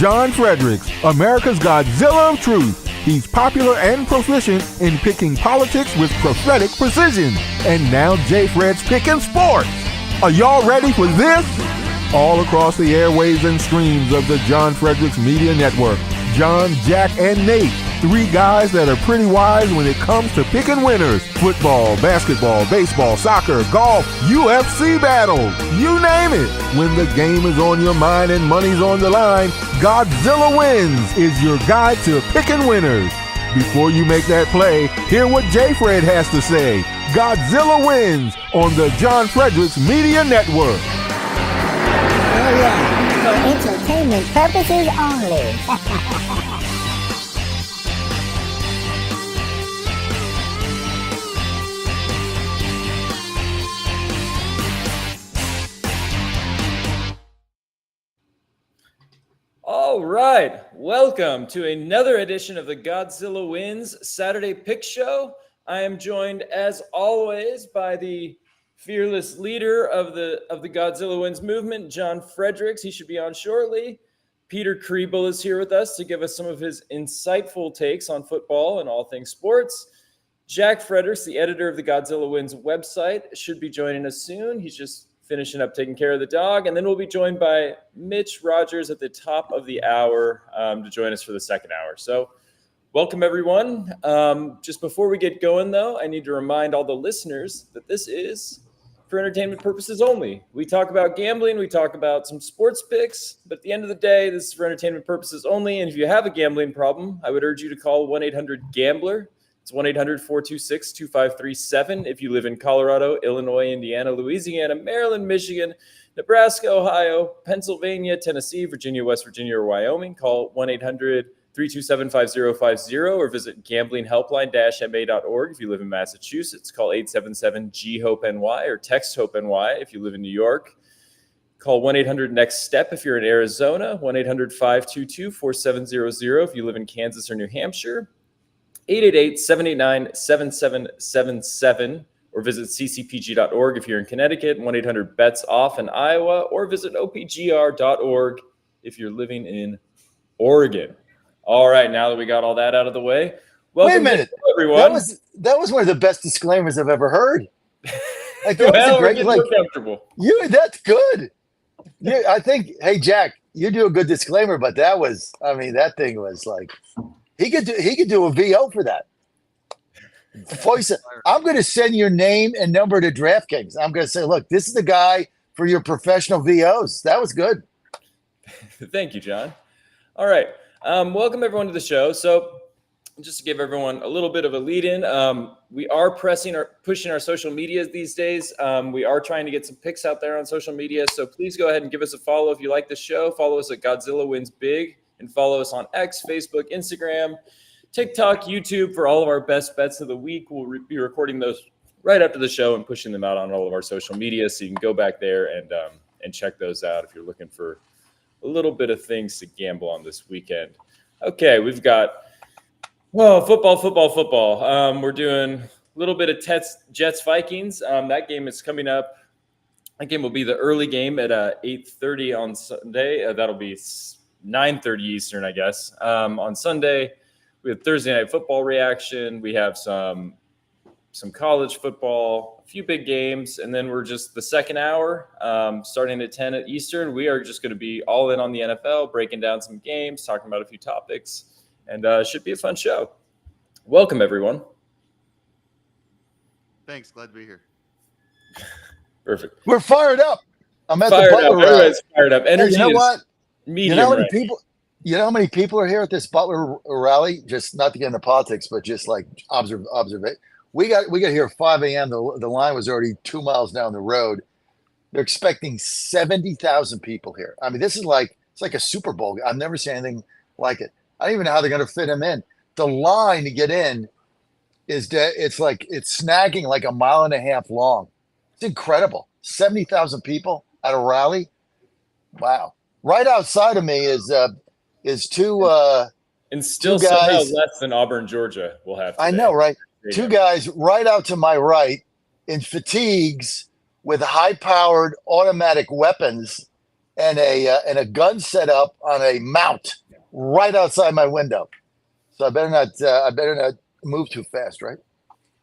John Fredericks, America's Godzilla of Truth. He's popular and proficient in picking politics with prophetic precision. And now J. Fred's picking sports. Are y'all ready for this? All across the airwaves and streams of the John Fredericks Media Network, John, Jack, and Nate, three guys that are pretty wise when it comes to picking winners. Football, basketball, baseball, soccer, golf, UFC battles, you name it. When the game is on your mind and money's on the line, Godzilla Wins is your guide to picking winners. Before you make that play, hear what J. Fred has to say. Godzilla Wins on the John Fredericks Media Network. Oh yeah, for entertainment purposes only. All right, welcome to another edition of the Godzilla Wins Saturday Pick Show. I am joined, as always, by the fearless leader of the Godzilla Wins movement, John Fredericks. He should be on shortly. Peter Kriebel is here with us to give us some of his insightful takes on football and all things sports. Jack Fredericks, the editor of the Godzilla Wins website, should be joining us soon. He's just finishing up taking care of the dog. And then we'll be joined by Mitch Rogers at the top of the hour to join us for the second hour. So welcome, everyone. Just before we get going, though, I need to remind all the listeners that this is for entertainment purposes only. We talk about gambling. We talk about some sports picks. But at the end of the day, this is for entertainment purposes only. And if you have a gambling problem, I would urge you to call 1-800-GAMBLER. It's 1-800-426-2537 if you live in Colorado, Illinois, Indiana, Louisiana, Maryland, Michigan, Nebraska, Ohio, Pennsylvania, Tennessee, Virginia, West Virginia, or Wyoming. Call 1-800-327-5050 or visit gamblinghelpline-ma.org if you live in Massachusetts. Call 877-GHOPE-NY or text HOPE-NY if you live in New York. Call 1-800-NEXT-STEP if you're in Arizona, 1-800-522-4700 if you live in Kansas or New Hampshire. 888-789-7777 or visit ccpg.org if you're in Connecticut, 1-800-BETS-OFF in Iowa, or visit opgr.org if you're living in Oregon. All right, now that we got all that out of the way, welcome. Wait a minute, everyone. That was one of the best disclaimers I've ever heard. Like, that well, was a great, we're comfortable. That's good. Yeah, I think, hey, Jack, you do a good disclaimer, but that thing was like, He could do a VO for that. Voice it. I'm going to send your name and number to DraftKings. I'm going to say, look, this is the guy for your professional VOs. That was good. Thank you, John. All right. Welcome, everyone, to the show. So just to give everyone a little bit of a lead-in, we are pushing our social media these days. We are trying to get some picks out there on social media. So please go ahead and give us a follow if you like the show. Follow us at Godzilla Wins Big. And follow us on X, Facebook, Instagram, TikTok, YouTube for all of our best bets of the week. We'll be recording those right after the show and pushing them out on all of our social media. So you can go back there and check those out if you're looking for a little bit of things to gamble on this weekend. Okay, we've got, football. We're doing a little bit of Jets Vikings. That game is coming up. That game will be the early game at 8:30 on Sunday. That'll be 9:30 Eastern, I guess. On Sunday, we have Thursday Night Football reaction. We have some college football, a few big games, and then we're just the second hour, starting at 10 at Eastern. We are just going to be all in on the NFL, breaking down some games, talking about a few topics, and it should be a fun show. Welcome, everyone. Thanks. Glad to be here. Perfect. We're fired up. I'm at fired the Butler up. Everybody's fired up. Energy you know what? Medium, you know how many people are here at this Butler rally? Just not to get into politics, but just like observation. We got here at 5 a.m. The line was already 2 miles down the road. They're expecting 70,000 people here. I mean, this is it's like a Super Bowl. I've never seen anything like it. I don't even know how they're going to fit them in. The line to get in it's snagging like a mile and a half long. It's incredible. 70,000 people at a rally. Wow. Right outside of me is two and still two guys, somehow less than Auburn, Georgia will have today. I know, right? Two guys right out to my right in fatigues with high-powered automatic weapons and a gun set up on a mount right outside my window. So I better not move too fast, right?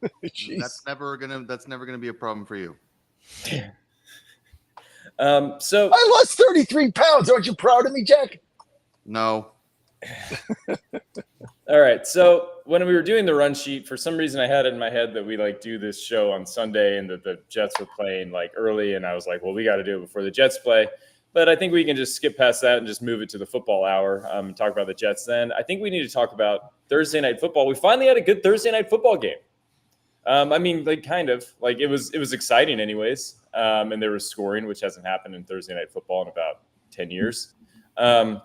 That's Jeez. never gonna be a problem for you. So I lost 33 pounds. Aren't you proud of me, Jack? No. all right. So when we were doing the run sheet, for some reason I had it in my head that we like do this show on Sunday and that the Jets were playing like early, and I was like, well, we got to do it before the Jets play. But I think we can just skip past that and just move it to the football hour and talk about the Jets then. I think we need to talk about Thursday night football. We finally had a good Thursday night football game. I mean, like kind of like it was exciting anyways. And there was scoring, which hasn't happened in Thursday night football in about 10 years. I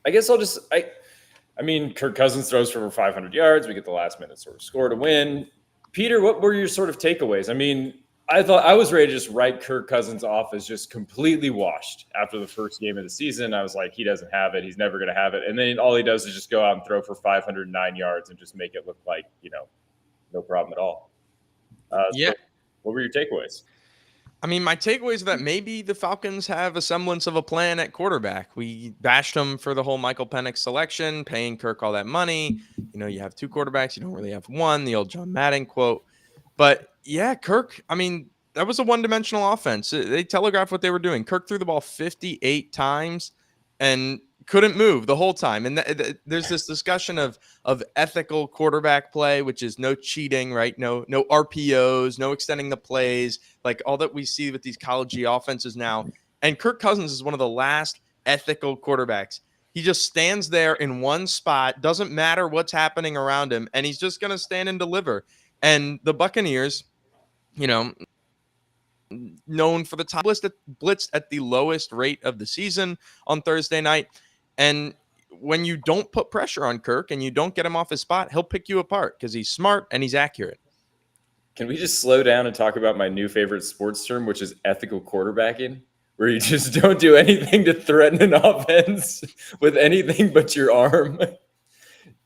guess I mean, Kirk Cousins throws for over 500 yards. We get the last minute sort of score to win. Peter, what were your sort of takeaways? I mean, I thought I was ready to just write Kirk Cousins off as just completely washed after the first game of the season. I was like, he doesn't have it. He's never going to have it. And then all he does is just go out and throw for 509 yards and just make it look like, no problem at all. Yeah. So what were your takeaways? I mean, my takeaway is that maybe the Falcons have a semblance of a plan at quarterback. We bashed them for the whole Michael Penix selection, paying Kirk all that money. You have two quarterbacks. You don't really have one, the old John Madden quote. But yeah, Kirk, I mean, that was a one-dimensional offense. They telegraphed what they were doing. Kirk threw the ball 58 times and couldn't move the whole time. And there's this discussion of ethical quarterback play, which is no cheating, right? No RPOs, no extending the plays, like all that we see with these college offenses now. And Kirk Cousins is one of the last ethical quarterbacks. He just stands there in one spot, doesn't matter what's happening around him, and he's just going to stand and deliver. And the Buccaneers, known for the time, blitzed at the lowest rate of the season on Thursday night. And when you don't put pressure on Kirk and you don't get him off his spot, he'll pick you apart because he's smart and he's accurate. Can we just slow down and talk about my new favorite sports term, which is ethical quarterbacking, where you just don't do anything to threaten an offense with anything but your arm?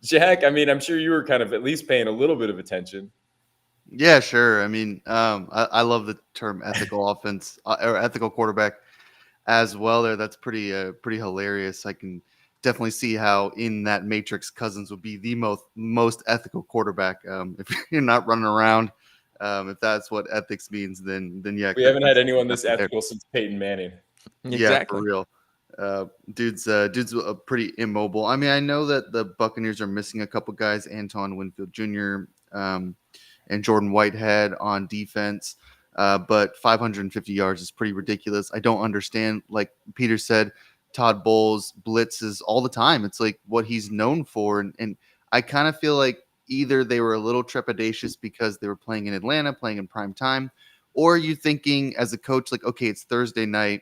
Jack, I mean, I'm sure you were kind of at least paying a little bit of attention. Yeah, sure. I mean, I love the term ethical offense or ethical quarterback as well. That's pretty hilarious. I can definitely see how in that matrix Cousins would be the most ethical quarterback. If you're not running around, if that's what ethics means, then yeah. We haven't had anyone this ethical since Peyton Manning. Exactly. Yeah, for real. Dude's pretty immobile. I mean, I know that the Buccaneers are missing a couple guys, Antoine Winfield Jr. And Jordan Whitehead on defense. But 550 yards is pretty ridiculous. I don't understand. Like Peter said, Todd Bowles blitzes all the time. It's like what he's known for. And I kind of feel like either they were a little trepidatious because they were playing in Atlanta, playing in prime time, or you thinking as a coach, like, okay, it's Thursday night.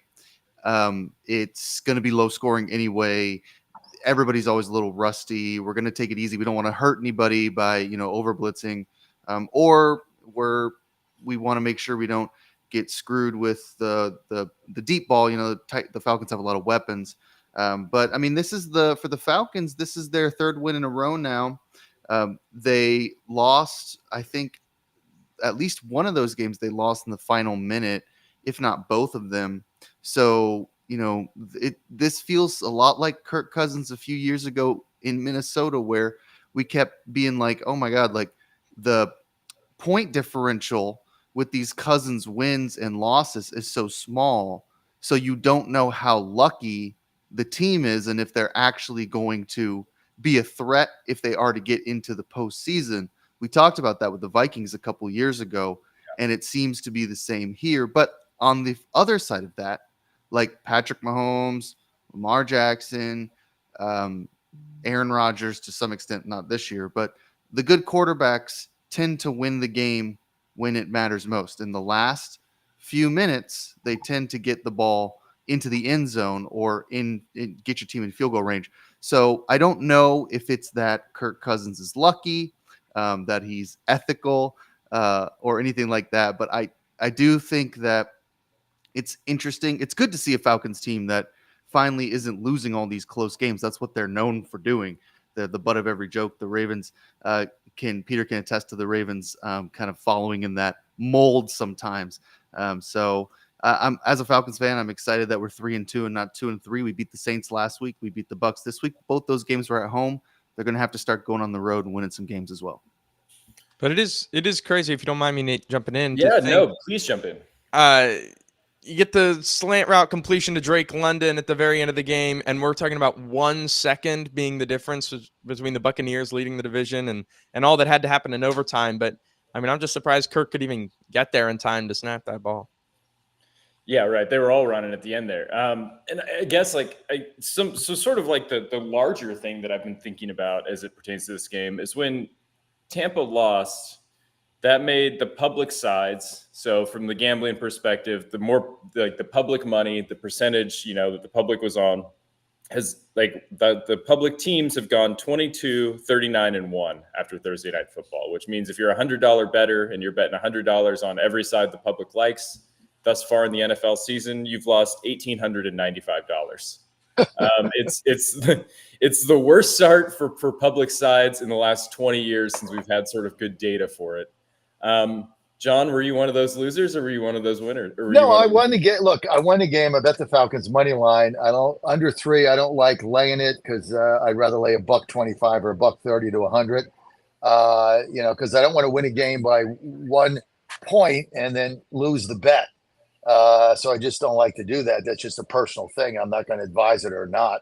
It's going to be low scoring anyway. Everybody's always a little rusty. We're going to take it easy. We don't want to hurt anybody by, over blitzing. Or we want to make sure we don't get screwed with the deep ball. The Falcons have a lot of weapons. But I mean, for the Falcons, this is their third win in a row now. They lost, I think, at least one of those games they lost in the final minute, if not both of them. So, this feels a lot like Kirk Cousins a few years ago in Minnesota, where we kept being like, oh my God, like the point differential with these Cousins wins and losses is so small. So you don't know how lucky the team is and if they're actually going to be a threat if they are to get into the postseason. We talked about that with the Vikings a couple years ago, and it seems to be the same here. But on the other side of that, like Patrick Mahomes, Lamar Jackson, Aaron Rodgers to some extent, not this year, but the good quarterbacks tend to win the game when it matters most. In the last few minutes, they tend to get the ball into the end zone or get your team in field goal range. So I don't know if it's that Kirk Cousins is lucky, that he's ethical, or anything like that. But I do think that it's interesting. It's good to see a Falcons team that finally isn't losing all these close games. That's what they're known for doing. They're the butt of every joke. The Ravens, Peter can attest to the Ravens kind of following in that mold sometimes. So I'm as a Falcons fan, I'm excited that we're 3-2 and not 2-3. We beat the Saints last week. We beat the Bucks this week. Both those games were at home. They're going to have to start going on the road and winning some games as well. But it is crazy, if you don't mind me, Nate, jumping in. Yeah, to think, no, please jump in. you get the slant route completion to Drake London at the very end of the game, and we're talking about 1 second being the difference between the Buccaneers leading the division and all that had to happen in overtime. But I mean, I'm just surprised Kirk could even get there in time to snap that ball. Yeah, right. They were all running at the end there. And I guess sort of like the larger thing that I've been thinking about as it pertains to this game is when Tampa lost, that made the public sides. So from the gambling perspective, the more like the public money, the percentage, that the public was on has like the public teams have gone 22, 39 and 1 after Thursday Night Football, which means if you're $100 better and you're betting $100 on every side the public likes, thus far in the NFL season, you've lost $1,895. It's the worst start for public sides in the last 20 years since we've had sort of good data for it. John, were you one of those losers or were you one of those winners? No, I won the game. Look, I won the game. I bet the Falcons money line. I don't under 3. I don't like laying it because I'd rather lay $1.25 or $1.30 to 100. Because I don't want to win a game by 1 point and then lose the bet. So I just don't like to do that. That's just a personal thing. I'm not going to advise it or not.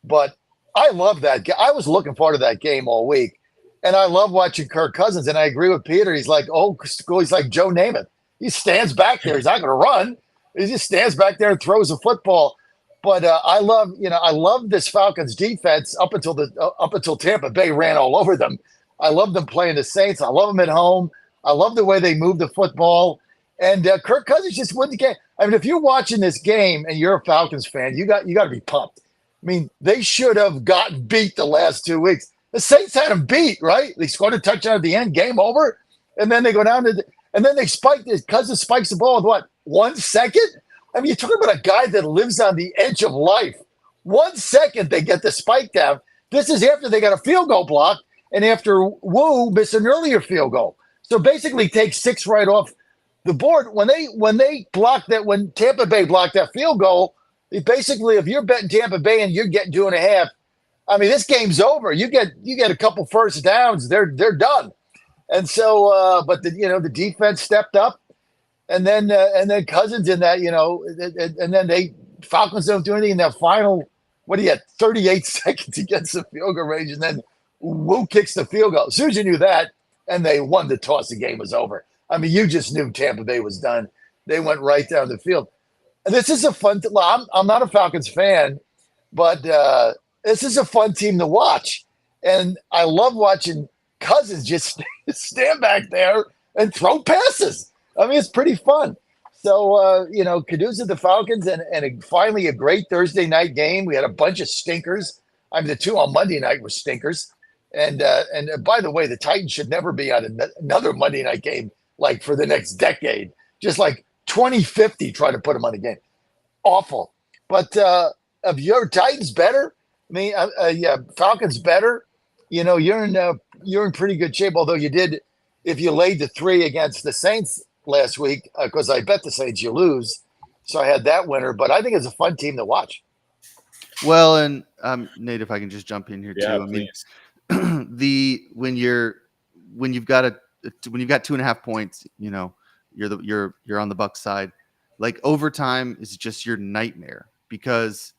But I love that. I was looking forward to that game all week. And I love watching Kirk Cousins. And I agree with Peter. He's like old school. He's like Joe Namath. He stands back there. He's not going to run. He just stands back there and throws a football. But I love this Falcons defense up until Tampa Bay ran all over them. I love them playing the Saints. I love them at home. I love the way they move the football. And Kirk Cousins just won the game. I mean, if you're watching this game and you're a Falcons fan, you got to be pumped. I mean, they should have gotten beat the last 2 weeks. The Saints had them beat, right? They scored a touchdown at the end, game over. And then they go down and then they spike this. Cousins spikes the ball with what, 1 second? I mean, you're talking about a guy that lives on the edge of life. 1 second they get the spike down. This is after they got a field goal block and after Wu missed an earlier field goal. So basically take 6 right off the board. When they blocked that, when Tampa Bay blocked that field goal, basically if you're betting Tampa Bay and you're getting 2.5, I mean, this game's over. You get a couple first downs, they're done. And so, but the defense stepped up, and then Cousins in that, and then Falcons don't do anything in that final. What do you have? 38 seconds against the field goal range, and then Wu kicks the field goal. As soon as you knew that, and they won the toss, the game was over. I mean, you just knew Tampa Bay was done. They went right down the field. And this is a fun. I'm not a Falcons fan, but this is a fun team to watch, and I love watching Cousins just stand back there and throw passes. I mean, it's pretty fun. So, kudos to the Falcons and finally a great Thursday night game. We had a bunch of stinkers. I mean, the 2 on Monday night were stinkers. And by the way, the Titans should never be on another Monday night game like for the next decade. Just like 2050, try to put them on a game. Awful. But of your Titans better? I mean, Falcons better. You're in pretty good shape. Although you did, if you laid the 3 against the Saints last week, because I bet the Saints you lose, so I had that winner. But I think it's a fun team to watch. Well, and Nate, if I can just jump in here Yeah, too. please. I mean, when you've got 2.5 points, you're on the Bucs side. Like overtime is just your nightmare because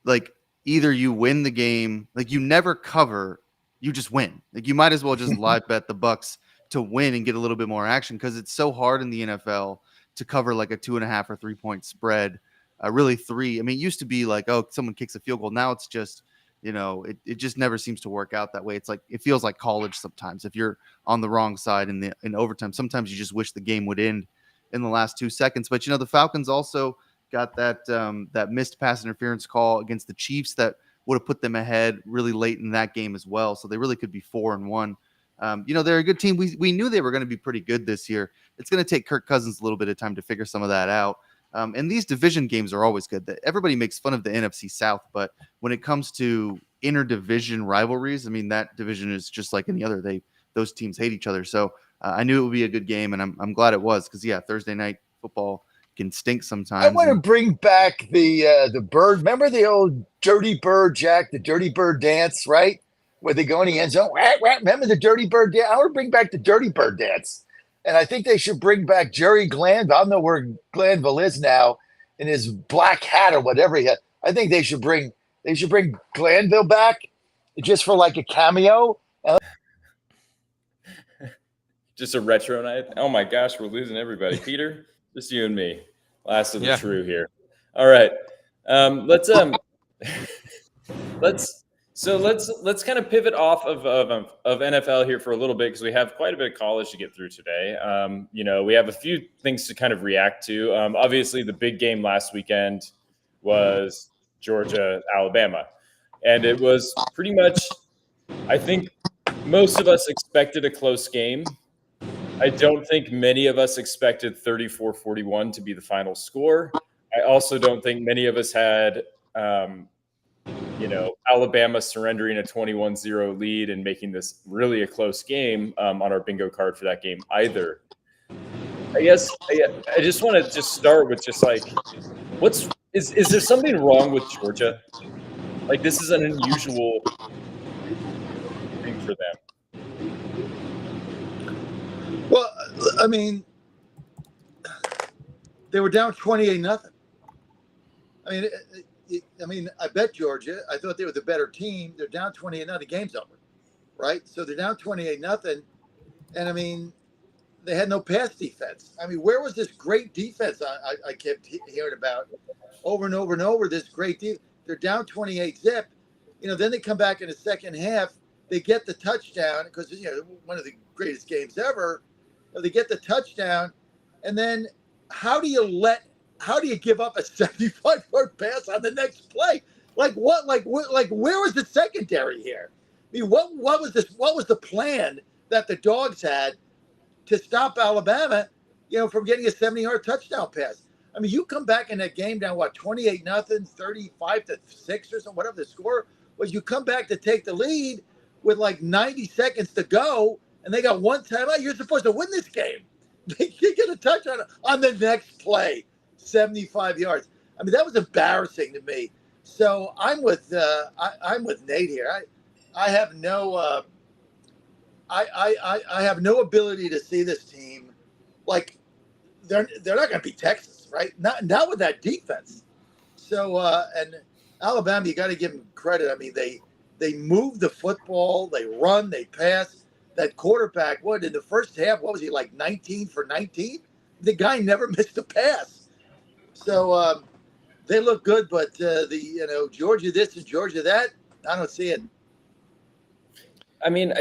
like either you win the game, like you never cover, you just win. Like you might as well just live bet the Bucs to win and get a little bit more action because it's so hard in the NFL to cover like a 2.5 or 3 point spread. Really 3. I mean, it used to be like, oh, someone kicks a field goal. Now it's just, it just never seems to work out that way. It's like, it feels like college sometimes. If you're on the wrong side in overtime, sometimes you just wish the game would end in the last 2 seconds. But, the Falcons also got that missed pass interference call against the Chiefs that would have put them ahead really late in that game as well. So they really could be 4-1. They're a good team. We knew they were going to be pretty good this year. It's going to take Kirk Cousins a little bit of time to figure some of that out. And these division games are always good. Everybody makes fun of the NFC South, but when it comes to interdivision rivalries, I mean, that division is just like any other. Those teams hate each other. So I knew it would be a good game, and I'm glad it was because, Thursday night football can stink I sometimes. want to bring back the bird. Remember the old Dirty Bird, Jack, the Dirty Bird dance, right? Where they go in the end zone. Wah, wah. Remember the Dirty Bird dance? I want to bring back the Dirty Bird dance. And I think they should bring back Jerry Glanville. I don't know where Glanville is now in his black hat or whatever he had. I think they should bring Glanville back just for like a cameo. Just a retro night. Oh my gosh, we're losing everybody. Peter, just you and me. Last of the true here. All right. Let's kind of pivot off of NFL here for a little bit because we have quite a bit of college to get through today. We have a few things to kind of react to. Obviously, the big game last weekend was Georgia, Alabama, and it was pretty much. I think most of us expected a close game. I don't think many of us expected 34-41 to be the final score. I also don't think many of us had. Alabama surrendering a 21-0 lead and making this really a close game on our bingo card for that game either. I guess I just want to just start with just like, is there something wrong with Georgia? Like, this is an unusual thing for them. Well, I mean, they were down 28-0. I bet Georgia. I thought they were the better team. They're down 28-0. The game's over, right? So they're down 28-0, and they had no pass defense. Where was this great defense I kept hearing about over and over and over? This great defense. They're down 28-0. Then they come back in the second half. They get the touchdown because one of the greatest games ever. They get the touchdown, and then how do you give up a 75-yard pass on the next play? Like what? Like where was the secondary here? What was this? What was the plan that the Dogs had to stop Alabama, from getting a 70-yard touchdown pass? You come back in that game down 28-0, 35-6 or something, whatever the score was. You come back to take the lead with like 90 seconds to go, and they got one timeout. You're supposed to win this game. They get a touchdown on the next play. 75 yards. That was embarrassing to me. So I'm with Nate here. I have no I have no ability to see this team like they're not going to beat Texas, right? Not with that defense. So and Alabama, you got to give them credit. They move the football, they run, they pass. That quarterback, in the first half, what was he, like 19 for 19? The guy never missed a pass. So they look good, but Georgia this and Georgia that, I don't see it.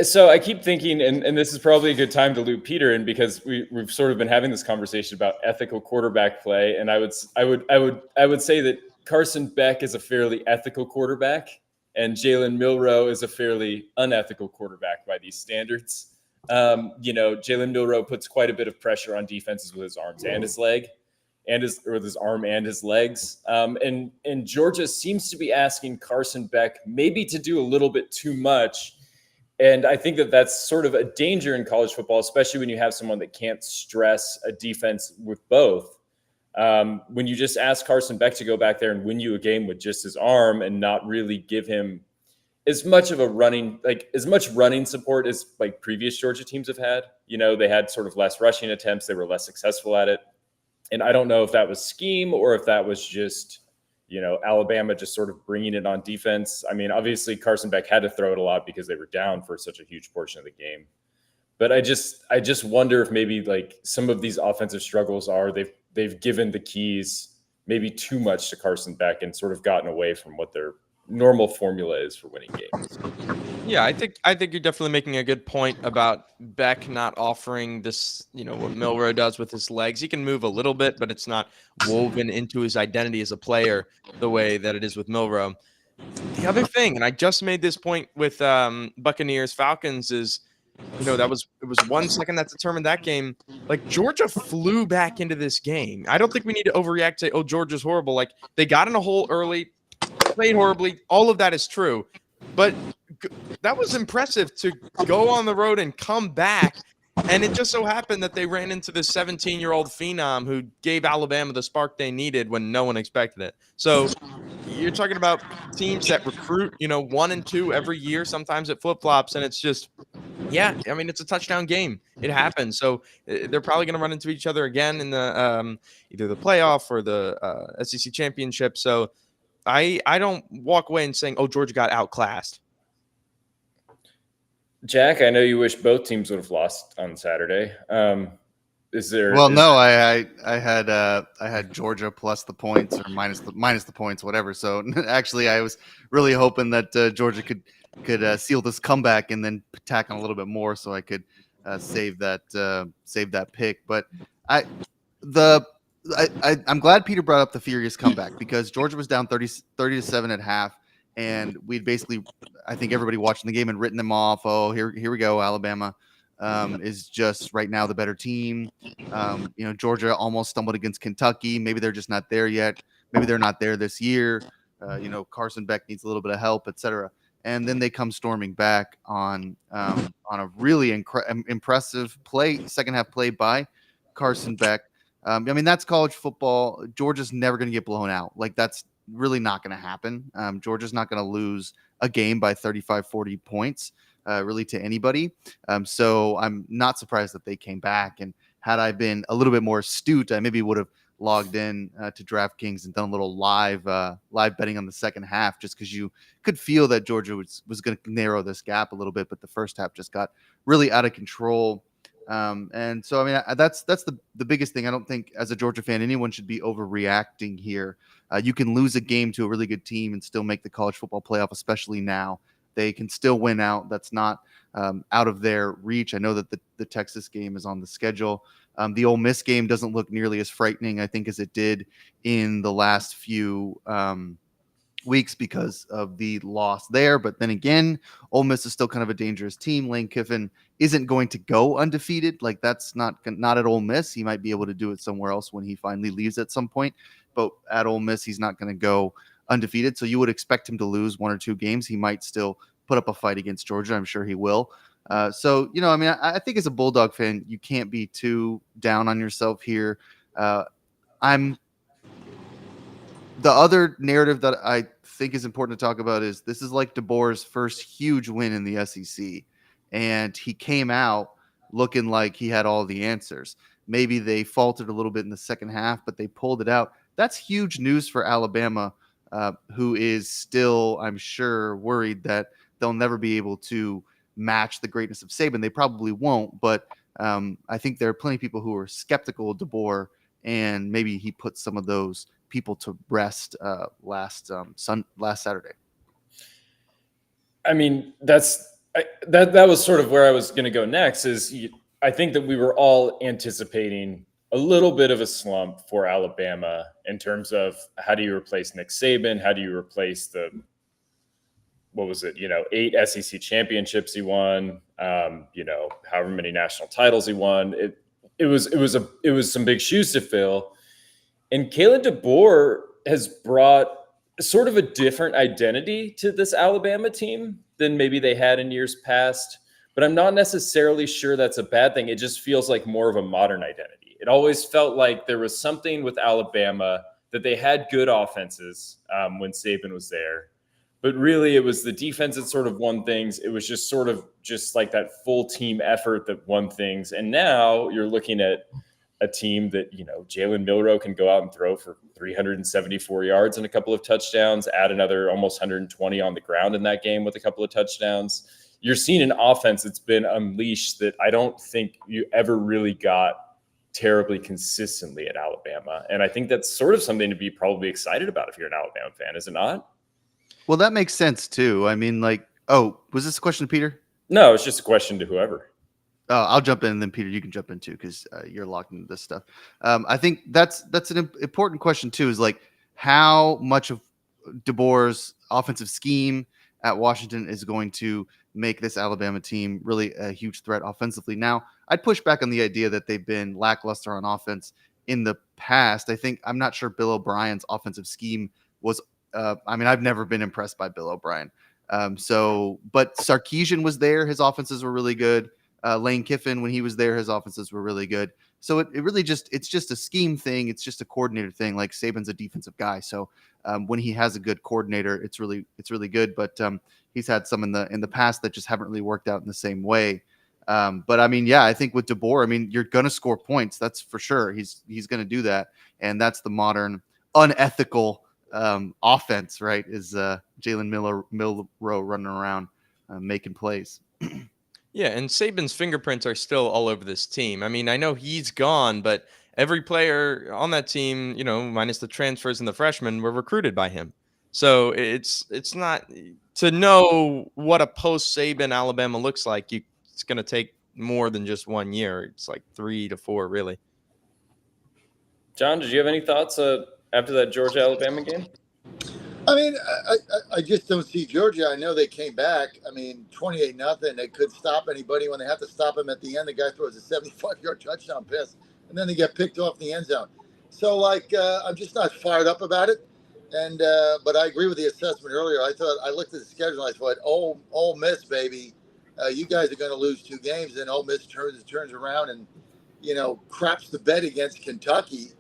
So I keep thinking, and this is probably a good time to loop Peter in because we've sort of been having this conversation about ethical quarterback play, and I would say that Carson Beck is a fairly ethical quarterback, and Jalen Milroe is a fairly unethical quarterback by these standards. Jalen Milroe puts quite a bit of pressure on defenses with his arms and his leg. With his arm and his legs. And Georgia seems to be asking Carson Beck maybe to do a little bit too much. And I think that that's sort of a danger in college football, especially when you have someone that can't stress a defense with both. When you just ask Carson Beck to go back there and win you a game with just his arm and not really give him as much running support as like previous Georgia teams have had. They had sort of less rushing attempts. They were less successful at it. And I don't know if that was scheme or if that was just, Alabama just sort of bringing it on defense. Obviously Carson Beck had to throw it a lot because they were down for such a huge portion of the game. But I just wonder if maybe like some of these offensive struggles are they've given the keys maybe too much to Carson Beck and sort of gotten away from what their normal formula is for winning games. Yeah, I think you're definitely making a good point about Beck not offering this, what Milroe does with his legs. He can move a little bit, but it's not woven into his identity as a player the way that it is with Milroe. The other thing, and I just made this point with Buccaneers Falcons, is it was 1 second that determined that game. Like, Georgia flew back into this game. I don't think we need to overreact to, oh, Georgia's horrible. Like, they got in a hole early, played horribly. All of that is true. But that was impressive to go on the road and come back And it just so happened that they ran into this 17-year-old phenom who gave Alabama the spark they needed when no one expected it. So you're talking about teams that recruit, 1 and 2 every year. Sometimes it flip-flops, and it's just, yeah, I mean, it's a touchdown game. It happens. So they're probably going to run into each other again in the either the playoff or the SEC championship. So I don't walk away and saying, oh, Georgia got outclassed. Jack, I know you wish both teams would have lost on Saturday. Is there? Well, no, I had Georgia plus the points or minus the points, whatever. So actually, I was really hoping that Georgia could seal this comeback and then tack on a little bit more, so I could save that pick. But I'm glad Peter brought up the furious comeback because Georgia was down 30-7 at half, and we'd basically, I think everybody watching the game had written them off. Oh, here we go, Alabama. Is just right now the better team. Georgia almost stumbled against Kentucky. Maybe they're just not there yet. Maybe they're not there this year. Carson Beck needs a little bit of help, etc. And then they come storming back on a really impressive second half play by Carson Beck. That's college football. Georgia's never going to get blown out. Like, that's really not going to happen. Georgia's not going to lose a game by 35, 40 points. Really to anybody. So I'm not surprised that they came back. And had I been a little bit more astute, I maybe would have logged in to DraftKings and done a little live betting on the second half, just because you could feel that Georgia was going to narrow this gap a little bit. But the first half just got really out of control. And so, that's the biggest thing. I don't think as a Georgia fan, anyone should be overreacting here. You can lose a game to a really good team and still make the college football playoff, especially now. They can still win out. That's not out of their reach. I know that the Texas game is on the schedule. The Ole Miss game doesn't look nearly as frightening, I think, as it did in the last few weeks because of the loss there. But then again, Ole Miss is still kind of a dangerous team. Lane Kiffin isn't going to go undefeated. Like, that's not at Ole Miss. He might be able to do it somewhere else when he finally leaves at some point. But at Ole Miss, he's not going to go undefeated. So you would expect him to lose 1 or 2 games. He might still put up a fight against Georgia. I'm sure he will. I think as a Bulldog fan, you can't be too down on yourself here. The other narrative that I think is important to talk about is this is like DeBoer's first huge win in the SEC. And he came out looking like he had all the answers. Maybe they faltered a little bit in the second half, but they pulled it out. That's huge news for Alabama, who is still, I'm sure, worried that they'll never be able to match the greatness of Saban. They probably won't, but I think there are plenty of people who are skeptical of DeBoer, and maybe he put some of those people to rest last Saturday. I mean, that was sort of where I was going to go next. I think that we were all anticipating a little bit of a slump for Alabama in terms of how do you replace Nick Saban? How do you replace 8 SEC championships he won? However many national titles he won. It was some big shoes to fill. And Kalen DeBoer has brought sort of a different identity to this Alabama team than maybe they had in years past. But I'm not necessarily sure that's a bad thing. It just feels like more of a modern identity. It always felt like there was something with Alabama that they had good offenses when Saban was there. But really, it was the defense that sort of won things. It was just sort of just like that full team effort that won things. And now you're looking at a team that, Jalen Milroe can go out and throw for 374 yards and a couple of touchdowns, add another almost 120 on the ground in that game with a couple of touchdowns. You're seeing an offense that's been unleashed that I don't think you ever really got terribly consistently at Alabama. And I think that's sort of something to be probably excited about if you're an Alabama fan, is it not? Well, that makes sense too. I mean, was this a question to Peter? No, it's just a question to whoever. I'll jump in, and then Peter, you can jump in too, because you're locked into this stuff. I think that's an important question too. Is like how much of DeBoer's offensive scheme at Washington is going to make this Alabama team really a huge threat offensively. Now, I'd push back on the idea that they've been lackluster on offense in the past. I'm not sure Bill O'Brien's offensive scheme was. I've never been impressed by Bill O'Brien. But Sarkisian was there. His offenses were really good. Lane Kiffin, when he was there, his offenses were really good. So it really it's just a scheme thing. It's just a coordinator thing. Like Saban's a defensive guy. So when he has a good coordinator, it's really good. But he's had some in the past that just haven't really worked out in the same way. But I mean, yeah, I think with DeBoer, I mean, you're going to score points. That's for sure. He's going to do that. And that's the modern unethical offense, right? Is Jalen Milroe running around making plays. Yeah, and Saban's fingerprints are still all over this team. I mean, I know he's gone, but every player on that team, minus the transfers and the freshmen, were recruited by him. So it's not to know what a post Saban Alabama looks like. It's going to take more than just 1 year. It's like 3 to 4, really. John, did you have any thoughts after that Georgia-Alabama game? I mean, I just don't see Georgia. I know they came back. I mean, 28-0. They could stop anybody. When they have to stop him at the end, the guy throws a 75-yard touchdown pass, and then they get picked off in the end zone. So, I'm just not fired up about it. And but I agree with the assessment earlier. I looked at the schedule and I thought, Ole Miss, baby, you guys are going to lose 2 games. And Ole Miss turns around and, craps the bed against Kentucky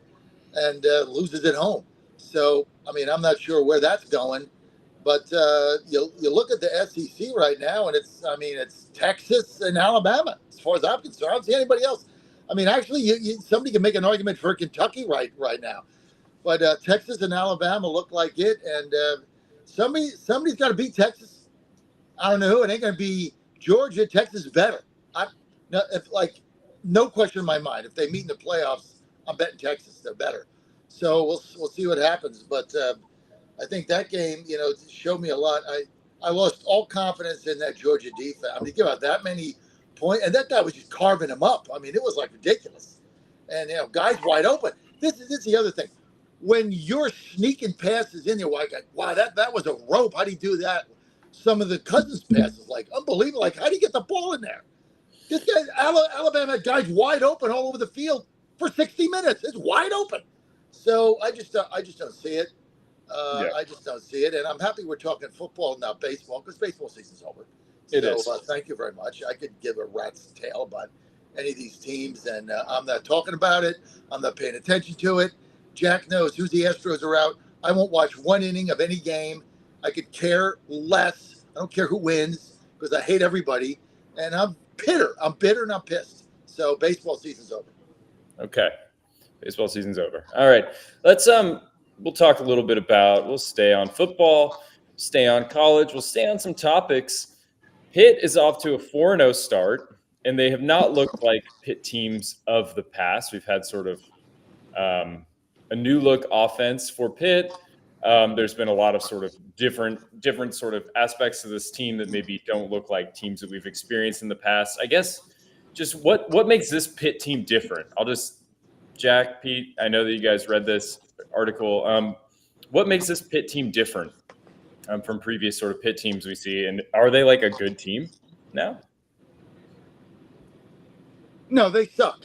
and loses at home. So, I mean, I'm not sure where that's going, but you look at the SEC right now, and it's Texas and Alabama. As far as I'm concerned, I don't see anybody else. I mean, actually, somebody can make an argument for Kentucky right now, but Texas and Alabama look like it, and somebody's got to beat Texas. I don't know who. It ain't going to be Georgia. Texas is better. No question in my mind. If they meet in the playoffs, I'm betting Texas. They're better. So we'll see what happens. But I think that game, showed me a lot. I lost all confidence in that Georgia defense. I mean, give out that many points, and that guy was just carving them up. I mean, it was ridiculous. And guys wide open. This is the other thing. When you're sneaking passes in there, wow, that was a rope. How do you do that? Some of the Cousins passes, unbelievable. How do you get the ball in there? This guy, Alabama had guys wide open all over the field for 60 minutes. It's wide open. So I just don't see it. I just don't see it, and I'm happy we're talking football, not baseball, because baseball season's over. It is. Thank you very much. I could give a rat's tail about any of these teams, and I'm not talking about it. I'm not paying attention to it. Jack knows who's the Astros are out. I won't watch 1 inning of any game. I could care less. I don't care who wins because I hate everybody, and I'm bitter. I'm bitter and I'm pissed. So baseball season's over. Okay. Baseball season's over. All right. Let's we'll talk a little bit about, we'll stay on football, stay on college, we'll stay on some topics. Pitt is off to a 4-0 start, and they have not looked like Pitt teams of the past. We've had sort of a new look offense for Pitt. There's been a lot of sort of different sort of aspects of this team that maybe don't look like teams that we've experienced in the past. I guess just what makes this Pitt team different? Jack, Pete, I know that you guys read this article. What makes this Pitt team different from previous sort of Pitt teams we see? And are they a good team now? No, they suck.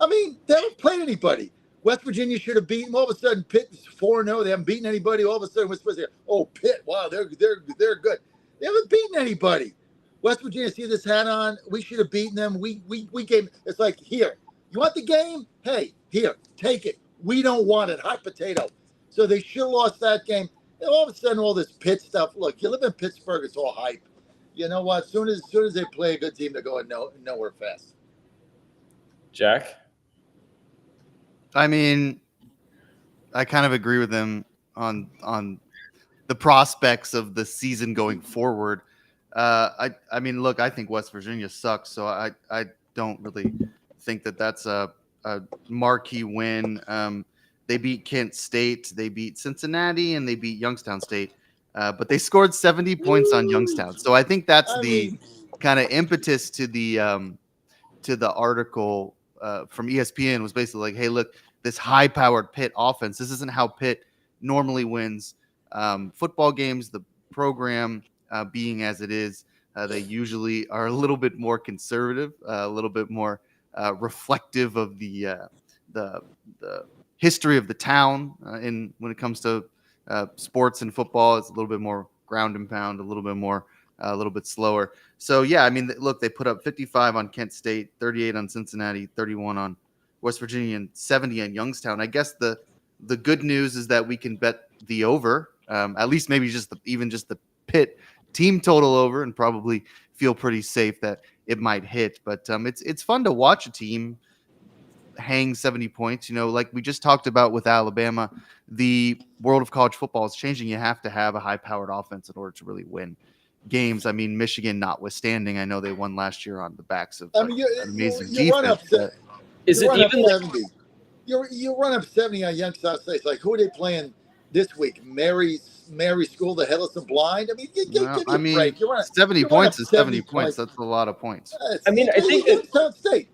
I mean, they haven't played anybody. West Virginia should have beaten them. All of a sudden, Pitt is 4-0. They haven't beaten anybody. All of a sudden, we're supposed to say, Pitt, wow, they're good. They haven't beaten anybody. West Virginia, see this hat on? We should have beaten them. We gave. It's like, here, you want the game? Hey, here, take it. We don't want it. Hot potato. So they should have lost that game. And all of a sudden, all this Pitt stuff. Look, you live in Pittsburgh, it's all hype. You know what? As soon as they play a good team, they're going nowhere fast. Jack? I mean, I kind of agree with him on the prospects of the season going forward. I mean, look, I think West Virginia sucks, so I don't really think that that's a marquee win. They beat Kent State, they beat Cincinnati, and they beat Youngstown State, but they scored 70 points on Youngstown. So I think that's kind of impetus to the article from ESPN was basically like, hey, look, this high-powered Pitt offense, this isn't how Pitt normally wins football games. The program being as it is, they usually are a little bit more conservative, a little bit more reflective of the history of the town. When it comes to sports and football, it's a little bit more ground and pound, a little bit more a little bit slower. So yeah, I mean, look, they put up 55 on Kent State, 38 on Cincinnati, 31 on West Virginia, and 70 on Youngstown. I guess the good news is that we can bet the over, at least maybe just the Pitt team total over, and probably feel pretty safe that it might hit. But it's fun to watch a team hang 70 points. Like we just talked about with Alabama, the world of college football is changing. You have to have a high-powered offense in order to really win games. I mean, Michigan notwithstanding, I know they won last year on the backs of an amazing you run up. defense. Is you it run up even 70? You run up 70 on Youngstown State. It's like, who are they playing this week? Mary School, the Headless and Blind. I mean, give me a break. 70 points is 70 points. That's a lot of points. I mean, I think that Youngstown State.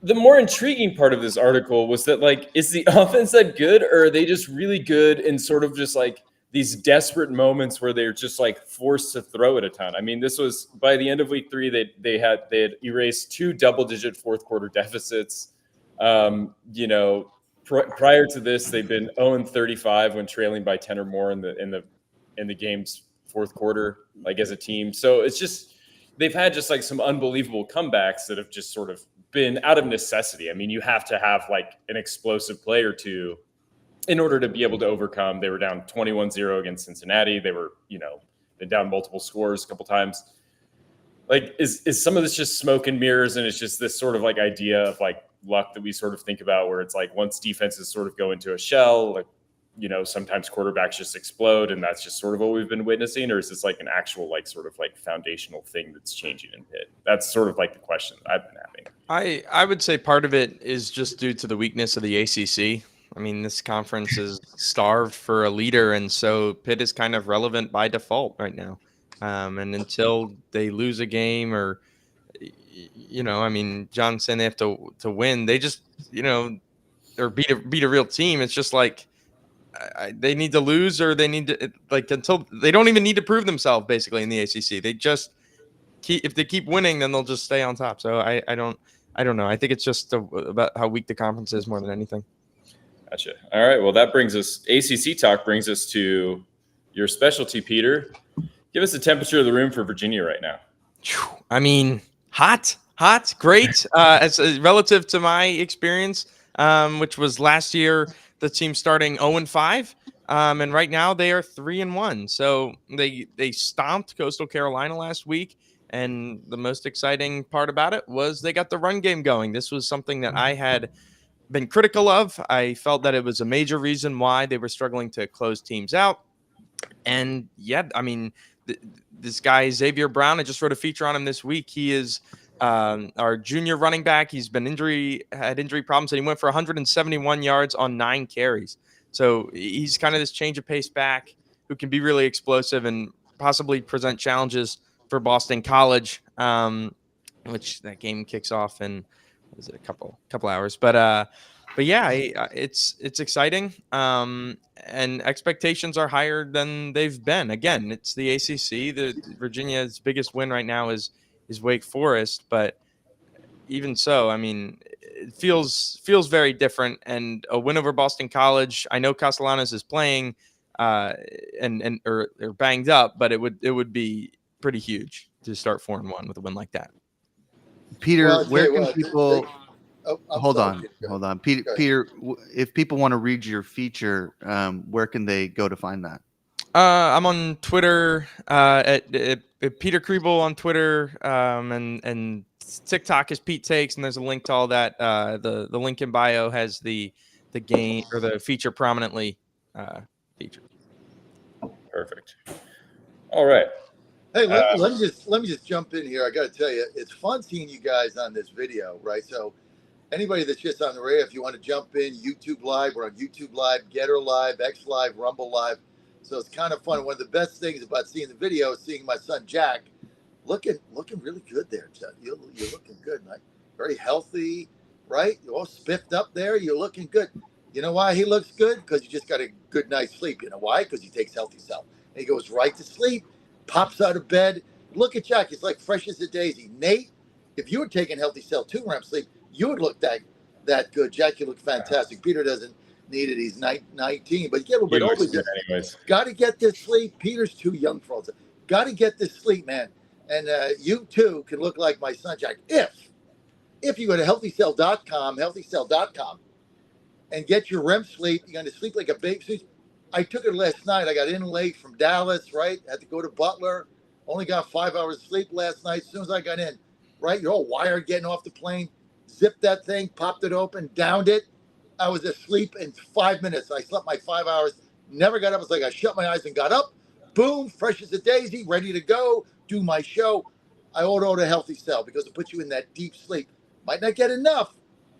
the more intriguing part of this article was that, like, is the offense that good, or are they just really good in sort of just like these desperate moments where they're just like forced to throw it a ton? I mean, this was by the end of week 3, they had erased 2 double-digit fourth quarter deficits. Prior to this, they've been 0-35 when trailing by 10 or more in the game's fourth quarter, like as a team. So it's just they've had just like some unbelievable comebacks that have just sort of been out of necessity. I mean, you have to have like an explosive play or two in order to be able to overcome. They were down 21-0 against Cincinnati. They were, been down multiple scores a couple times. Like, is some of this just smoke and mirrors, and it's just this sort of like idea of like luck that we sort of think about, where it's like once defenses sort of go into a shell, like, sometimes quarterbacks just explode, and that's just sort of what we've been witnessing? Or is this like an actual like sort of like foundational thing that's changing in Pitt? That's sort of like the question that I've been having. I would say part of it is just due to the weakness of the ACC. I mean, this conference is starved for a leader, and so Pitt is kind of relevant by default right now. And until they lose a game, or I mean, John saying they have to win, they just or beat a real team. It's just like they need to lose, or they need to until they don't even need to prove themselves. Basically, in the ACC, they just if they keep winning, then they'll just stay on top. So I don't know. I think it's just about how weak the conference is more than anything. Gotcha. All right. Well, that brings us, ACC talk brings us to your specialty, Peter. Give us the temperature of the room for Virginia right now. I mean, hot, great. As relative to my experience, which was last year, the team starting 0-5, and right now they are 3-1. So they stomped Coastal Carolina last week, and the most exciting part about it was they got the run game going. This was something that I had been critical of. I felt that it was a major reason why they were struggling to close teams out. And yeah, I mean, this guy, Xavier Brown, I just wrote a feature on him this week. He is our junior running back. He's been had injury problems, and he went for 171 yards on 9 carries. So he's kind of this change of pace back who can be really explosive and possibly present challenges for Boston College, which that game kicks off in, is it a couple hours? But yeah, it's exciting. And expectations are higher than they've been. Again, it's the ACC. Virginia's biggest win right now is Wake Forest, but even so, I mean, it feels very different. And a win over Boston College, I know Castellanos is playing or banged up, but it would be pretty huge to start 4-1 with a win like that. Peter, where can people? Hold on. Peter, if people want to read your feature, where can they go to find that? I'm on Twitter at Peter Kriebel on Twitter, and TikTok is Pete Takes, and there's a link to all that. The link in bio has the game or the feature prominently featured. Perfect. All right. Hey, let me just jump in here. I got to tell you, it's fun seeing you guys on this video, right? So anybody that's just on the radio, if you want to jump in, YouTube Live, we're on YouTube Live, Getter Live, X Live, Rumble Live. So it's kind of fun. One of the best things about seeing the video is seeing my son Jack looking really good there. You're looking good, like very healthy, right? You're all spiffed up there. You're looking good. You know why he looks good? Because he just got a good night's sleep. You know why? Because he takes Healthy Cell. And he goes right to sleep, pops out of bed. Look at Jack. He's like fresh as a daisy. Nate, if you were taking Healthy Cell 2 REM sleep, you would look that good. Jack, you look fantastic. Peter doesn't need it. He's 19, but get a little bit older. Anyways. Got to get this sleep. Peter's too young for all that. Got to get this sleep, man. And you too can look like my son Jack if you go to healthycell.com, and get your REM sleep. You're going to sleep like a baby. I took it last night. I got in late from Dallas, right? Had to go to Butler. Only got 5 hours of sleep last night. As soon as I got in, right? You're all wired getting off the plane. Zipped that thing, popped it open, downed it. I was asleep in 5 minutes. I slept my 5 hours, never got up. It's like I shut my eyes and got up. Boom, fresh as a daisy, ready to go, do my show. I ordered a Healthy Cell because it puts you in that deep sleep. Might not get enough,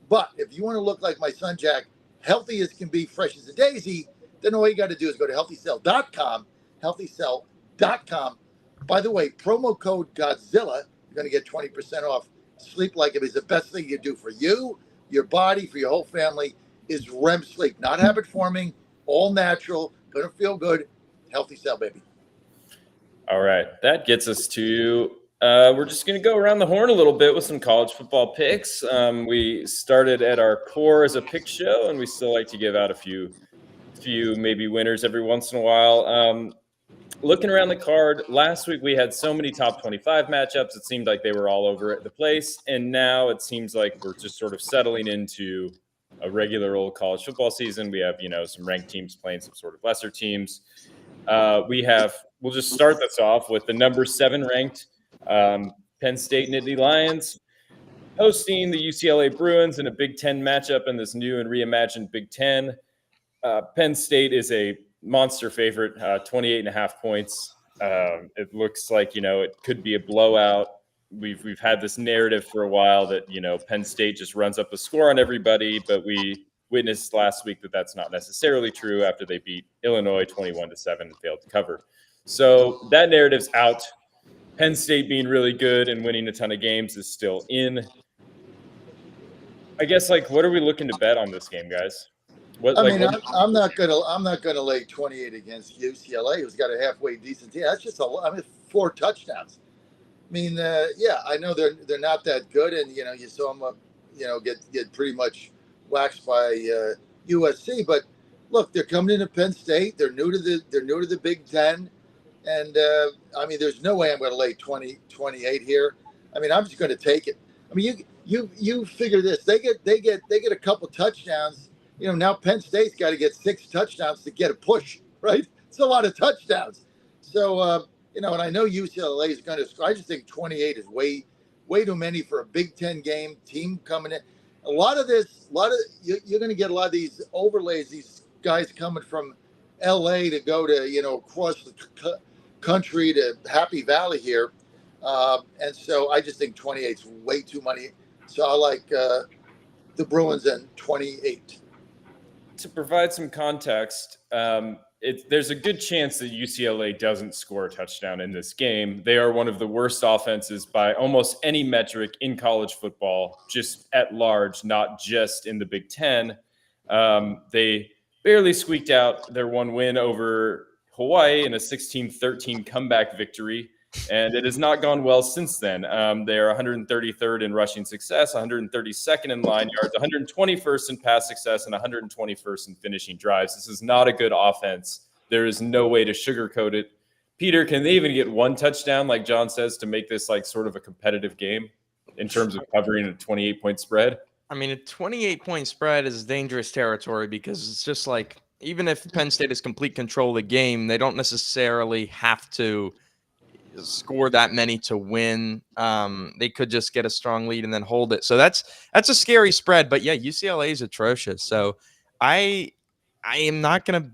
but if you want to look like my son Jack, healthy as can be, fresh as a daisy, then all you got to do is go to healthycell.com, healthycell.com. By the way, promo code Godzilla, you're going to get 20% off. Sleep like it is the best thing you do for you, your body, for your whole family is REM sleep. Not habit forming, all natural, going to feel good. Healthy Cell, baby. All right. That gets us to, we're just going to go around the horn a little bit with some college football picks. We started at our core as a pick show, and we still like to give out a few maybe winners every once in a while. Looking around the card, last week we had so many top 25 matchups. It seemed like they were all over the place. And now it seems like we're just sort of settling into a regular old college football season. We have, some ranked teams playing some sort of lesser teams. We'll just start this off with the number 7 ranked Penn State Nittany Lions hosting the UCLA Bruins in a Big Ten matchup in this new and reimagined Big Ten. Penn State is a monster favorite, 28.5 points. It looks like, it could be a blowout. We've had this narrative for a while that, Penn State just runs up a score on everybody, but we witnessed last week that that's not necessarily true after they beat Illinois 21-7 and failed to cover. So that narrative's out. Penn State being really good and winning a ton of games is still in. I guess, what are we looking to bet on this game, guys? I'm not gonna lay 28 against UCLA, who's got a halfway decent team. That's just 4 touchdowns. I know they're not that good, and you saw them, get pretty much waxed by USC. But look, they're coming into Penn State. They're new to the Big Ten, and there's no way I'm going to lay 28 here. I'm just going to take it. You figure this. They get a couple touchdowns. Now Penn State's got to get 6 touchdowns to get a push, right? It's a lot of touchdowns. So, and I know UCLA is going to score. I just think 28 is way too many for a Big Ten game, team coming in. You're going to get a lot of these overlays, these guys coming from LA to go to, across the country to Happy Valley here. And so I just think 28 is way too many. So I like the Bruins and 28. To provide some context, there's a good chance that UCLA doesn't score a touchdown in this game. They are one of the worst offenses by almost any metric in college football, just at large, not just in the Big Ten. They barely squeaked out their one win over Hawaii in a 16-13 comeback victory, and it has not gone well since then. They are 133rd in rushing success, 132nd in line yards, 121st in pass success, and 121st in finishing drives. This is not a good offense. There is no way to sugarcoat it. Peter, can they even get 1 touchdown, like John says, to make this sort of a competitive game in terms of covering a 28-point spread? A 28-point spread is dangerous territory because it's just even if Penn State has complete control of the game, they don't necessarily have to score that many to win. They could just get a strong lead and then hold it. So that's a scary spread. But yeah, UCLA is atrocious. So I am not gonna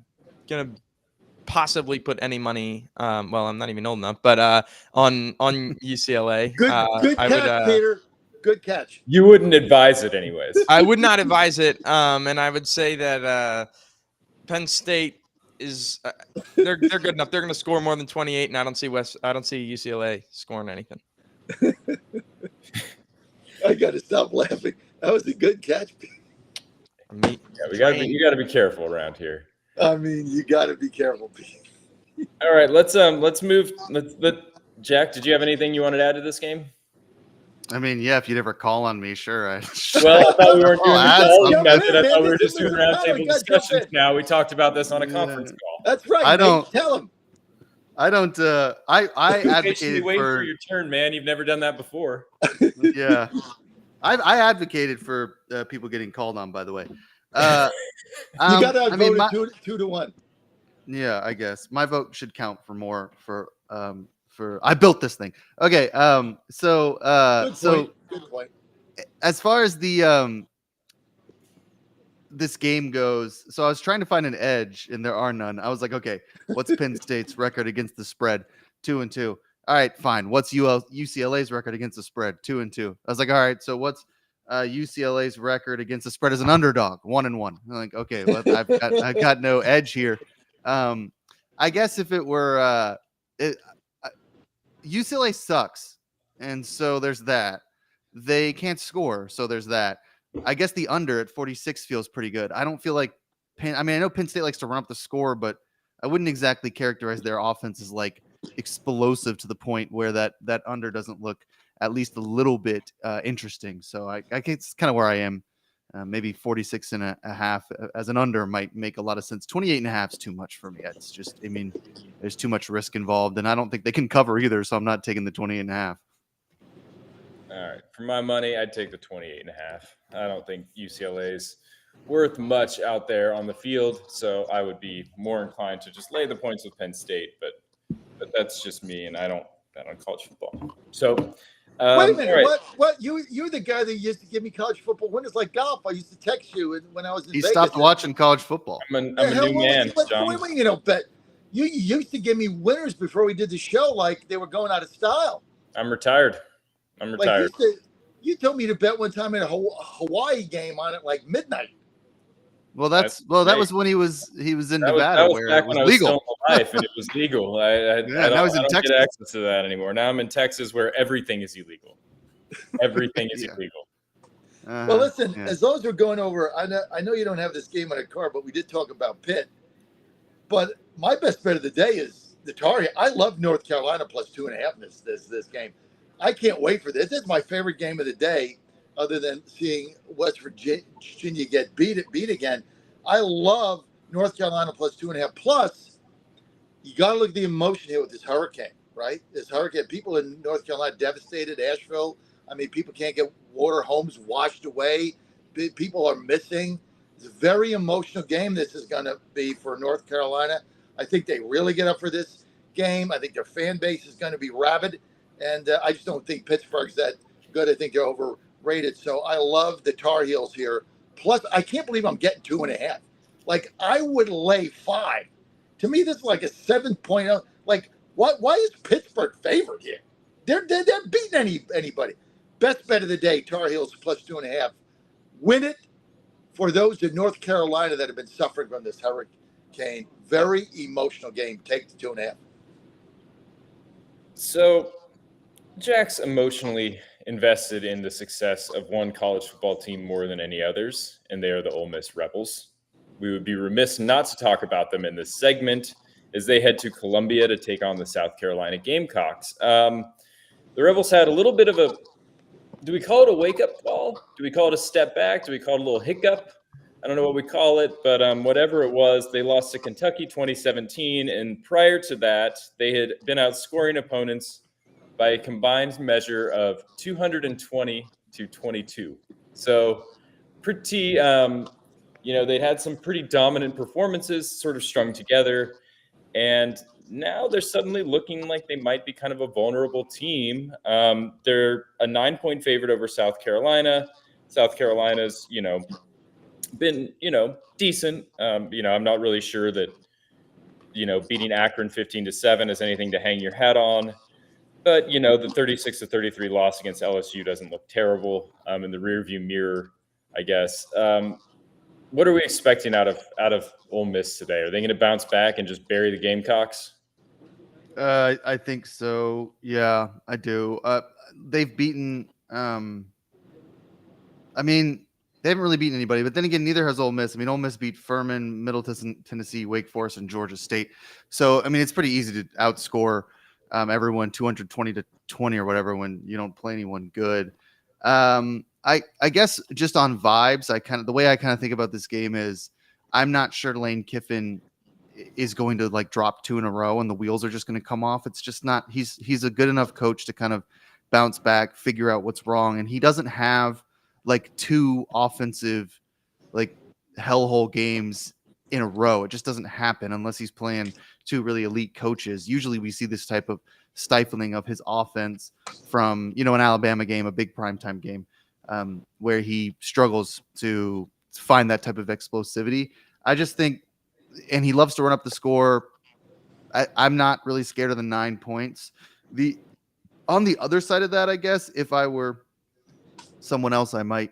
possibly put any money. Well, I'm not even old enough, but on UCLA. Good catch, Peter. Good catch. You wouldn't advise it anyways. I would not advise it. And I would say that Penn State is they're good enough. They're going to score more than 28, and I don't see UCLA scoring anything. I got to stop laughing. That was a good catch. You got to be careful around here. You got to be careful. All right, let's move. Jack, did you have anything you wanted to add to this game? If you'd ever call on me, sure. Well, I thought we weren't doing the calling method. I thought we were just doing roundtable discussions now. We talked about this on a conference call. That's right. Tell him. I don't. I Patiently advocated waiting for for. your turn, man. You've never done that before. Yeah, I advocated for people getting called on. By the way, uh, You got I mean, outvoted 2-1. yeah, I guess my vote should count for more for I built this thing. Okay, Good so point. Good point. as far as the this game goes, so I was trying to find an edge and there are none. I was like, okay, what's Penn State's record against the spread? 2-2. All right, fine. What's UCLA's record against the spread? 2-2. I was like, all right, so what's UCLA's record against the spread as an underdog? 1-1. I'm like, okay, well, I've got no edge here. I guess if it were UCLA sucks, and so there's that. They can't score, so there's that. I guess the under at 46 feels pretty good. I don't feel like I know Penn State likes to run up the score, but I wouldn't exactly characterize their offense as like explosive to the point where that under doesn't look at least a little bit interesting. So I guess it's kind of where I am. Maybe 46 and a half as an under might make a lot of sense. 28 and a half is too much for me. It's just, I mean, there's too much risk involved, and I don't think they can cover either. So I'm not taking the 28 and a half. All right. For my money, I'd take the 28 and a half. I don't think UCLA's worth much out there on the field, so I would be more inclined to just lay the points with Penn State, but that's just me, and I don't bet on college football. So Wait a minute. all right. What? You're the guy that used to give me college football winners like golf. I used to text you when I was in He Vegas. stopped watching college football. I'm a new man, John. What do you mean you don't bet? You used to give me winners before we did the show like they were going out of style. I'm retired. Like you told me to bet one time in a Hawaii game on it like midnight. Well, that was when he was in Nevada, that was where back it was when I was legal. still alive and it was legal. I don't get access to that anymore. Now I'm in Texas, where everything is illegal. Everything is illegal. Well, listen, as long as we're going over, I know you don't have this game on a card, but we did talk about Pitt. But my best bet of the day is the Tar Heels. I love North Carolina plus 2.5 in this game. I can't wait for this. This is my favorite game of the day, other than seeing West Virginia get beat again. I love North Carolina plus 2.5. Plus, you got to look at the emotion here with this hurricane, right? This hurricane, people in North Carolina devastated. Asheville, I mean, people can't get water. Homes washed away. People are missing. It's a very emotional game. This is going to be for North Carolina. I think they really get up for this game. I think their fan base is going to be rabid. And I just don't think Pittsburgh's that good. I think they're overrated. So I love the Tar Heels here. Plus, I can't believe I'm getting 2.5. Like, I would lay 5. To me, this is like a 7.0. Like, why is Pittsburgh favored here? They're beating anybody. Best bet of the day, Tar Heels plus 2.5. Win it for those in North Carolina that have been suffering from this hurricane. Very emotional game. Take the 2.5. So Jack's emotionally invested in the success of one college football team more than any others, and they are the Ole Miss Rebels. We would be remiss not to talk about them in this segment as they head to Columbia to take on the South Carolina Gamecocks. The Rebels had a little bit of a, do we call it a wake-up call? Do we call it a step back? Do we call it a little hiccup? I don't know what we call it, but whatever it was, they lost to Kentucky 2017, and prior to that, they had been outscoring opponents by a combined measure of 220 to 22. So pretty, they'd had some pretty dominant performances sort of strung together. And now they're suddenly looking like they might be kind of a vulnerable team. They're a 9-point favorite over South Carolina. South Carolina's, been, decent. I'm not really sure that, beating Akron 15-7 is anything to hang your hat on. But, the 36-33 loss against LSU doesn't look terrible in the rearview mirror, I guess. What are we expecting out of Ole Miss today? Are they going to bounce back and just bury the Gamecocks? I think so. Yeah, I do. They've beaten. They haven't really beaten anybody, but then again, neither has Ole Miss. Ole Miss beat Furman, Middle Tennessee, Wake Forest, and Georgia State. So, it's pretty easy to outscore everyone 220 to 20 or whatever when you don't play anyone good. I guess just on vibes, the way I think about this game is I'm not sure Lane Kiffin is going to like drop 2 in a row and the wheels are just going to come off. It's just not. He's a good enough coach to kind of bounce back, figure out what's wrong, and he doesn't have like 2 offensive like hellhole games in a row. It just doesn't happen unless he's playing 2 really elite coaches. Usually we see this type of stifling of his offense from, an Alabama game, a big primetime game, where he struggles to find that type of explosivity. I just think, and he loves to run up the score. I'm not really scared of the 9 points. On the other side of that, I guess, if I were someone else, I might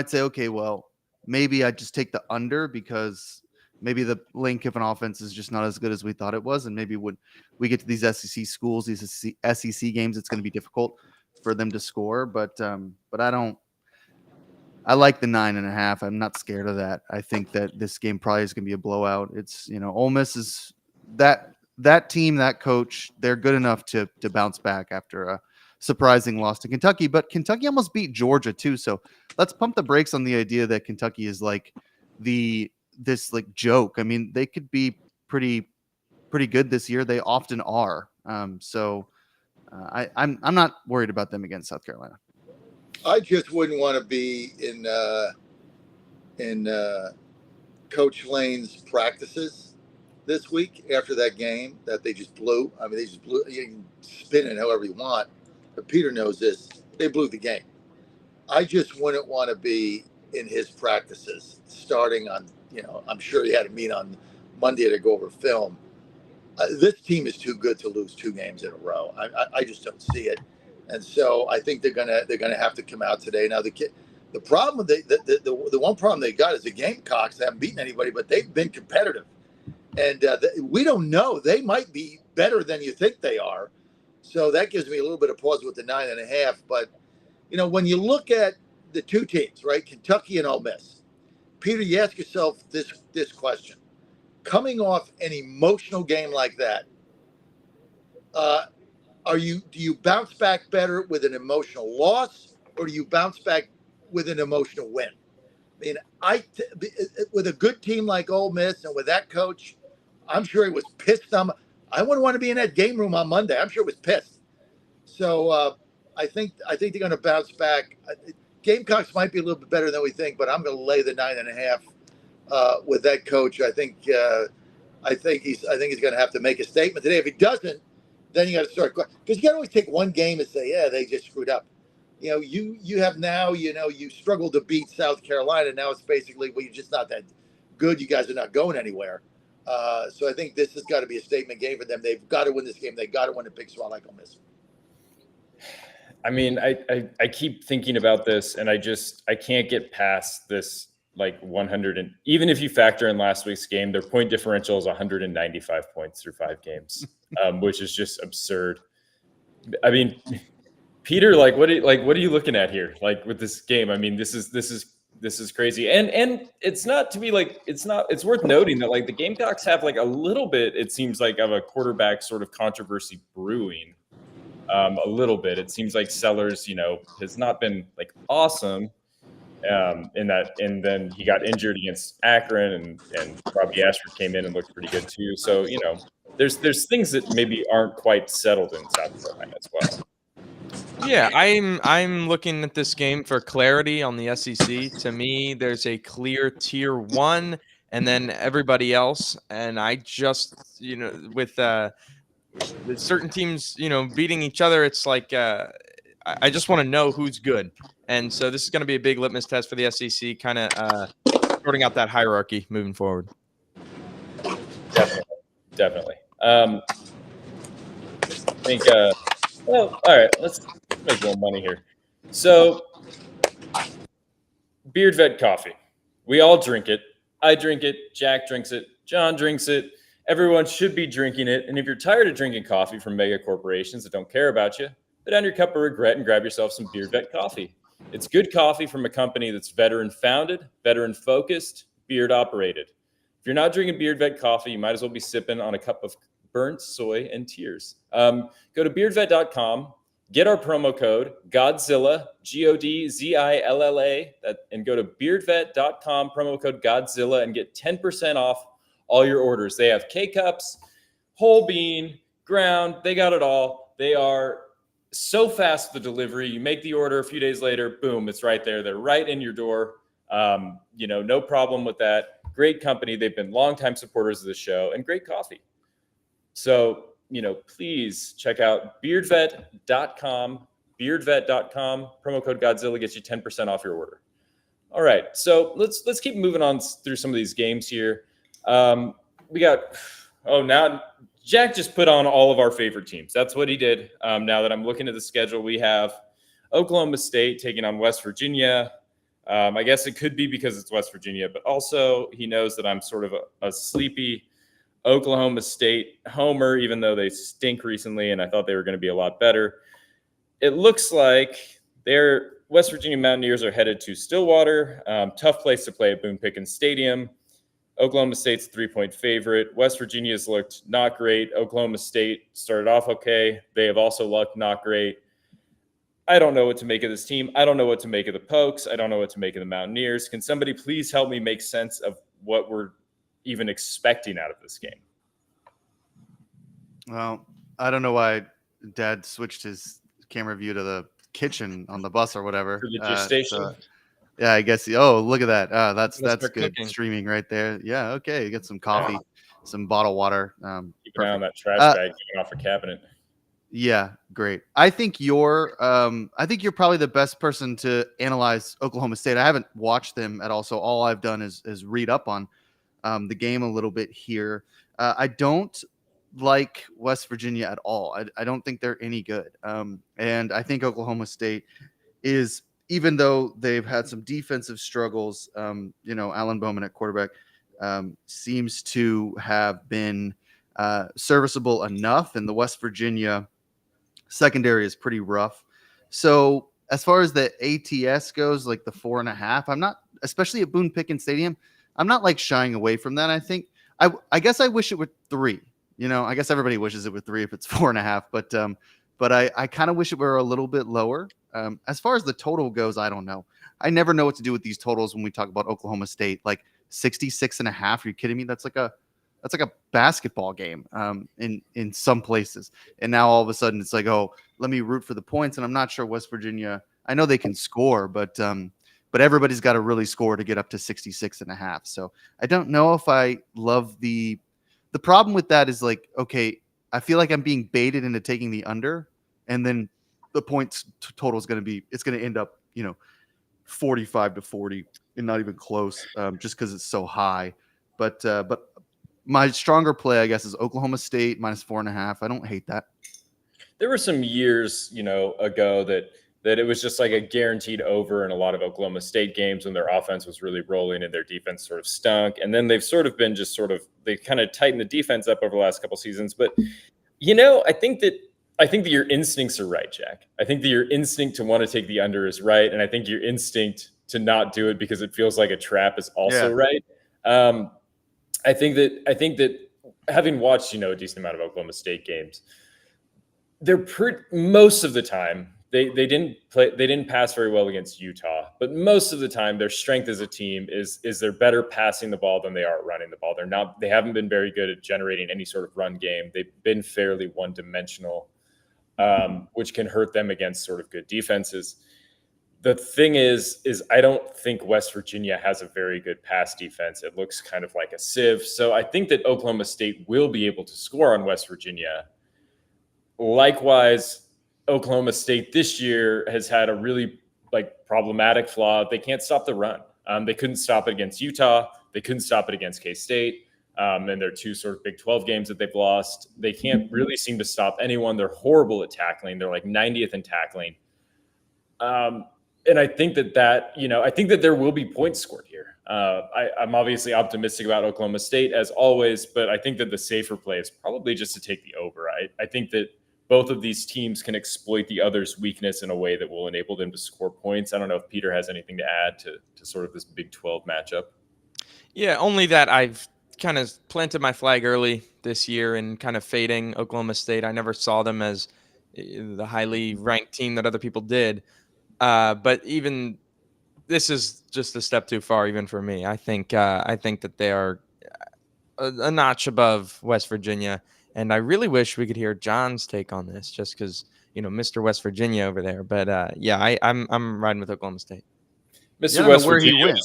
say, okay, well, maybe I just take the under because maybe the Lane Kiffin offense is just not as good as we thought it was. And maybe when we get to these SEC schools, these SEC games, it's going to be difficult for them to score. But I like the 9.5. I'm not scared of that. I think that this game probably is going to be a blowout. It's, Ole Miss is that team, that coach, they're good enough to bounce back after a surprising loss to Kentucky, but Kentucky almost beat Georgia too. So let's pump the brakes on the idea that Kentucky is like this like joke. I mean, they could be pretty good this year. They often are. I'm not worried about them against South Carolina. I just wouldn't want to be in Coach Lane's practices this week after that game that they just blew. I mean, they just blew. You can spin it however you want, but Peter knows this. They blew the game. I just wouldn't want to be in his practices starting on, I'm sure he had a meet on Monday to go over film. This team is too good to lose 2 games in a row. I just don't see it. And so I think they're gonna have to come out today. Now the problem the one problem they got is the Gamecocks. They haven't beaten anybody, but they've been competitive, and we don't know. They might be better than you think they are. So that gives me a little bit of pause with the 9.5. But when you look at the 2 teams, right, Kentucky and Ole Miss, Peter, you ask yourself this question: coming off an emotional game like that, do you bounce back better with an emotional loss, or do you bounce back with an emotional win? I mean, with a good team like Ole Miss and with that coach, I'm sure he was pissed. I wouldn't want to be in that game room on Monday. I'm sure he was pissed. So I think they're going to bounce back. Gamecocks might be a little bit better than we think, but I'm going to lay the 9.5 with that coach. I think he's going to have to make a statement today. If he doesn't, then you got to start, because you got to always take one game and say, yeah, they just screwed up. You have now, you struggled to beat South Carolina. Now it's basically, well, you're just not that good. You guys are not going anywhere. So I think this has got to be a statement game for them. They've got to win this game. They got to win a big spot like Ole Miss. I mean, I keep thinking about this, and I can't get past this, like 100. And even if you factor in last week's game, their point differential is 195 points through 5 games, which is just absurd. I mean, Peter, like, what are you looking at here? Like with this game? I mean, this is crazy. And it's not to be like, it's worth noting that like the Gamecocks have like a little bit, it seems like, of a quarterback sort of controversy brewing. A little bit. It seems like Sellers, has not been like awesome in that, and then he got injured against Akron, and Robbie Ashford came in and looked pretty good too. So, there's things that maybe aren't quite settled in South Carolina as well. Yeah, I'm looking at this game for clarity on the SEC. To me, there's a clear tier 1 and then everybody else. And I just, with certain teams, beating each other, it's like I just want to know who's good. And so this is going to be a big litmus test for the SEC, kind of sorting out that hierarchy moving forward. Definitely. I think, well, all right, let's make a little money here. So, Beard Vet coffee. We all drink it. I drink it. Jack drinks it. John drinks it. Everyone should be drinking it. And if you're tired of drinking coffee from mega corporations that don't care about you, put down your cup of regret and grab yourself some Beard Vet coffee. It's good coffee from a company that's veteran founded, veteran focused, beard operated. If you're not drinking Beard Vet coffee, you might as well be sipping on a cup of burnt soy and tears. Go to beardvet.com, get our promo code Godzilla, Godzilla, and go to beardvet.com, promo code Godzilla, and get 10% off all your orders. They have K-Cups, whole bean, ground. They got it all. They are so fast with the delivery. You make the order a few days later, boom, it's right there. They're right in your door. No problem with that. Great company. They've been longtime supporters of the show, and great coffee. So, please check out beardvet.com, beardvet.com. Promo code Godzilla gets you 10% off your order. All right, so let's keep moving on through some of these games here. Now Jack just put on all of our favorite teams. That's what he did. Now that I'm looking at the schedule, we have Oklahoma State taking on West Virginia. I guess it could be because it's West Virginia, but also he knows that I'm sort of a sleepy Oklahoma State homer, even though they stink recently, and I thought they were going to be a lot better. It looks like their West Virginia Mountaineers are headed to Stillwater. Tough place to play at Boone Pickens Stadium. Oklahoma State's 3-point favorite. West Virginia's looked not great. Oklahoma State started off okay. They have also looked not great. I don't know what to make of this team. I don't know what to make of the Pokes. I don't know what to make of the Mountaineers. Can somebody please help me make sense of what we're even expecting out of this game? Well, I don't know why Dad switched his camera view to the kitchen on the bus or whatever. For the gestation. Yeah, I guess. Oh, look at that. That's good cooking. streaming right there. Yeah, okay. You get some coffee, some bottled water. Keep an eye on that trash bag hanging off a cabinet. Yeah, great. I think you're probably the best person to analyze Oklahoma State. I haven't watched them at all, so all I've done is read up on the game a little bit here. I don't like West Virginia at all. I don't think they're any good. And I think Oklahoma State is, even though they've had some defensive struggles, Alan Bowman at quarterback seems to have been serviceable enough, and the West Virginia secondary is pretty rough. So as far as the ATS goes, like the 4.5, I'm not, especially at Boone Pickens Stadium, I'm not like shying away from that. I think I guess I wish it were 3. I guess everybody wishes it were 3 if it's 4.5, but I kind of wish it were a little bit lower. As far as the total goes, I don't know. I never know what to do with these totals when we talk about Oklahoma State. Like 66.5. Are you kidding me? That's like a basketball game in some places. And now all of a sudden it's like, oh, let me root for the points. And I'm not sure West Virginia, I know they can score, but everybody's got to really score to get up to 66.5. So I don't know if I love the problem with that is like, okay, I feel like I'm being baited into taking the under, and then the points total is going to end up, 45-40 and not even close, just because it's so high. But my stronger play, I guess, is Oklahoma State -4.5. I don't hate that. There were some years, ago that it was just like a guaranteed over in a lot of Oklahoma State games when their offense was really rolling and their defense sort of stunk. And then they've sort of been they kind of tightened the defense up over the last couple seasons. But, I think that your instincts are right, Jack. I think that your instinct to want to take the under is right. And I think your instinct to not do it because it feels like a trap is also right. I think that having watched, a decent amount of Oklahoma State games, they're most of the time they didn't pass very well against Utah, but most of the time their strength as a team is they're better passing the ball than they are running the ball. They haven't been very good at generating any sort of run game. They've been fairly one-dimensional, which can hurt them against sort of good defenses. The thing is I don't think West Virginia has a very good pass defense. It looks kind of like a sieve. So I think that Oklahoma State will be able to score on West Virginia. Likewise, Oklahoma State this year has had a really problematic flaw. They can't stop the run. They couldn't stop it against Utah. They couldn't stop it against K-State. And their 2 sort of Big 12 games that they've lost. They can't really seem to stop anyone. They're horrible at tackling. They're like 90th in tackling. And I think that I think that there will be points scored here. I'm obviously optimistic about Oklahoma State as always, but I think that the safer play is probably just to take the over. I think that both of these teams can exploit the other's weakness in a way that will enable them to score points. I don't know if Peter has anything to add to sort of this Big 12 matchup. Yeah, only that I've kind of planted my flag early this year and kind of fading Oklahoma State. I never saw them as the highly ranked team that other people did. But even this is just a step too far, even for me. I think that they are a notch above West Virginia. And I really wish we could hear John's take on this, just because Mr. West Virginia over there. But yeah, I'm riding with Oklahoma State. Mr. Yeah, I don't know West where he Virginia, went.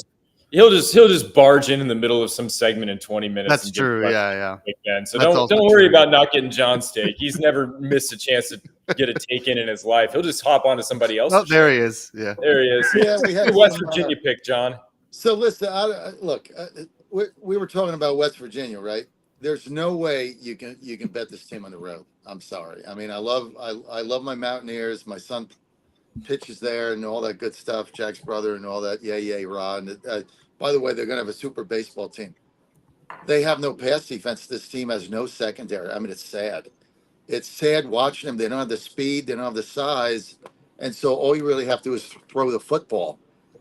he'll just barge in the middle of some segment in 20 minutes. That's and give true. questions Yeah. again. So That's don't also worry true. about not getting John's take. He's never missed a chance to get a take in his life. He'll just hop onto somebody else's. Oh, there he is. Yeah. There he is. Yeah, we had Your West some, Virginia pick, John. So listen, look, we were talking about West Virginia, right? There's no way you can bet this team on the road. I'm sorry. I mean, I love my Mountaineers. My son pitches there and all that good stuff. Jack's brother and all that. Yeah, rah. And by the way, they're gonna have a super baseball team. They have no pass defense. This team has no secondary. I mean, it's sad. It's sad watching them. They don't have the speed. They don't have the size. And so all you really have to do is throw the football.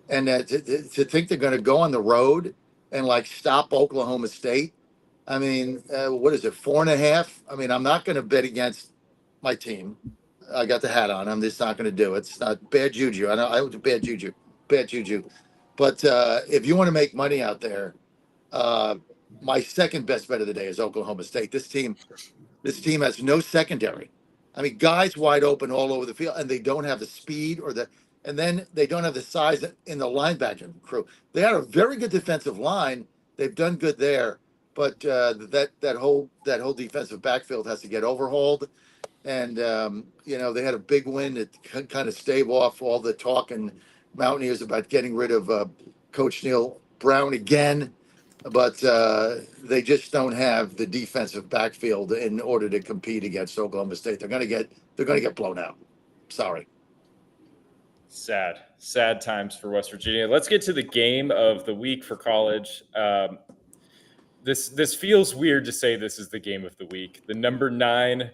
And to think they're going to go on the road and like stop Oklahoma State. I mean, what is it, 4.5? I mean, I'm not going to bet against my team. I got the hat on. I'm just not going to do it. It's not bad juju. I don't do bad juju. But if you want to make money out there, my second best bet of the day is Oklahoma State. This team has no secondary. I mean, guys wide open all over the field, and they don't have the speed and then they don't have the size in the linebacker crew. They had a very good defensive line. They've done good there, but that whole defensive backfield has to get overhauled. And they had a big win that kind of stave off all the talk and Mountaineers about getting rid of Coach Neil Brown again. But they just don't have the defensive backfield in order to compete against Oklahoma State. They're gonna get blown out. Sorry. Sad times for West Virginia. Let's get to the game of the week for college. This feels weird to say this is the game of the week. The number 9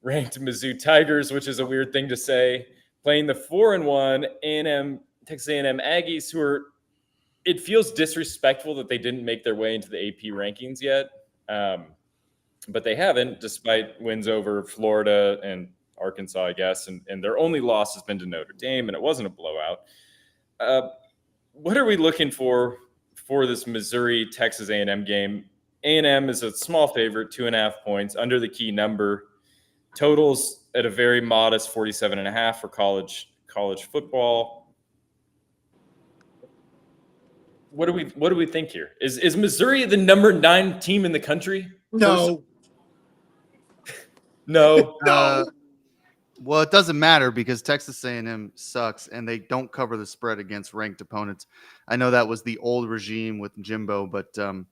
ranked Mizzou Tigers, which is a weird thing to say, playing the 4-1 Texas A&M Aggies, who are. It feels disrespectful that they didn't make their way into the AP rankings yet, but they haven't, despite wins over Florida and Arkansas, I guess, and their only loss has been to Notre Dame, and it wasn't a blowout. What are we looking for this Missouri-Texas A&M game? A&M is a small favorite, 2.5 points, under the key number. Totals at a very modest 47.5 for college football. What do we think here? Is Missouri the number 9 team in the country? No. No. Well, it doesn't matter because Texas A&M sucks and they don't cover the spread against ranked opponents. I know that was the old regime with Jimbo, but they've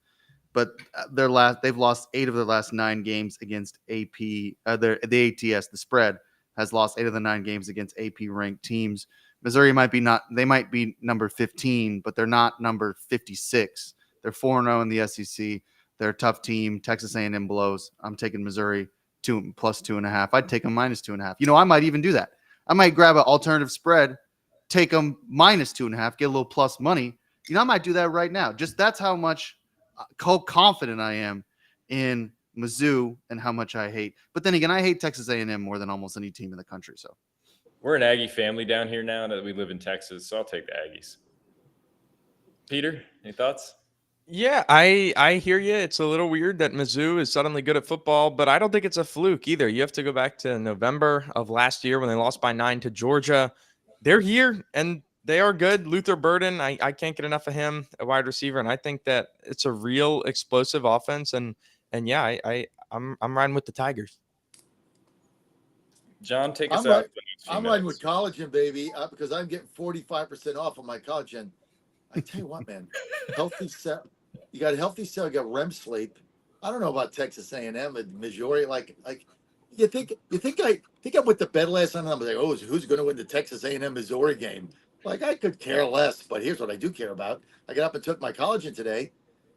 lost 8 of their last 9 games against AP. The ATS, the spread has lost 8 of the 9 games against AP ranked teams. Missouri might be number 15, but they're not number 56. They're 4-0 in the SEC. They're a tough team. Texas A&M blows. I'm taking Missouri plus 2.5. I'd take them minus 2.5. I might even do that. I might grab an alternative spread, take them minus 2.5, get a little plus money. I might do that right now. Just that's how much confident I am in Mizzou and how much I hate. But then again, I hate Texas A&M more than almost any team in the country. So. We're an Aggie family down here now that we live in Texas, so I'll take the Aggies. Peter, any thoughts? Yeah, I hear you. It's a little weird that Mizzou is suddenly good at football, but I don't think it's a fluke either. You have to go back to November of last year when they lost by 9 to Georgia. They're here, and they are good. Luther Burden, I can't get enough of him, a wide receiver, and I think that it's a real explosive offense. And yeah, I'm riding with the Tigers. John, take us out. I'm riding with collagen, baby, because I'm getting 45% off of my collagen. I tell you what, man, healthy cell. You got a healthy cell. You got REM sleep. I don't know about Texas A&M and Missouri. Like you think I went to bed last night and I'm like, oh, who's going to win the Texas A&M Missouri game? Like I could care less. But here's what I do care about. I got up and took my collagen today,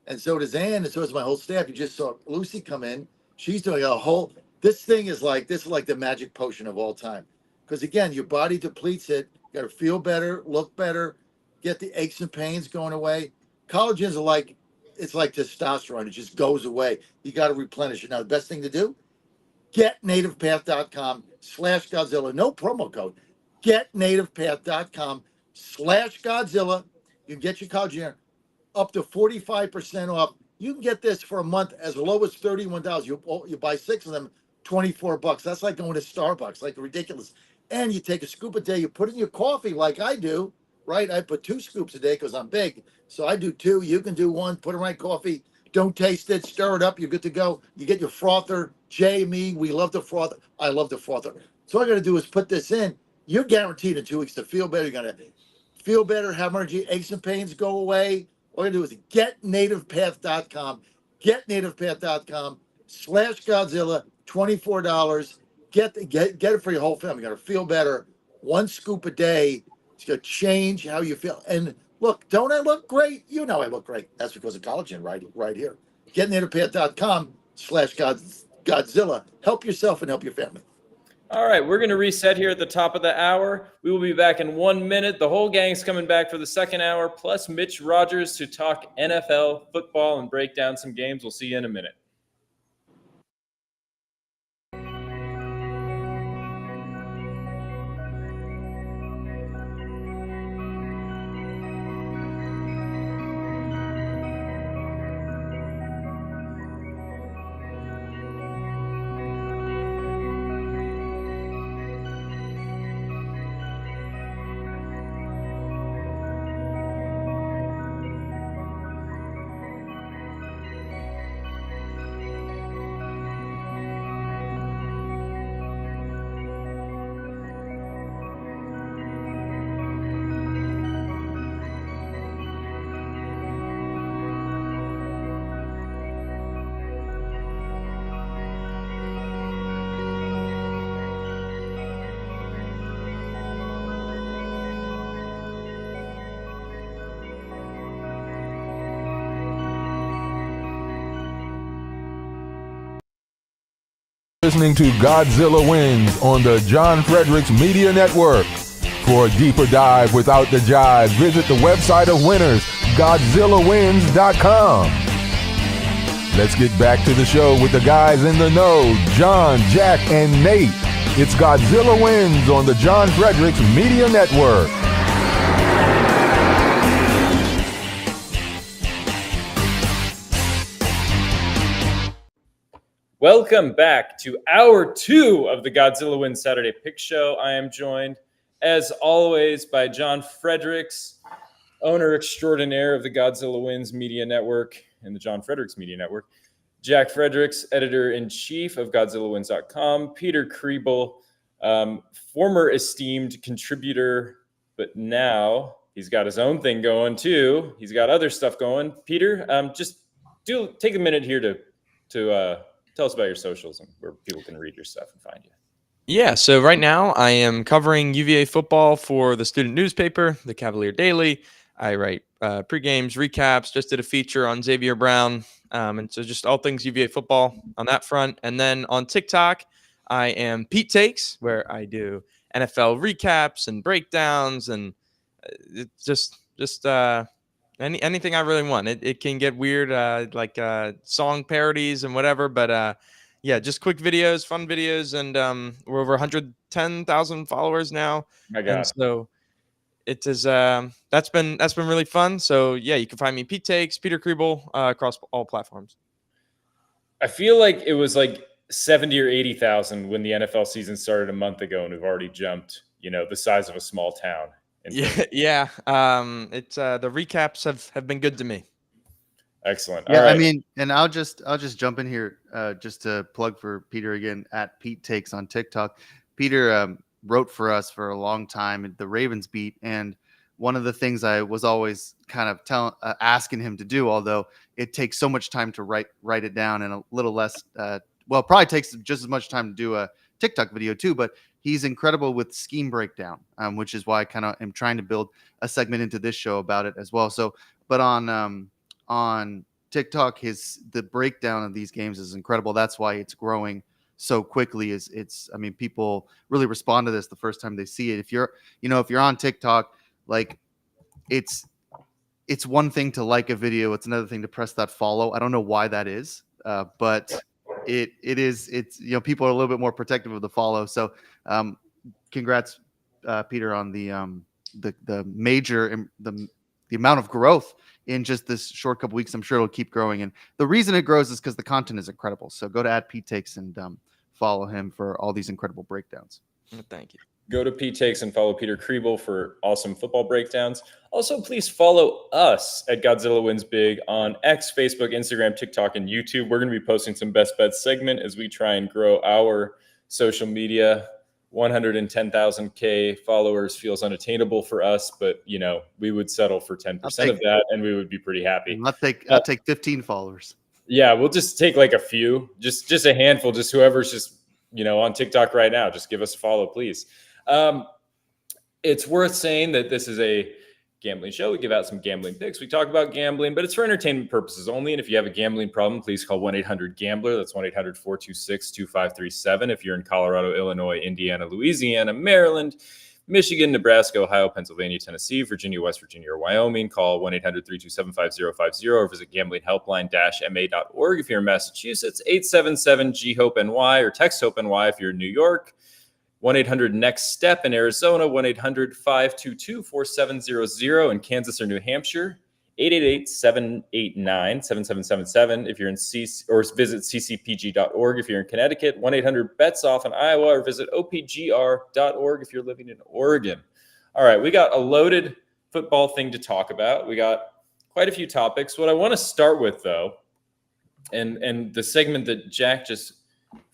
and so does Ann, and so does my whole staff. You just saw Lucy come in. She's doing a whole. This is like the magic potion of all time. Because again, your body depletes it. You got to feel better, look better, get the aches and pains going away. Collagen is it's like testosterone. It just goes away. You got to replenish it. Now, the best thing to do, getnativepath.com/Godzilla. No promo code. Getnativepath.com/Godzilla. You can get your collagen up to 45% off. You can get this for a month as low as $31. You buy 6 of them, $24. That's like going to Starbucks, like ridiculous. And you take a scoop a day, you put it in your coffee like I do, right? I put 2 scoops a day because I'm big. So I do 2. You can do 1, put it in my coffee. Don't taste it, stir it up, you're good to go. You get your frother. Jay, me, we love the frother. I love the frother. So all I gotta do is put this in. You're guaranteed in 2 weeks to feel better. You're gonna feel better, have energy, aches and pains go away. All you do is getnativepath.com, getnativepath.com/Godzilla, $24. Get it for your whole family. You're gonna feel better. 1 scoop a day. It's gonna change how you feel. And look, don't I look great? You know I look great. That's because of collagen right here. Getnativepath.com/Godzilla. Help yourself and help your family. All right, we're going to reset here at the top of the hour. We will be back in 1 minute. The whole gang's coming back for the second hour, plus Mitch Rogers to talk NFL football and break down some games. We'll see you in a minute. Listening to Godzilla Wins on the John Fredericks Media Network. For a deeper dive without the jive, visit the website of winners, GodzillaWins.com. Let's get back to the show with the guys in the know, John, Jack, and Nate. It's Godzilla Wins on the John Fredericks Media Network. Welcome back to hour 2 of the Godzilla Wins Saturday Pick Show. I am joined, as always, by John Fredericks, owner extraordinaire of the Godzilla Wins Media Network and the John Fredericks Media Network. Jack Fredericks, editor-in-chief of GodzillaWins.com. Peter Kriebel, former esteemed contributor, but now he's got his own thing going too. He's got other stuff going. Peter, just take a minute here to tell us about your socials and where people can read your stuff and find you. Yeah, so right now I am covering UVA football for the student newspaper, the Cavalier Daily. I write pre-games, recaps, just did a feature on Xavier Brown. And so just all things UVA football on that front. And then on TikTok, I am Pete Takes, where I do NFL recaps and breakdowns and anything I really want. It can get weird, like song parodies and whatever, but yeah, just quick videos, fun videos, and we're over 110,000 followers now. My God. And so it is that's been really fun. So yeah, you can find me Pete Takes, Peter Kriebel, across all platforms. I feel like it was like 70 or 80,000 when the NFL season started a month ago, and we've already jumped, the size of a small town. Yeah. It's the recaps have been good to me. Excellent. Yeah, all right. I mean, and I'll just jump in here just to plug for Peter again at Pete Takes on TikTok. Peter wrote for us for a long time at the Ravens beat, and one of the things I was always kind of asking him to do, although it takes so much time to write it down and a little less, probably takes just as much time to do a TikTok video too, but he's incredible with scheme breakdown, which is why I kind of am trying to build a segment into this show about it as well. So, but on TikTok, the breakdown of these games is incredible. That's why it's growing so quickly. I mean, people really respond to this the first time they see it. If you're on TikTok, like it's one thing to like a video. It's another thing to press that follow. I don't know why that is, but it's people are a little bit more protective of the follow. So congrats, Peter, on the major the amount of growth in just this short couple weeks. I'm sure it'll keep growing. And the reason it grows is because the content is incredible. So go to @PTakes and follow him for all these incredible breakdowns. Thank you. Go to Pete Takes and follow Peter Kriebel for awesome football breakdowns. Also, please follow us at Godzilla Wins Big on X, Facebook, Instagram, TikTok, and YouTube. We're going to be posting some best bets segment as we try and grow our social media. 110,000K followers feels unattainable for us, but we would settle for 10% of that, and we would be pretty happy. I'll take 15 followers. Yeah, we'll just take like a few, just a handful, just whoever's just on TikTok right now. Just give us a follow, please. It's worth saying that this is a gambling show. We give out some gambling picks. We talk about gambling, but it's for entertainment purposes only. And if you have a gambling problem, please call 1-800-GAMBLER. That's 1-800-426-2537. If you're in Colorado, Illinois, Indiana, Louisiana, Maryland, Michigan, Nebraska, Ohio, Pennsylvania, Tennessee, Virginia, West Virginia, or Wyoming, call 1-800-327-5050 or visit gamblinghelpline-ma.org. If you're in Massachusetts, 877-GHOPE-NY or text HOPE-NY if you're in New York. 1-800-NEXT-STEP in Arizona, 1-800-522-4700 in Kansas or New Hampshire, 888-789-7777 if you're in or visit ccpg.org if you're in Connecticut, 1-800-BETS-OFF in Iowa, or visit opgr.org if you're living in Oregon. All right, we got a loaded football thing to talk about. We got quite a few topics. What I want to start with, though, and the segment that Jack just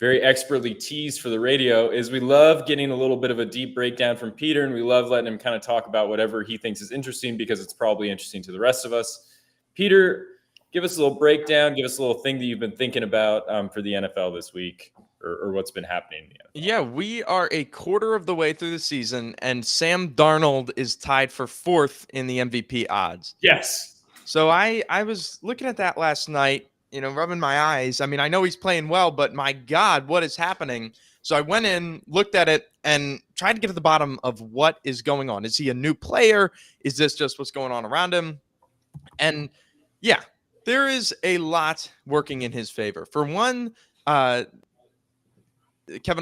very expertly teased for the radio, is we love getting a little bit of a deep breakdown from Peter, and we love letting him kind of talk about whatever he thinks is interesting because it's probably interesting to the rest of us. Peter, give us a little breakdown, give us a little thing that you've been thinking about for the NFL this week, or what's been happening in the NFL. Yeah, we are a quarter of the way through the season, and Sam Darnold is tied for 4th in the MVP odds. Yes. So I was looking at that last night, rubbing my eyes. I mean, I know he's playing well, but my God, what is happening? So I went in, looked at it, and tried to get to the bottom of what is going on. Is he a new player? Is this just what's going on around him? And yeah, there is a lot working in his favor. For one, Kevin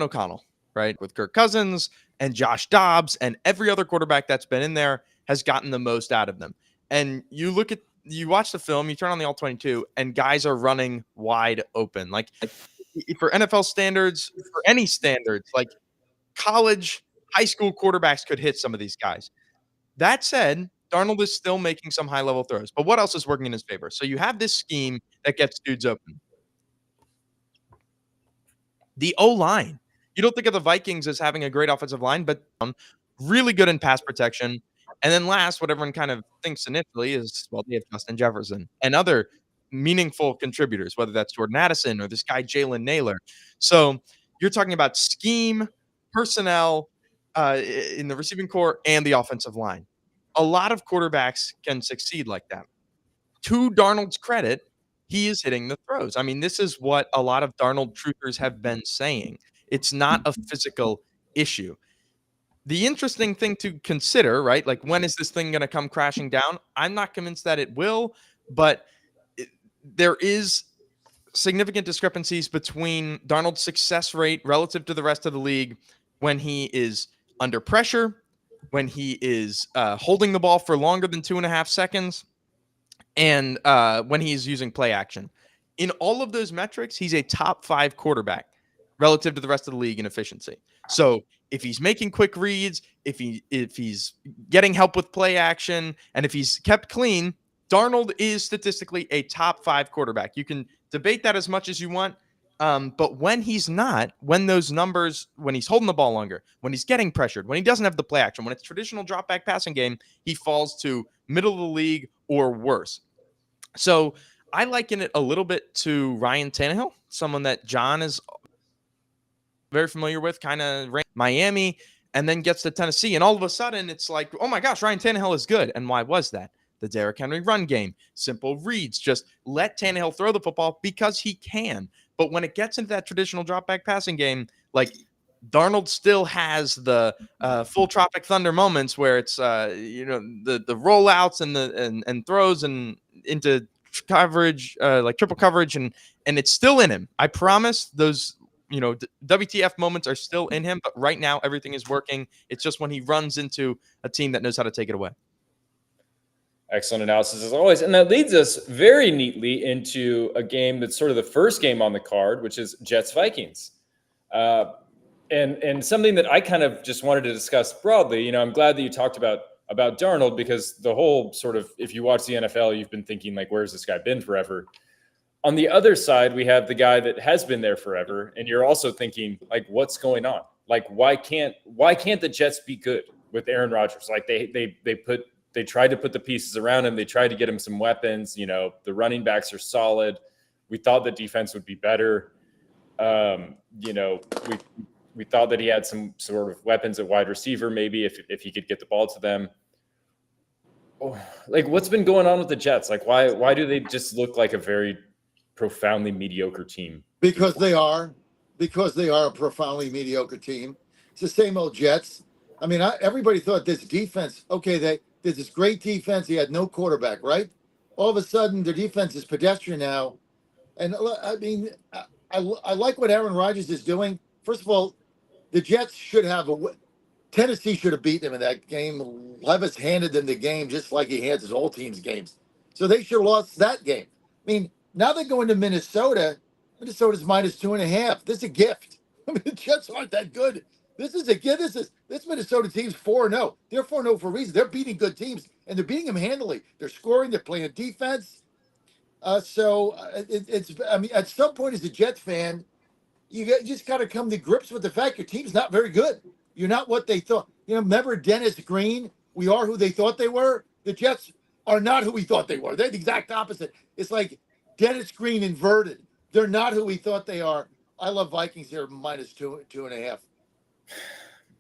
O'Connell, right, with Kirk Cousins and Josh Dobbs and every other quarterback that's been in there has gotten the most out of them. And you watch the film, you turn on the All-22, and guys are running wide open. Like for NFL standards, for any standards, like college, high school quarterbacks could hit some of these guys. That said, Darnold is still making some high-level throws. But what else is working in his favor? So you have this scheme that gets dudes open. The O-line. You don't think of the Vikings as having a great offensive line, but really good in pass protection. And then last, what everyone kind of thinks initially is, well, they have Justin Jefferson and other meaningful contributors, whether that's Jordan Addison or this guy Jalen Naylor. So you're talking about scheme, personnel in the receiving core and the offensive line. A lot of quarterbacks can succeed like that. To Darnold's credit, he is hitting the throws. I mean, this is what a lot of Darnold truthers have been saying. It's not a physical issue. The interesting thing to consider, right? Like, when is this thing going to come crashing down? I'm not convinced that it will, but there is significant discrepancies between Darnold's success rate relative to the rest of the league when he is under pressure, when he is holding the ball for longer than 2.5 seconds, and when he's using play action. In all of those metrics, he's a top 5 quarterback relative to the rest of the league in efficiency. So if he's making quick reads, if he's getting help with play action, and if he's kept clean, Darnold is statistically a top 5 quarterback. You can debate that as much as you want, but when he's not, when those numbers, when he's holding the ball longer, when he's getting pressured, when he doesn't have the play action, when it's traditional drop back passing game, he falls to middle of the league or worse. So I liken it a little bit to Ryan Tannehill, someone that John is very familiar with, kind of Miami, and then gets to Tennessee. And all of a sudden, it's like, oh my gosh, Ryan Tannehill is good. And why was that? The Derrick Henry run game, simple reads, just let Tannehill throw the football because he can. But when it gets into that traditional drop back passing game, like Darnold still has the full Tropic Thunder moments where it's the rollouts and throws and into coverage, like triple coverage, and it's still in him. I promise those WTF moments are still in him, but right now everything is working. It's just when he runs into a team that knows how to take it away. Excellent analysis as always. And that leads us very neatly into a game that's sort of the first game on the card, which is Jets Vikings. And something that I kind of just wanted to discuss broadly. I'm glad that you talked about Darnold, because the whole sort of, if you watch the NFL, you've been thinking like, where's this guy been forever? On the other side, we have the guy that has been there forever, and you're also thinking like, what's going on? Like, why can't the Jets be good with Aaron Rodgers? Like they tried to put the pieces around him. They tried to get him some weapons. The running backs are solid. We thought the defense would be better. We thought that he had some sort of weapons at wide receiver, maybe if he could get the ball to them. Like, what's been going on with the Jets? Like, why do they just look like a very profoundly mediocre team? Because they are a profoundly mediocre team. It's the same old Jets. I mean, everybody thought this defense, okay, there's this great defense. He had no quarterback, right? All of a sudden, their defense is pedestrian now. And I mean, I like what Aaron Rodgers is doing. First of all, the Jets should have Tennessee should have beaten them in that game. Levis handed them the game just like he hands his whole team's games. So they should have lost that game. I mean, now they're going to Minnesota. Minnesota's -2.5. This is a gift. I mean, the Jets aren't that good. This is a gift. This Minnesota team's 4-0. They're 4-0 for a reason. They're beating good teams, and they're beating them handily. They're scoring. They're playing defense. I mean, at some point as a Jets fan, you just got to come to grips with the fact your team's not very good. You're not what they thought. Remember Dennis Green? We are who they thought they were. The Jets are not who we thought they were. They're the exact opposite. It's like Dennis Green inverted. They're not who we thought they are. I love Vikings here -2.5.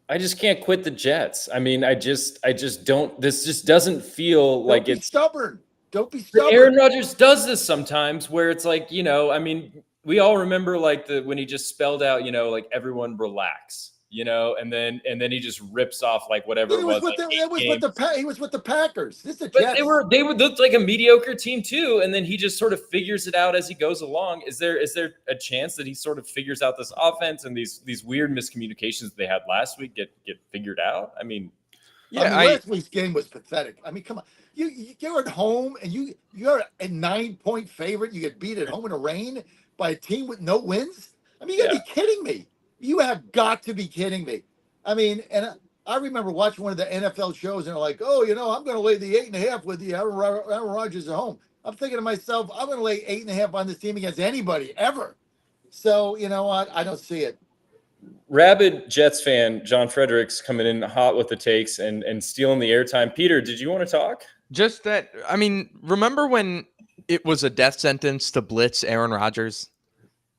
I just can't quit the Jets. I mean, I just don't. This just doesn't feel like it's stubborn. Don't be stubborn. Aaron Rodgers does this sometimes, where it's like, I mean, we all remember like when he just spelled out, like, everyone relax, and then he just rips off like whatever he was with the Packers. This is a but Jets. they would look like a mediocre team too, and then he just sort of figures it out as he goes along. Is there a chance that he sort of figures out this offense and these weird miscommunications they had last week get figured out? I mean, last week's game was pathetic. I mean, come on. You're at home and you're a 9-point favorite. You get beat at home in the rain by a team with no wins. I mean, you gotta be kidding me. You have got to be kidding me. I mean, and I remember watching one of the NFL shows and they're like, oh, I'm going to lay the 8.5 with the Aaron Rodgers at home. I'm thinking to myself, I'm going to lay 8.5 on this team against anybody ever. So, you know what? I don't see it. Rabid Jets fan John Fredericks coming in hot with the takes and stealing the airtime. Peter, did you want to talk? Just that, I mean, remember when it was a death sentence to blitz Aaron Rodgers?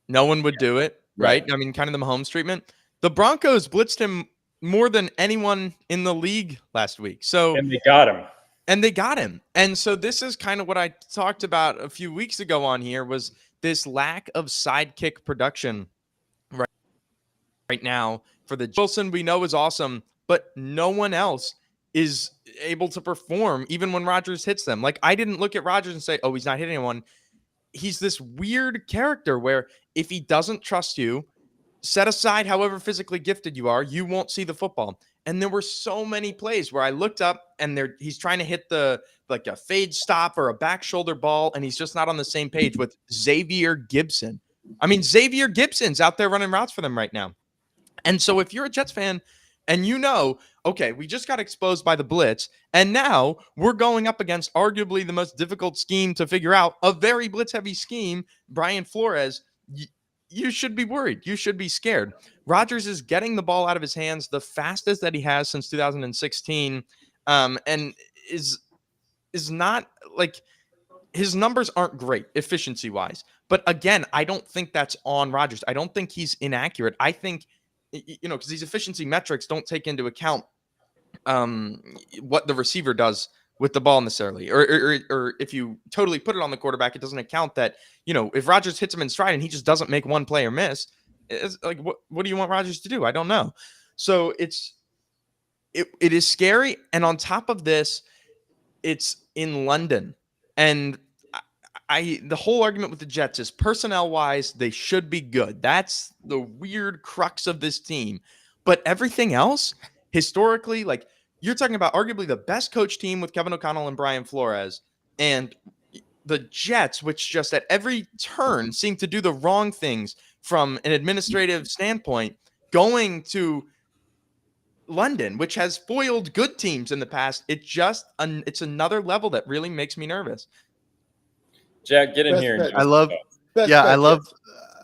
No one would do it, right? I mean, kind of the Mahomes treatment. The Broncos blitzed him more than anyone in the league last week. And they got him. And so this is kind of what I talked about a few weeks ago on here, was this lack of sidekick production right now for the Wilson. We know is awesome, but no one else is able to perform even when Rodgers hits them. Like, I didn't look at Rodgers and say, oh, he's not hitting anyone. He's this weird character where if he doesn't trust you, set aside however physically gifted you are, you won't see the football. And there were so many plays where I looked up and he's trying to hit a fade stop or a back shoulder ball, and he's just not on the same page with Xavier Gibson. I mean, Xavier Gibson's out there running routes for them right now. And so if you're a Jets fan and okay, we just got exposed by the blitz, and now we're going up against arguably the most difficult scheme to figure out, a very blitz-heavy scheme, Brian Flores, you should be worried. You should be scared. Rodgers is getting the ball out of his hands the fastest that he has since 2016, and is not like, his numbers aren't great efficiency-wise. But again, I don't think that's on Rodgers. I don't think he's inaccurate. I think, because these efficiency metrics don't take into account what the receiver does with the ball necessarily, or if you totally put it on the quarterback, it doesn't account that, if Rodgers hits him in stride and he just doesn't make one play or miss, it's like, what do you want Rodgers to do? I don't know. So it is scary. And on top of this, it's in London. And the whole argument with the Jets is personnel wise, they should be good. That's the weird crux of this team. But everything else, historically, like, you're talking about arguably the best coach team with Kevin O'Connell and Brian Flores, and the Jets, which just at every turn seem to do the wrong things from an administrative standpoint, going to London, which has foiled good teams in the past. It's another level that really makes me nervous. Jack, get in Best here and bet. give I us love, your thoughts. Best yeah, bet, Jets.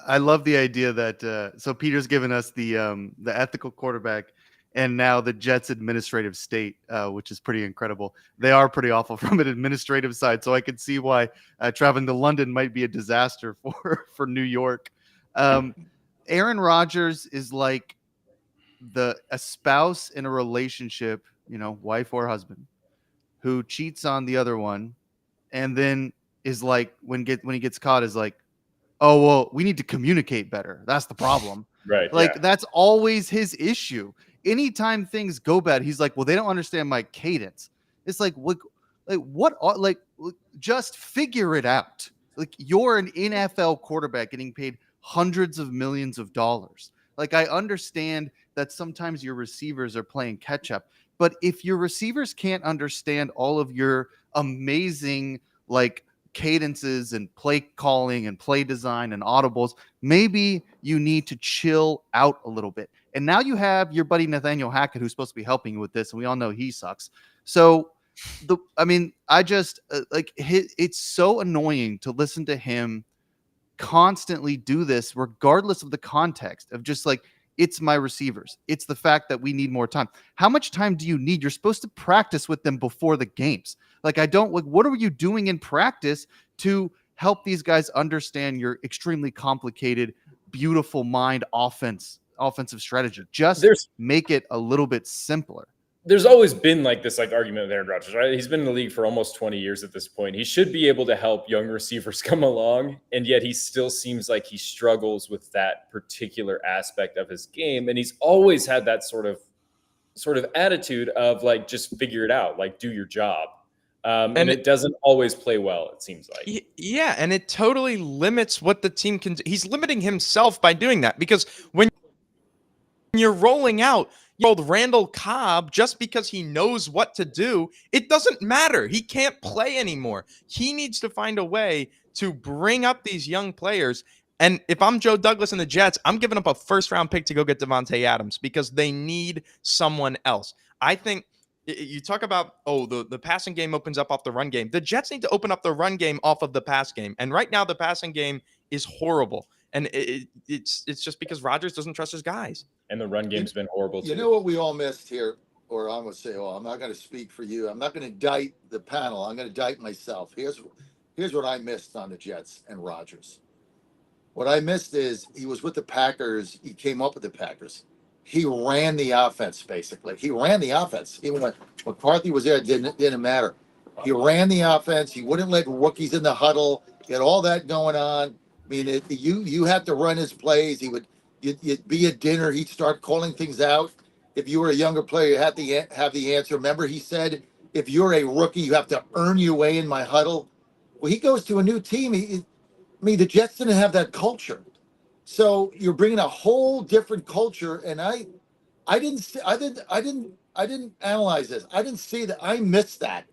I love the idea that so Peter's given us the ethical quarterback, and now the Jets administrative state, which is pretty incredible. They are pretty awful from an administrative side, so I could see why traveling to London might be a disaster for New York. Aaron Rodgers is like a spouse in a relationship, wife or husband, who cheats on the other one, and then is like when he gets caught is like, oh, well, we need to communicate better. That's the problem. Right. Like, Yeah. that's always his issue. Anytime things go bad, he's like, well, they don't understand my cadence. It's like, just figure it out. Like, you're an NFL quarterback getting paid hundreds of millions of dollars. Like, I understand that sometimes your receivers are playing catch up, but if your receivers can't understand all of your amazing, like, cadences and play calling and play design and audibles, maybe you need to chill out a little bit. And now you have your buddy Nathaniel Hackett, who's supposed to be helping you with this, and we all know he sucks. So it's so annoying to listen to him constantly do this, regardless of the context of just like, it's my receivers. It's the fact that we need more time. How much time do you need? You're supposed to practice with them before the games. Like, what are you doing in practice to help these guys understand your extremely complicated, beautiful mind offensive strategy? Just make it a little bit simpler. There's always been like this argument with Aaron Rodgers, right? He's been in the league for almost 20 years at this point. He should be able to help young receivers come along, and yet he still seems like he struggles with that particular aspect of his game. And he's always had that sort of attitude of like, just figure it out, like do your job. And it doesn't always play well, it seems like. Yeah, and it totally limits what the team can do. He's limiting himself by doing that, because when you're rolling out old Randall Cobb just because he knows what to do, it doesn't matter. He can't play anymore. He needs to find a way to bring up these young players. And if I'm Joe Douglas and the Jets, I'm giving up a first-round pick to go get Devontae Adams because they need someone else. I think you talk about, the passing game opens up off the run game. The Jets need to open up the run game off of the pass game. And right now the passing game is horrible. And it's just because Rodgers doesn't trust his guys. And the run game's been horrible too. You know what we all missed here? Or I'm going to say, I'm not going to speak for you. I'm not going to indict the panel. I'm going to indict myself. Here's what I missed on the Jets and Rodgers. What I missed is he was with the Packers. He came up with the Packers. He ran the offense, basically. He ran the offense. Even when McCarthy was there, it didn't matter. He ran the offense. He wouldn't let rookies in the huddle. He had all that going on. I mean, you had to run his plays. You'd be at dinner. He'd start calling things out. If you were a younger player, you had to have the answer. Remember, he said, if you're a rookie, you have to earn your way in my huddle. Well, he goes to a new team. The Jets didn't have that culture. So you're bringing a whole different culture. And I didn't analyze this. I didn't see that. I missed that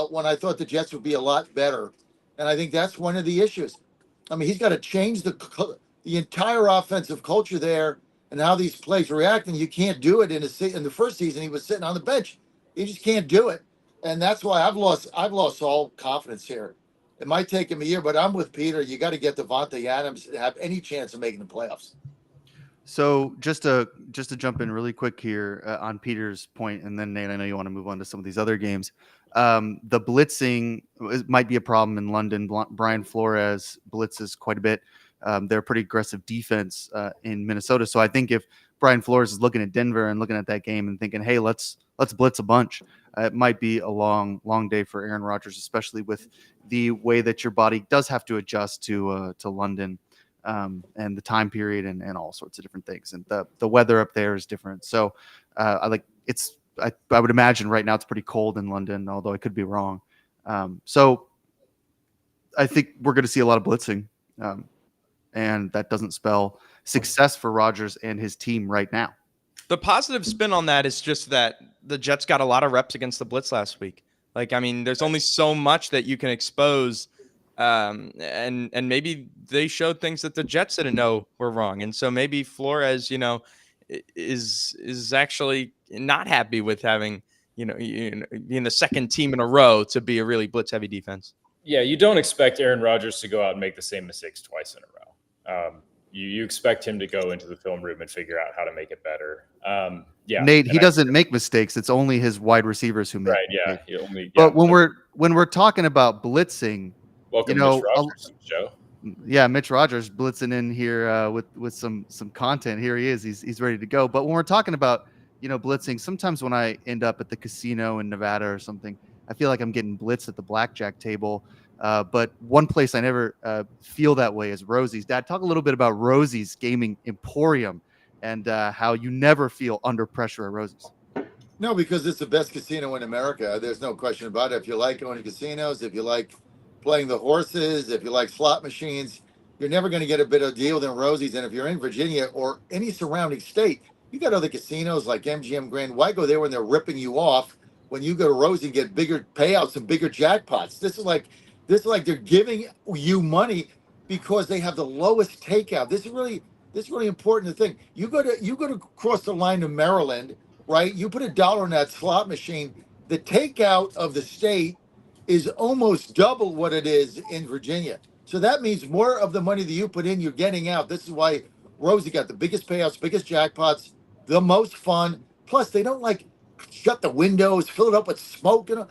when I thought the Jets would be a lot better. And I think that's one of the issues. He's got to change the entire offensive culture there and how these players react. And you can't do it in the first season. He was sitting on the bench. You just can't do it. And that's why I've lost all confidence here. It might take him a year, but I'm with Peter. You got to get Devontae Adams to have any chance of making the playoffs. So just to jump in really quick here on Peter's point, and then Nate, I know you want to move on to some of these other games. The blitzing might be a problem in London. Brian Flores blitzes quite a bit. They're a pretty aggressive defense in Minnesota. So I think if Brian Flores is looking at Denver and looking at that game and thinking, hey, let's blitz a bunch, it might be a long day for Aaron Rodgers, especially with the way that your body does have to adjust to London and the time period and all sorts of different things. And the weather up there is different. So I would imagine right now it's pretty cold in London, although I could be wrong. So I think we're going to see a lot of blitzing. And that doesn't spell success for Rodgers and his team right now. The positive spin on that is just that the Jets got a lot of reps against the blitz last week. Like, I mean, there's only so much that you can expose, and maybe they showed things that the Jets didn't know were wrong, and so maybe Flores, is actually not happy with having being the second team in a row to be a really blitz heavy defense. Yeah, you don't expect Aaron Rodgers to go out and make the same mistakes twice in a row. You expect him to go into the film room and figure out how to make it better. Yeah, Nate, he doesn't make mistakes. It's only his wide receivers who make. Right. Yeah. Mistakes. But when we're talking about blitzing, welcome, Mitch Rogers to the show. Yeah, Mitch Rogers blitzing in here with some content. Here he is. He's ready to go. But when we're talking about blitzing, sometimes when I end up at the casino in Nevada or something, I feel like I'm getting blitzed at the blackjack table. But one place I never feel that way is Rosie's. Dad, talk a little bit about Rosie's Gaming Emporium and how you never feel under pressure at Rosie's. No, because it's the best casino in America. There's no question about it. If you like going to casinos, if you like playing the horses, if you like slot machines, you're never going to get a better deal than Rosie's. And if you're in Virginia or any surrounding state, you got other casinos like MGM Grand. Why go there when they're ripping you off? When you go to Rosie and get bigger payouts and bigger jackpots. This is like they're giving you money because they have the lowest takeout. This is really important to think. You go to cross the line to Maryland, right? You put $1 in that slot machine. The takeout of the state is almost double what it is in Virginia. So that means more of the money that you put in, you're getting out. This is why Rosie got the biggest payouts, biggest jackpots, the most fun. Plus, they don't shut the windows, fill it up with smoke, and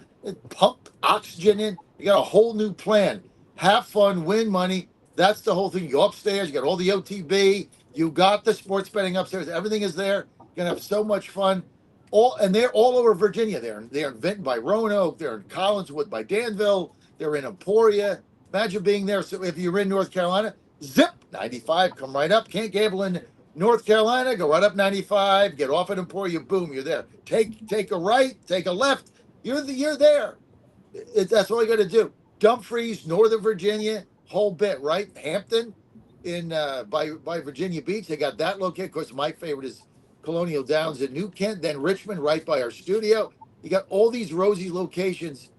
pump oxygen in. You got a whole new plan. Have fun, win money. That's the whole thing. You go upstairs, you got all the OTB, you got the sports betting upstairs. Everything is there. You're gonna have so much fun. They're all over Virginia. They're in Vinton by Roanoke. They're in Collinswood by Danville. They're in Emporia. Imagine being there. So if you're in North Carolina, zip 95, come right up. Can't gamble in North Carolina, go right up 95, get off at Emporia, boom, you're there. Take a right, take a left, you're there. That's all you got to do. Dumfries, Northern Virginia, whole bit, right? Hampton, by Virginia Beach, they got that located. Of course, my favorite is Colonial Downs in New Kent, then Richmond, right by our studio. You got all these Rosie locations.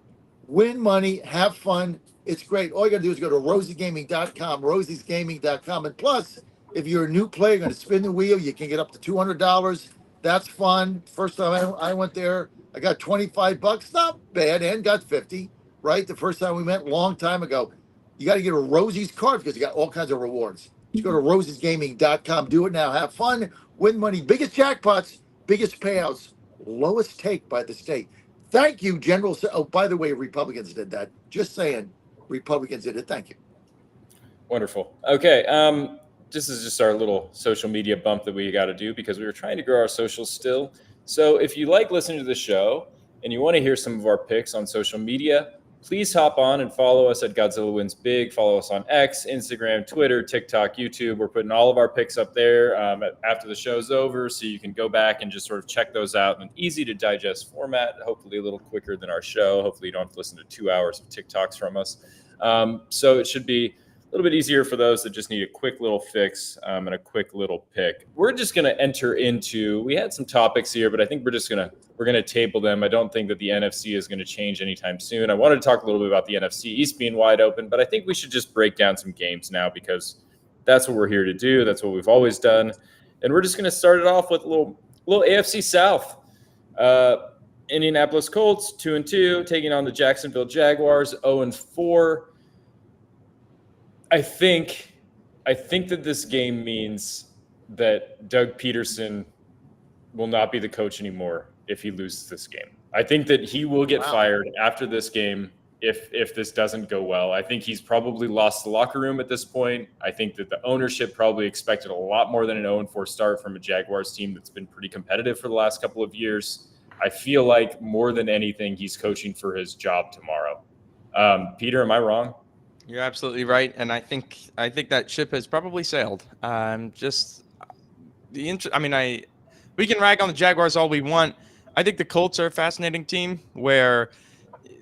Win money, have fun. It's great. All you got to do is go to rosiegaming.com, rosiesgaming.com. And plus, if you're a new player, you're going to spin the wheel, you can get up to $200. That's fun. First time I went there, I got $25. Not bad, and got 50, right? The first time we met, long time ago. You got to get a Rosie's card because you got all kinds of rewards. Just go to rosiesgaming.com. Do it now. Have fun. Win money. Biggest jackpots, biggest payouts, lowest take by the state. Thank you, General. Oh, by the way, Republicans did that. Just saying, Republicans did it. Thank you. Wonderful. Okay. This is just our little social media bump that we got to do because we were trying to grow our socials still. So if you like listening to the show and you want to hear some of our picks on social media, please hop on and follow us at Godzilla Wins Big. Follow us on X, Instagram, Twitter, TikTok, YouTube. We're putting all of our picks up there after the show's over, so you can go back and just sort of check those out in an easy to digest format, hopefully a little quicker than our show. Hopefully you don't have to listen to 2 hours of TikToks from us. So it should be a little bit easier for those that just need a quick little fix and a quick little pick. We're just going to enter into, we had some topics here, but I think we're going to table them. I don't think that the NFC is going to change anytime soon. I wanted to talk a little bit about the NFC East being wide open, but I think we should just break down some games now because that's what we're here to do. That's what we've always done. And we're just going to start it off with a little AFC South. Indianapolis Colts 2-2, taking on the Jacksonville Jaguars 0-4. I think that this game means that Doug Peterson will not be the coach anymore if he loses this game. I think that he will get fired after this game if this doesn't go well. I think he's probably lost the locker room at this point. I think that the ownership probably expected a lot more than an 0-4 start from a Jaguars team that's been pretty competitive for the last couple of years. I feel like more than anything, he's coaching for his job tomorrow. Peter, am I wrong? You're absolutely right, and I think that ship has probably sailed. We can rag on the Jaguars all we want. I think the Colts are a fascinating team where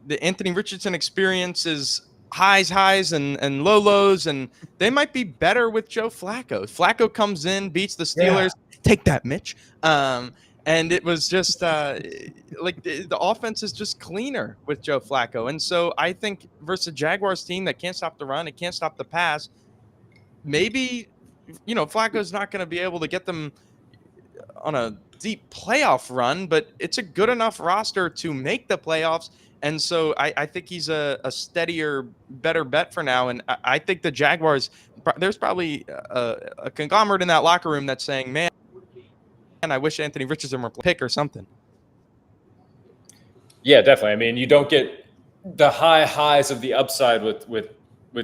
the Anthony Richardson experience is highs and lows, and they might be better with Joe Flacco. Flacco comes in, beats the Steelers. Take that, Mitch. And it was just like the offense is just cleaner with Joe Flacco. And so I think versus a Jaguars team that can't stop the run, it can't stop the pass, maybe, Flacco's not going to be able to get them on a deep playoff run, but it's a good enough roster to make the playoffs. And so I think he's a steadier, better bet for now. And I think the Jaguars, there's probably a conglomerate in that locker room that's saying, man, I wish Anthony Richardson were pick or something. Yeah, definitely. I mean, you don't get the highs of the upside with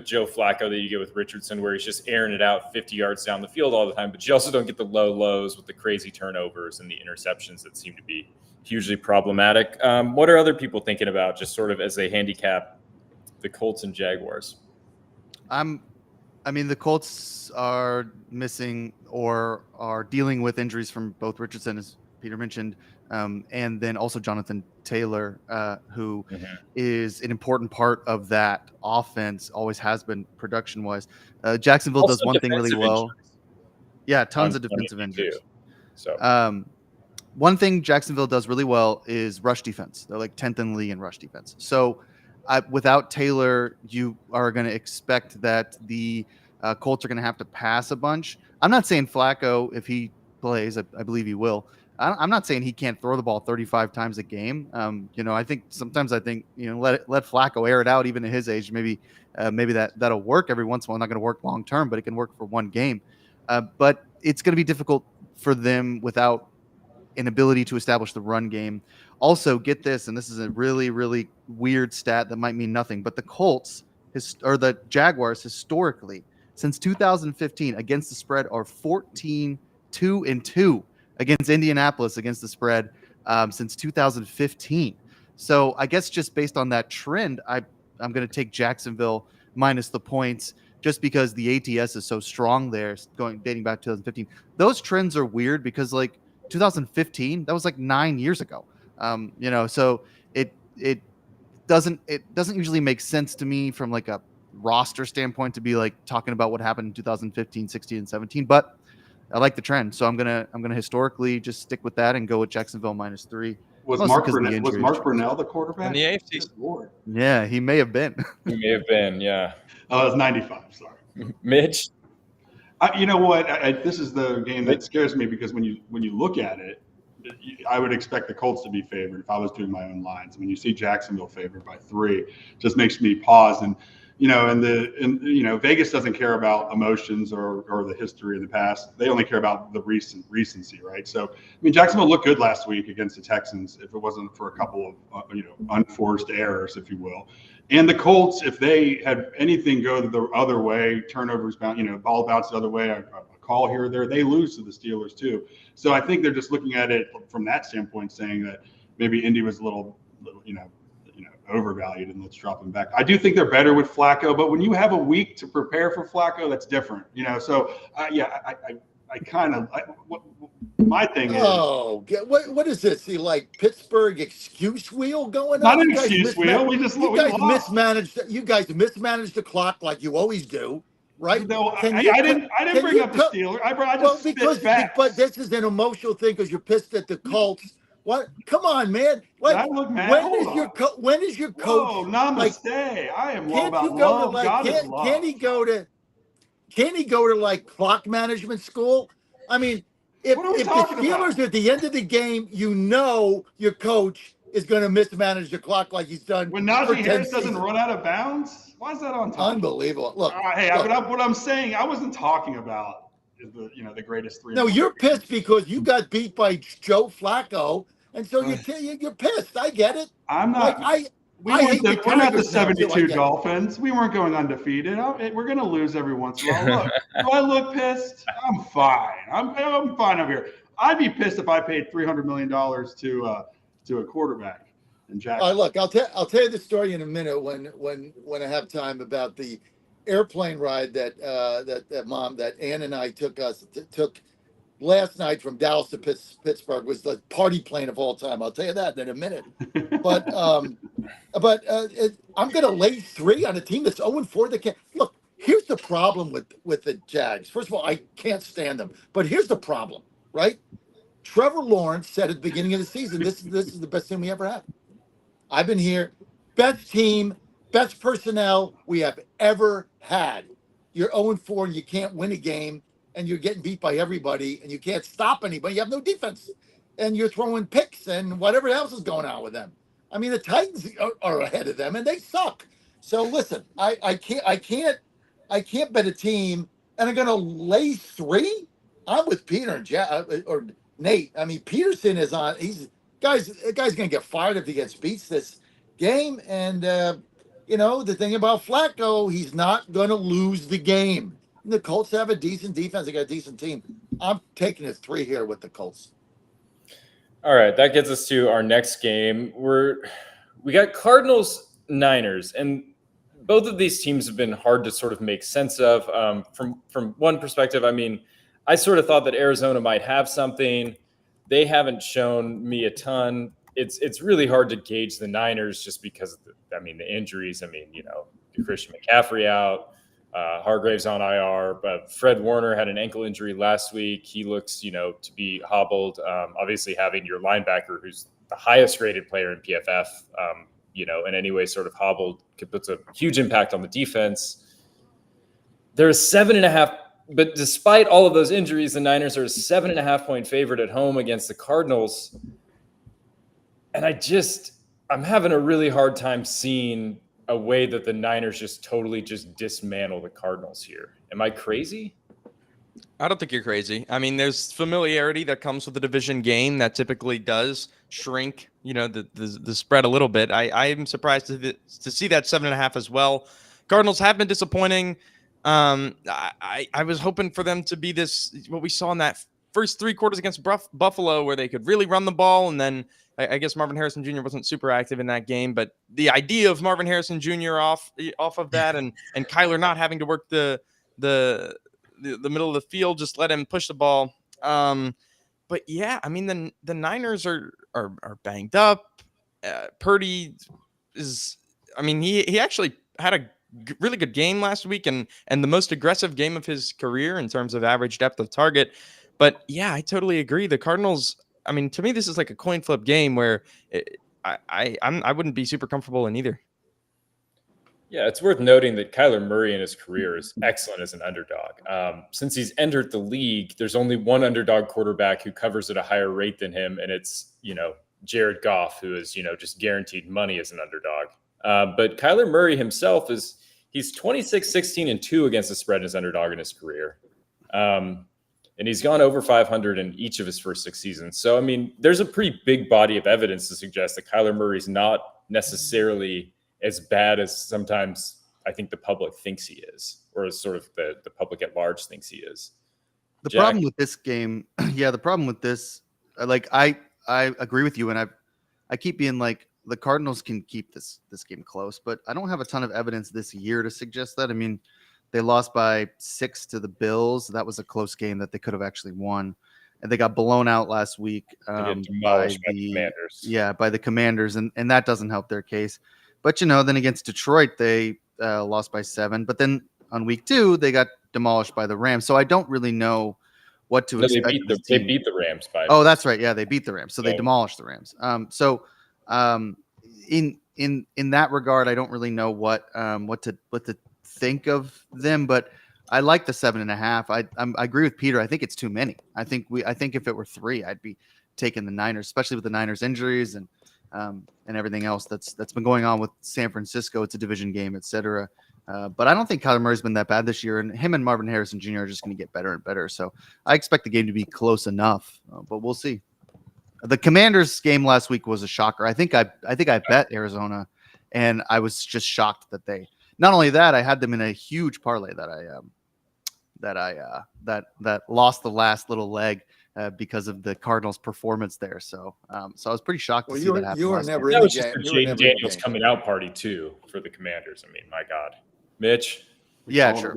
Joe Flacco that you get with Richardson, where he's just airing it out 50 yards down the field all the time. But you also don't get the low lows with the crazy turnovers and the interceptions that seem to be hugely problematic. What are other people thinking about just sort of as they handicap the Colts and Jaguars? I mean, the Colts are missing or are dealing with injuries from both Richardson, as Peter mentioned, and then also Jonathan Taylor, who is an important part of that offense, always has been production-wise. Jacksonville Also does one thing really well. injuries. Yeah, tons of defensive injuries. So one thing Jacksonville does really well is rush defense. They're like 10th in the league in rush defense. So without Taylor, you are going to expect that the Colts are going to have to pass a bunch. I'm not saying Flacco, if he plays, I believe he will. I'm not saying he can't throw the ball 35 times a game. I think sometimes let Flacco air it out even at his age. Maybe that'll work every once in a while. Not going to work long term, but it can work for one game. But it's going to be difficult for them without an ability to establish the run game. Also, get this, and this is a really, really weird stat that might mean nothing, but the Colts or the Jaguars historically since 2015 against the spread are 14-2-2 against Indianapolis against the spread since 2015. So I guess just based on that trend, I'm going to take Jacksonville minus the points just because the ATS is so strong there, dating back to 2015. Those trends are weird because 2015, that was 9 years ago. So it doesn't usually make sense to me from a roster standpoint to be talking about what happened in 2015, 16, and 17. But I like the trend, so I'm gonna historically just stick with that and go with Jacksonville -3. Was Mark Brunell the quarterback? In the AFC. Lord. Yeah, he may have been. He may have been, yeah. Oh, it was 95. Sorry, Mitch. You know what? This is the game that scares me because when you look at it, I would expect the Colts to be favored if I was doing my own lines. When you see Jacksonville favored by 3, it just makes me pause. And Vegas doesn't care about emotions or the history of the past. They only care about the recency, right? So, Jacksonville looked good last week against the Texans if it wasn't for a couple of, unforced errors, if you will. And the Colts, if they had anything go the other way, turnovers, ball bounce the other way, a call here or there, they lose to the Steelers too. So I think they're just looking at it from that standpoint, saying that maybe Indy was a little overvalued and let's drop him back. I do think they're better with Flacco, but when you have a week to prepare for Flacco, that's different. So my thing is. Oh, what is this? See, Pittsburgh excuse wheel going on? Not an excuse wheel. We mismanaged. You guys mismanaged the clock like you always do, right? No, I didn't bring up the Steelers. I just spit facts. But this is an emotional thing because you're pissed at the Colts. What? Come on, man! I look mad. When is your coach? Whoa, namaste! I am all about love. God is love. Can he go to clock management school? I mean, if the Steelers at the end of the game, your coach is going to mismanage the clock like he's done. When Najee Harris doesn't run out of bounds, why is that on top? Unbelievable! Look, what I'm saying, I wasn't talking about the greatest 3. No, you're pissed because you got beat by Joe Flacco. And so you're pissed. I get it. I'm not. We're not the 72 Dolphins. We weren't going undefeated. We're going to lose every once in a while. Look, do I look pissed? I'm fine. I'm fine over here. I'd be pissed if I paid $300 million to a quarterback. And Jack. Look, I'll tell you the story in a minute when I have time about the airplane ride that Ann and I took last night from Dallas to Pittsburgh was the party plane of all time. I'll tell you that in a minute. But I'm going to lay 3 on a team that's 0-4. That can't look. Here's the problem with the Jags. First of all, I can't stand them. But here's the problem, right? Trevor Lawrence said at the beginning of the season, this is the best team we ever had. I've been here. Best team, best personnel we have ever had. You're 0-4 and you can't win a game and you're getting beat by everybody and you can't stop anybody. You have no defense and you're throwing picks and whatever else is going on with them. I mean, the Titans are ahead of them and they suck. So listen, I can't bet a team and I'm going to lay 3. I'm with Peter and or Nate. I mean, Peterson is on. The guy's going to get fired if he gets beats this game. And, the thing about Flacco, he's not going to lose the game. And the Colts have a decent defense. They got a decent team. I'm taking a 3 here with the Colts. All right, that gets us to our next game. We got Cardinals Niners, and both of these teams have been hard to sort of make sense of. From one perspective, I mean, I sort of thought that Arizona might have something. They haven't shown me a ton. It's really hard to gauge the Niners just because of the injuries. I mean, Christian McCaffrey out, Hargrave's on IR, but Fred Warner had an ankle injury last week. He looks, to be hobbled. Obviously, having your linebacker, who's the highest rated player in PFF, in any way sort of hobbled, puts a huge impact on the defense. There's 7.5. But despite all of those injuries, the Niners are a 7.5-point favorite at home against the Cardinals. And I'm having a really hard time seeing a way that the Niners just totally just dismantle the Cardinals here. Am I crazy? I don't think you're crazy. I mean, there's familiarity that comes with a division game that typically does shrink, the spread a little bit. I am surprised to see that 7.5 as well. Cardinals have been disappointing. I was hoping for them to be what we saw in that first 3 quarters against Buffalo, where they could really run the ball. And then I guess Marvin Harrison Jr. wasn't super active in that game, but the idea of Marvin Harrison Jr. off of that and Kyler not having to work the middle of the field, just let him push the ball. But yeah, I mean, the Niners are banged up. Purdy he actually had a really good game last week and the most aggressive game of his career in terms of average depth of target. But yeah, I totally agree. The Cardinals, I mean, to me, this is like a coin flip game where I wouldn't be super comfortable in either. Yeah, it's worth noting that Kyler Murray in his career is excellent as an underdog. Since he's entered the league, there's only one underdog quarterback who covers at a higher rate than him, and it's, Jared Goff, who is, just guaranteed money as an underdog. But Kyler Murray himself he's 26-16-2 against the spread as underdog in his career. And he's gone over 500 in each of his first 6 seasons. So, I mean, there's a pretty big body of evidence to suggest that Kyler Murray's not necessarily as bad as sometimes I think the public thinks he is, or as sort of the public at large thinks he is. The problem with this game, the problem with this, I agree with you, and I keep being like, the Cardinals can keep this game close, but I don't have a ton of evidence this year to suggest that. I mean, they lost by 6 to the Bills. That was a close game that they could have actually won. And they got blown out last week by the Commanders. Yeah, by the Commanders, and that doesn't help their case. But, then against Detroit, they lost by 7. But then on week 2, they got demolished by the Rams. So I don't really know what to expect. They beat the Rams by. Oh, that's right. Yeah, they beat the Rams. So they demolished the Rams. In that regard, I don't really know what to think of them, but I like the 7.5. I agree with Peter. I think it's too many. I think if it were 3, I'd be taking the Niners, especially with the Niners injuries and everything else that's been going on with San Francisco. It's a division game, etc. But I don't think Kyler Murray's been that bad this year, and him and Marvin Harrison Jr. are just going to get better and better. So I expect the game to be close enough, but we'll see. The Commanders game last week was a shocker. I think I bet Arizona, and I was just shocked that they. Not only that, I had them in a huge parlay that lost the last little leg because of the Cardinals' performance there. So I was pretty shocked to see that happen. You were never that in the was just game. a Jaden Daniels coming out party too for the Commanders. I mean, my God, Mitch. Yeah, sure.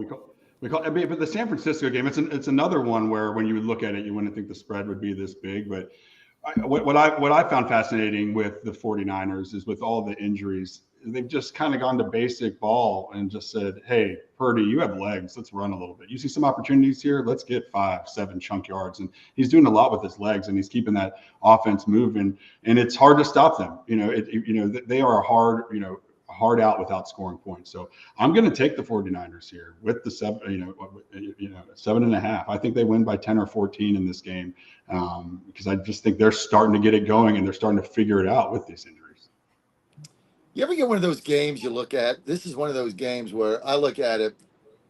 I mean, but the San Francisco game, it's another one where when you would look at it, you wouldn't think the spread would be this big. But what I found fascinating with the 49ers is with all the injuries, they've just kind of gone to basic ball and just said, hey, Purdy, you have legs. Let's run a little bit. You see some opportunities here. Let's get 5-7 chunk yards. And he's doing a lot with his legs, and he's keeping that offense moving. And it's hard to stop them. They are hard out without scoring points. So I'm going to take the 49ers here with the 7.5. I think they win by 10 or 14 in this game because I just think they're starting to get it going and they're starting to figure it out with these injuries. You ever get one of those games you look at? This is one of those games where I look at it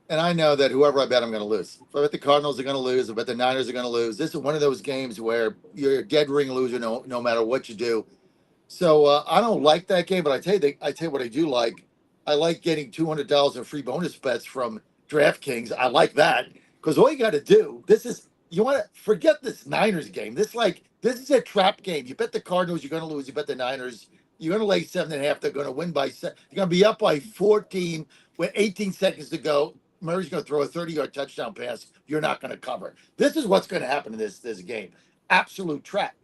and I know that whoever I bet, I'm going to lose. If I bet the Cardinals are going to lose, I bet the Niners are going to lose. This is one of those games where you're a dead ring loser no matter what you do. So I don't like that game, but I tell you what I do like. I like getting $200 in free bonus bets from DraftKings. I like that because all you got to do, you want to forget this Niners game. This is a trap game. You bet the Cardinals, you're going to lose. You bet the Niners, you're going to lay 7.5. They're going to win by 7. You're going to be up by 14 with 18 seconds to go. Murray's going to throw a 30-yard touchdown pass. You're not going to cover. This is what's going to happen in this game. Absolute trap.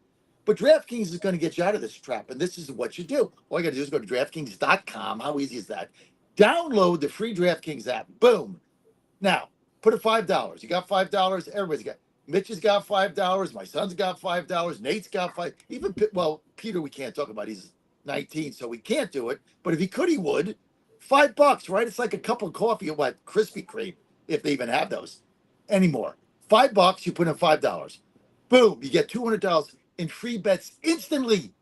But DraftKings is going to get you out of this trap, and this is what you do. All you got to do is go to DraftKings.com. How easy is that? Download the free DraftKings app. Boom. Now, put in $5. You got $5. Everybody's got. Mitch has got $5. My son's got $5. Nate's got $5. Peter, we can't talk about. He's 19, so we can't do it. But if he could, he would. $5, right? It's like a cup of coffee at Krispy Kreme, if they even have those anymore. $5, you put in $5. Boom, you get $200 in free bets instantly.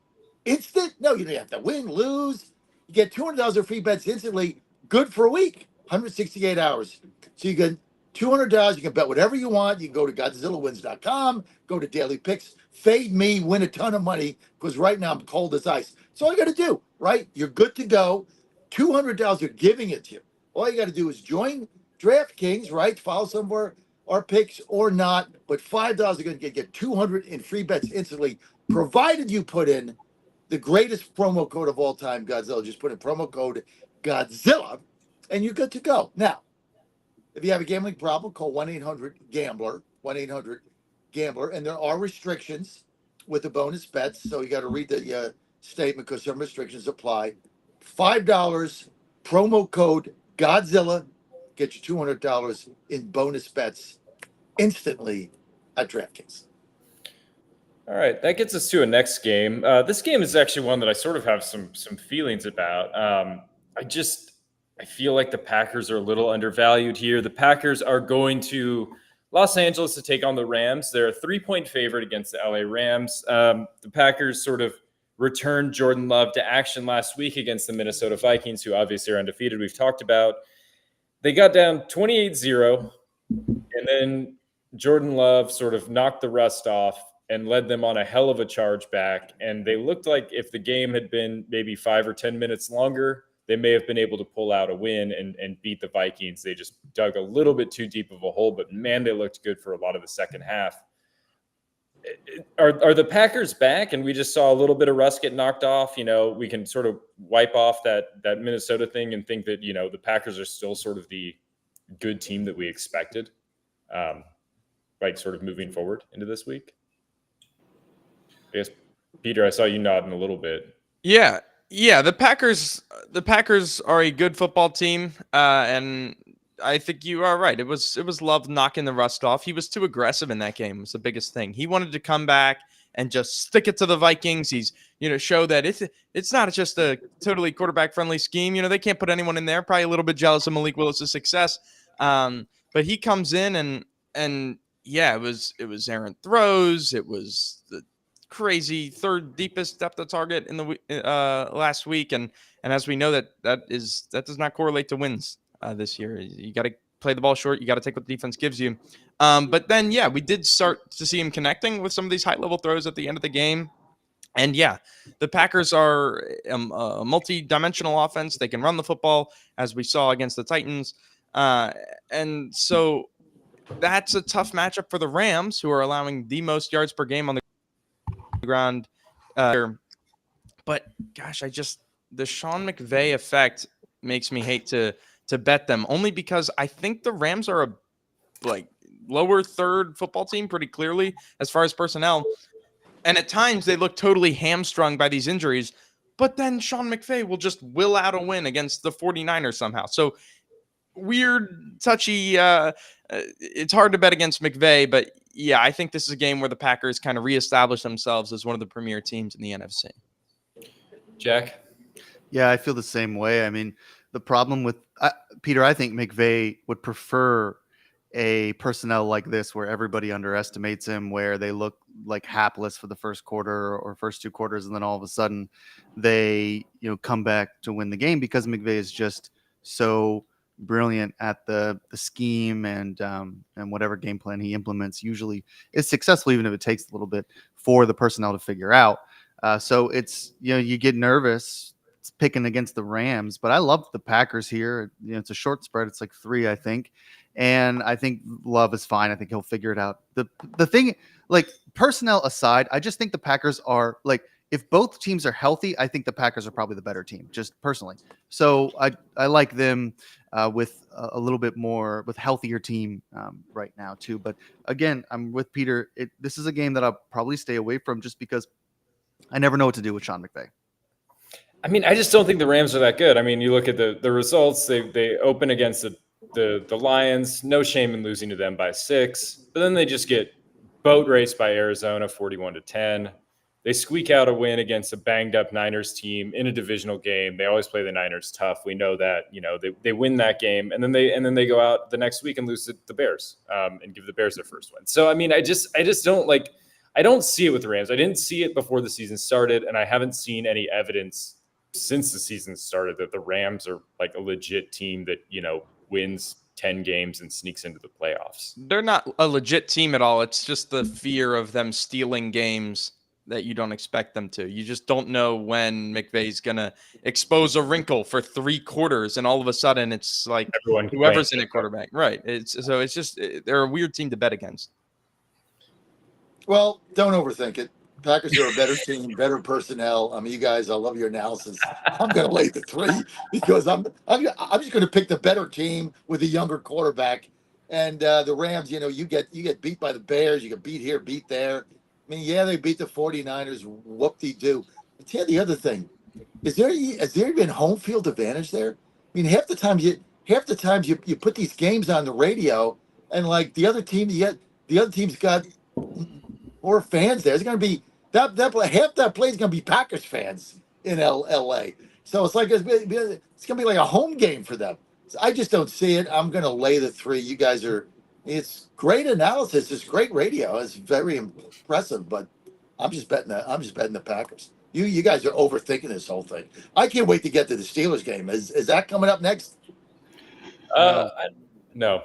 Instant? No, you don't have to win, lose. You get $200 in free bets instantly. Good for a week, 168 hours. So you get $200. You can bet whatever you want. You can go to GodzillaWins.com, go to Daily Picks, fade me, win a ton of money because right now I'm cold as ice. So all you got to do, right? You're good to go. $200 are giving it to you. All you got to do is join DraftKings, right? Follow some of our picks or not, but $5 are going to get 200 in free bets instantly, provided you put in the greatest promo code of all time, Godzilla. Just put in promo code Godzilla, and you're good to go. Now, if you have a gambling problem, call 1-800-GAMBLER, 1-800-GAMBLER, and there are restrictions with the bonus bets, so you got to read the statement because some restrictions apply. $5, promo code Godzilla, get you $200 in bonus bets instantly at DraftKings. All right, that gets us to a next game. This game is actually one that I sort of have some feelings about. I feel like the Packers are a little undervalued here. The Packers are going to Los Angeles to take on the Rams. They're a 3-point favorite against the LA Rams. The Packers sort of returned Jordan Love to action last week against the Minnesota Vikings, who obviously are undefeated. We've talked about. They got down 28-0, and then Jordan Love sort of knocked the rust off and led them on a hell of a charge back. And they looked like if the game had been maybe 5 or 10 minutes longer, they may have been able to pull out a win and beat the Vikings. They just dug a little bit too deep of a hole, but man, they looked good for a lot of the second half. Are the Packers back and we just saw a little bit of rust get knocked off? We can sort of wipe off that Minnesota thing and think that, the Packers are still sort of the good team that we expected, right? Sort of moving forward into this week. I guess, Peter, I saw you nodding a little bit. Yeah. The Packers are a good football team. And I think you are right. It was Love knocking the rust off. He was too aggressive in that game. Was the biggest thing. He wanted to come back and just stick it to the Vikings. He's, show that it's not just a totally quarterback friendly scheme. They can't put anyone in there. Probably a little bit jealous of Malik Willis' success. But he comes in and yeah, it was errant throws. It was the crazy third deepest depth of target in the last week. And as we know that does not correlate to wins. This year, you got to play the ball short. You got to take what the defense gives you. But then, we did start to see him connecting with some of these high-level throws at the end of the game. And the Packers are a multi-dimensional offense. They can run the football, as we saw against the Titans. And so that's a tough matchup for the Rams, who are allowing the most yards per game on the ground. But gosh, the Sean McVay effect makes me hate to to bet them, only because I think the Rams are a lower third football team pretty clearly as far as personnel. And at times they look totally hamstrung by these injuries, but then Sean McVay will just will out a win against the 49ers somehow. So weird, touchy. It's hard to bet against McVay, but yeah, I think this is a game where the Packers kind of reestablish themselves as one of the premier teams in the NFC. Jack? Yeah, I feel the same way. I mean, the problem with Peter, I think McVay would prefer a personnel like this where everybody underestimates him, where they look like hapless for the first quarter or first 2 quarters, and then all of a sudden they come back to win the game because McVay is just so brilliant at the scheme and whatever game plan he implements usually is successful, even if it takes a little bit for the personnel to figure out. So it's you get nervous picking against the Rams, but I love the Packers here. It's a short spread. It's like 3, I think. And I think Love is fine. I think he'll figure it out. The thing, like, personnel aside, I just think the Packers are like, if both teams are healthy, I think the Packers are probably the better team, just personally. So I like them with a little bit more, with healthier team right now too. But again, I'm with Peter. This is a game that I'll probably stay away from just because I never know what to do with Sean McVay. I mean, I just don't think the Rams are that good. I mean, you look at the results. They open against the Lions. No shame in losing to them by 6. But then they just get boat raced by Arizona 41-10. They squeak out a win against a banged up Niners team in a divisional game. They always play the Niners tough. We know that. They win that game, and then they go out the next week and lose to the Bears and give the Bears their first win. So I mean, I just don't like. I don't see it with the Rams. I didn't see it before the season started, and I haven't seen any evidence since the season started that the Rams are like a legit team that, wins 10 games and sneaks into the playoffs. They're not a legit team at all. It's just the fear of them stealing games that you don't expect them to. You just don't know when McVay's going to expose a wrinkle for 3 quarters, and all of a sudden it's like whoever's in a quarterback. Right. It's just they're a weird team to bet against. Well, don't overthink it. Packers are a better team, better personnel. I mean, you guys, I love your analysis. I'm going to lay the 3 because I'm just going to pick the better team with a younger quarterback. And the Rams, you get beat by the Bears. You get beat here, beat there. I mean, yeah, they beat the 49ers. Whoop-de-doo. But tell you the other thing. Has there been home field advantage there? I mean, half the times you put these games on the radio, and like the other team's got more fans there. It's going to be half that play is going to be Packers fans in L.A. So it's like it's going to be like a home game for them. So I just don't see it. I'm going to lay the 3. You guys are. It's great analysis. It's great radio. It's very impressive. But I'm just betting the Packers. You guys are overthinking this whole thing. I can't wait to get to the Steelers game. Is that coming up next? No. No.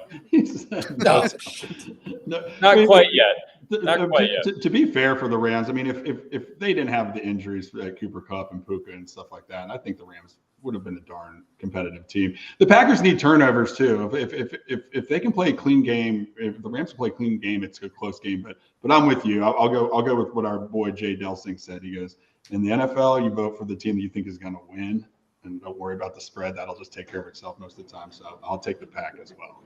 Not quite yet. To be fair for the Rams, I mean, if they didn't have the injuries at Cooper Kupp and Puka and stuff like that, I think the Rams would have been a darn competitive team. The Packers need turnovers too. If they can play a clean game, if the Rams can play a clean game, it's a close game. But I'm with you. I'll go with what our boy Jay Delsing said. He goes, in the NFL, you vote for the team that you think is going to win, and don't worry about the spread. That'll just take care of itself most of the time. So I'll take the Pack as well.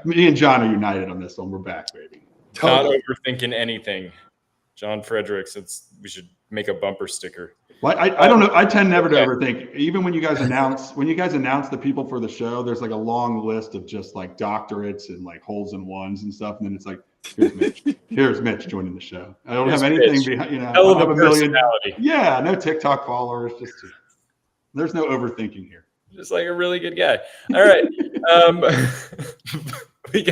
Me and John are united on this one. We're back, baby. Totally. Not overthinking anything. John Fredericks, we should make a bumper sticker. Well, I don't know. I tend never to overthink. Even when you guys announce the people for the show, there's like a long list of just like doctorates and like holes in ones and stuff. And then it's like, here's Mitch. Here's Mitch joining the show. I don't have anything behind, I don't have a million. Yeah, no TikTok followers. Just there's no overthinking here. Just like a really good guy. All right. We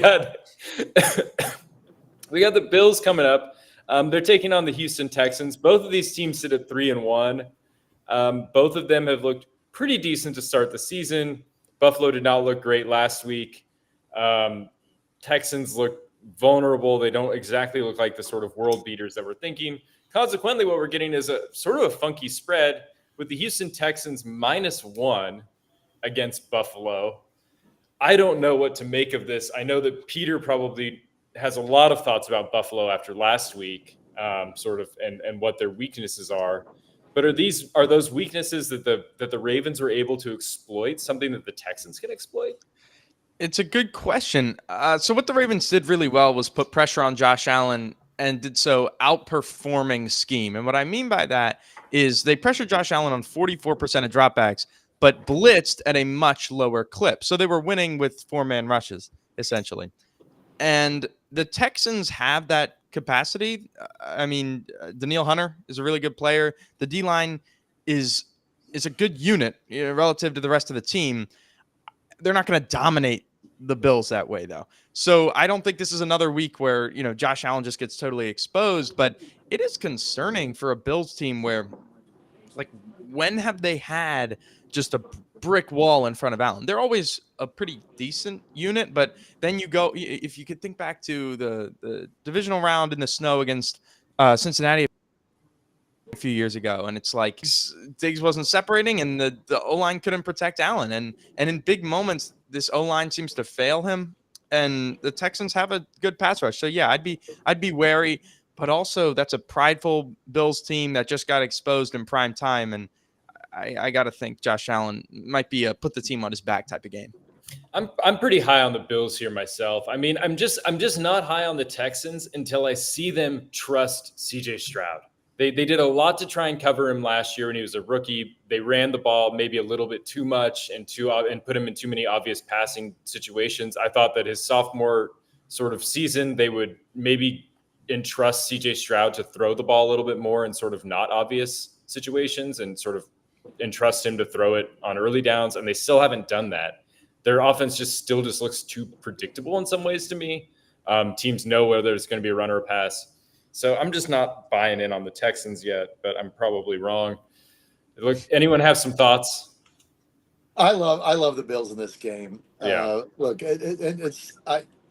got the Bills coming up. They're taking on the Houston Texans. Both of these teams sit at 3-1. Both of them have looked pretty decent to start the season. Buffalo did not look great last week. Texans look vulnerable. They don't exactly look like the sort of world beaters that we're thinking. Consequently, what we're getting is a sort of a funky spread with the Houston Texans -1 against Buffalo. I don't know what to make of this. I know that Peter probably has a lot of thoughts about Buffalo after last week, and what their weaknesses are. But are those weaknesses that the Ravens were able to exploit something that the Texans can exploit? It's a good question. So what the Ravens did really well was put pressure on Josh Allen and did so outperforming scheme. And what I mean by that is they pressured Josh Allen on 44% of dropbacks, but blitzed at a much lower clip. So they were winning with 4-man rushes, essentially. And the Texans have that capacity. I mean, Daniil Hunter is a really good player. The D-line is a good unit, relative to the rest of the team. They're not going to dominate the Bills that way, though. So I don't think this is another week where, Josh Allen just gets totally exposed. But it is concerning for a Bills team where, like, when have they had just a brick wall in front of Allen? They're always a pretty decent unit, but then you go, if you could think back to the divisional round in the snow against Cincinnati a few years ago, and it's like Diggs wasn't separating, and the O-line couldn't protect Allen, and in big moments, this O-line seems to fail him, and the Texans have a good pass rush. So yeah, I'd be wary, but also that's a prideful Bills team that just got exposed in prime time, and I got to think Josh Allen might be a put the team on his back type of game. I'm pretty high on the Bills here myself. I mean, I'm just not high on the Texans until I see them trust CJ Stroud. They did a lot to try and cover him last year when he was a rookie. They ran the ball maybe a little bit too much and put him in too many obvious passing situations. I thought that his sophomore sort of season, they would maybe entrust CJ Stroud to throw the ball a little bit more in sort of not obvious situations and sort of entrust him to throw it on early downs. And they still haven't done that. Their offense still looks too predictable in some ways to me. Teams know whether it's going to be a run or a pass. So I'm just not buying in on the Texans yet, but I'm probably wrong. Look, anyone have some thoughts? I love the Bills in this game. Yeah. Look,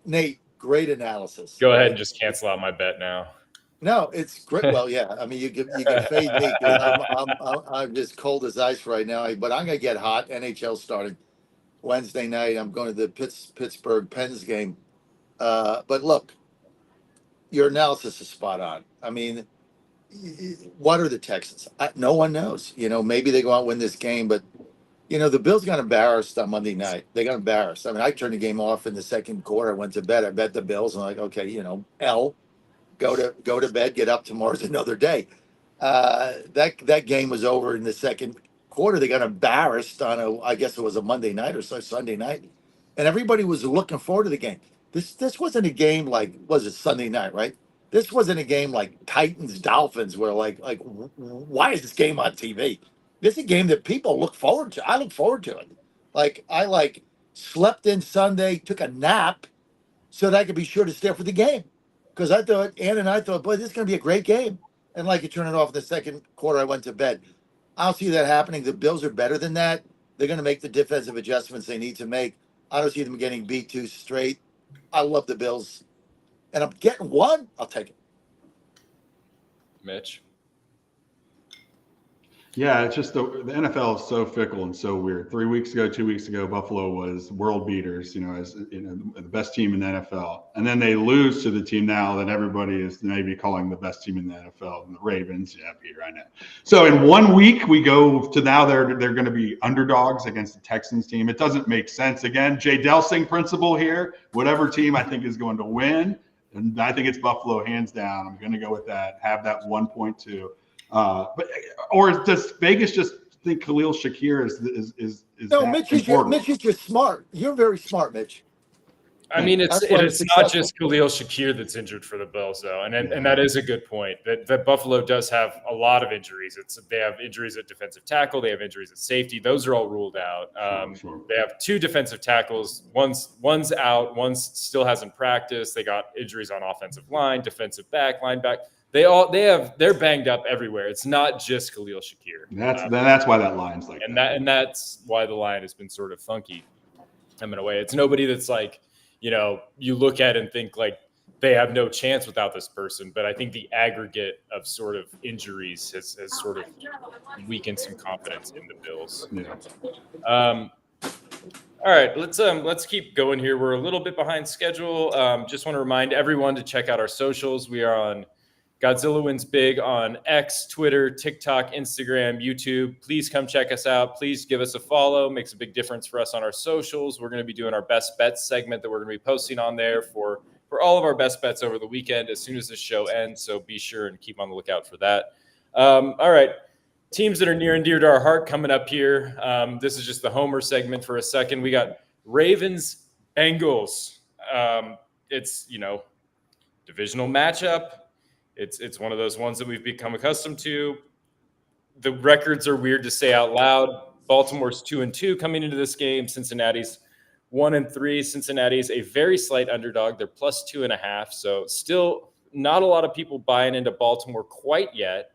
Nate, great analysis. Go ahead and just cancel out my bet now. No, it's great. Well, yeah. I mean, you can fade me because I'm just cold as ice right now. But I'm gonna get hot. NHL starting Wednesday night. I'm going to the Pittsburgh Pens game. But look, your analysis is spot on. I mean, what are the Texans? No one knows. Maybe they go out and win this game, but the Bills got embarrassed on Monday night. They got embarrassed. I mean, I turned the game off in the second quarter. I went to bed. I bet the Bills. I'm like, okay, L, go to bed. Get up. Tomorrow's another day. That game was over in the second quarter. They got embarrassed on I guess it was a Monday night or so, Sunday night, and everybody was looking forward to the game. This wasn't a game like, was it Sunday night, right? This wasn't a game like Titans Dolphins where like why is this game on TV? This is a game that people look forward to. I look forward to it. I slept in Sunday, took a nap so that I could be sure to stay for the game. Because Ann and I thought, boy, this is going to be a great game. And you turn it off in the second quarter, I went to bed. I don't see that happening. The Bills are better than that. They're going to make the defensive adjustments they need to make. I don't see them getting beat too straight. I love the Bills. And I'm getting one. I'll take it. Mitch? Yeah, it's just the NFL is so fickle and so weird. 2 weeks ago, Buffalo was world beaters, as the best team in the NFL, and then they lose to the team now that everybody is maybe calling the best team in the NFL, and the Ravens. Yeah, Peter, I know. So in 1 week, we go to now they're going to be underdogs against the Texans team. It doesn't make sense. Again, Jay Delsing principle here. Whatever team I think is going to win, and I think it's Buffalo hands down. I'm going to go with that. Have that 1.2. Or does Vegas just think Khalil Shakir is no, Mitch is just smart. You're very smart, Mitch. I mean, it's not just Khalil Shakir that's injured for the Bills, though, and that is a good point. That Buffalo does have a lot of injuries. They have injuries at defensive tackle, they have injuries at safety. Those are all ruled out. Sure. They have 2 defensive tackles. One's out. One still hasn't practiced. They got injuries on offensive line, defensive back, linebacker. They're banged up everywhere. It's not just Khalil Shakir. That's why that line's like that. And that's why the line has been sort of funky. In a way, it's nobody that's like, you look at and think like they have no chance without this person. But I think the aggregate of sort of injuries has sort of weakened some confidence in the Bills. Yeah. All right, let's keep going here. We're a little bit behind schedule. Just want to remind everyone to check out our socials. We are on Godzilla Wins Big on X, Twitter, TikTok, Instagram, YouTube. Please come check us out. Please give us a follow. Makes a big difference for us on our socials. We're going to be doing our best bets segment that we're going to be posting on there for all of our best bets over the weekend as soon as this show ends. So be sure and keep on the lookout for that. All right. Teams that are near and dear to our heart coming up here. This is just the Homer segment for a second. We got Ravens, Bengals. It's, divisional matchup. It's one of those ones that we've become accustomed to. The records are weird to say out loud. Baltimore's 2-2 coming into this game. Cincinnati's 1-3. Cincinnati's a very slight underdog. They're plus 2.5. So still not a lot of people buying into Baltimore quite yet.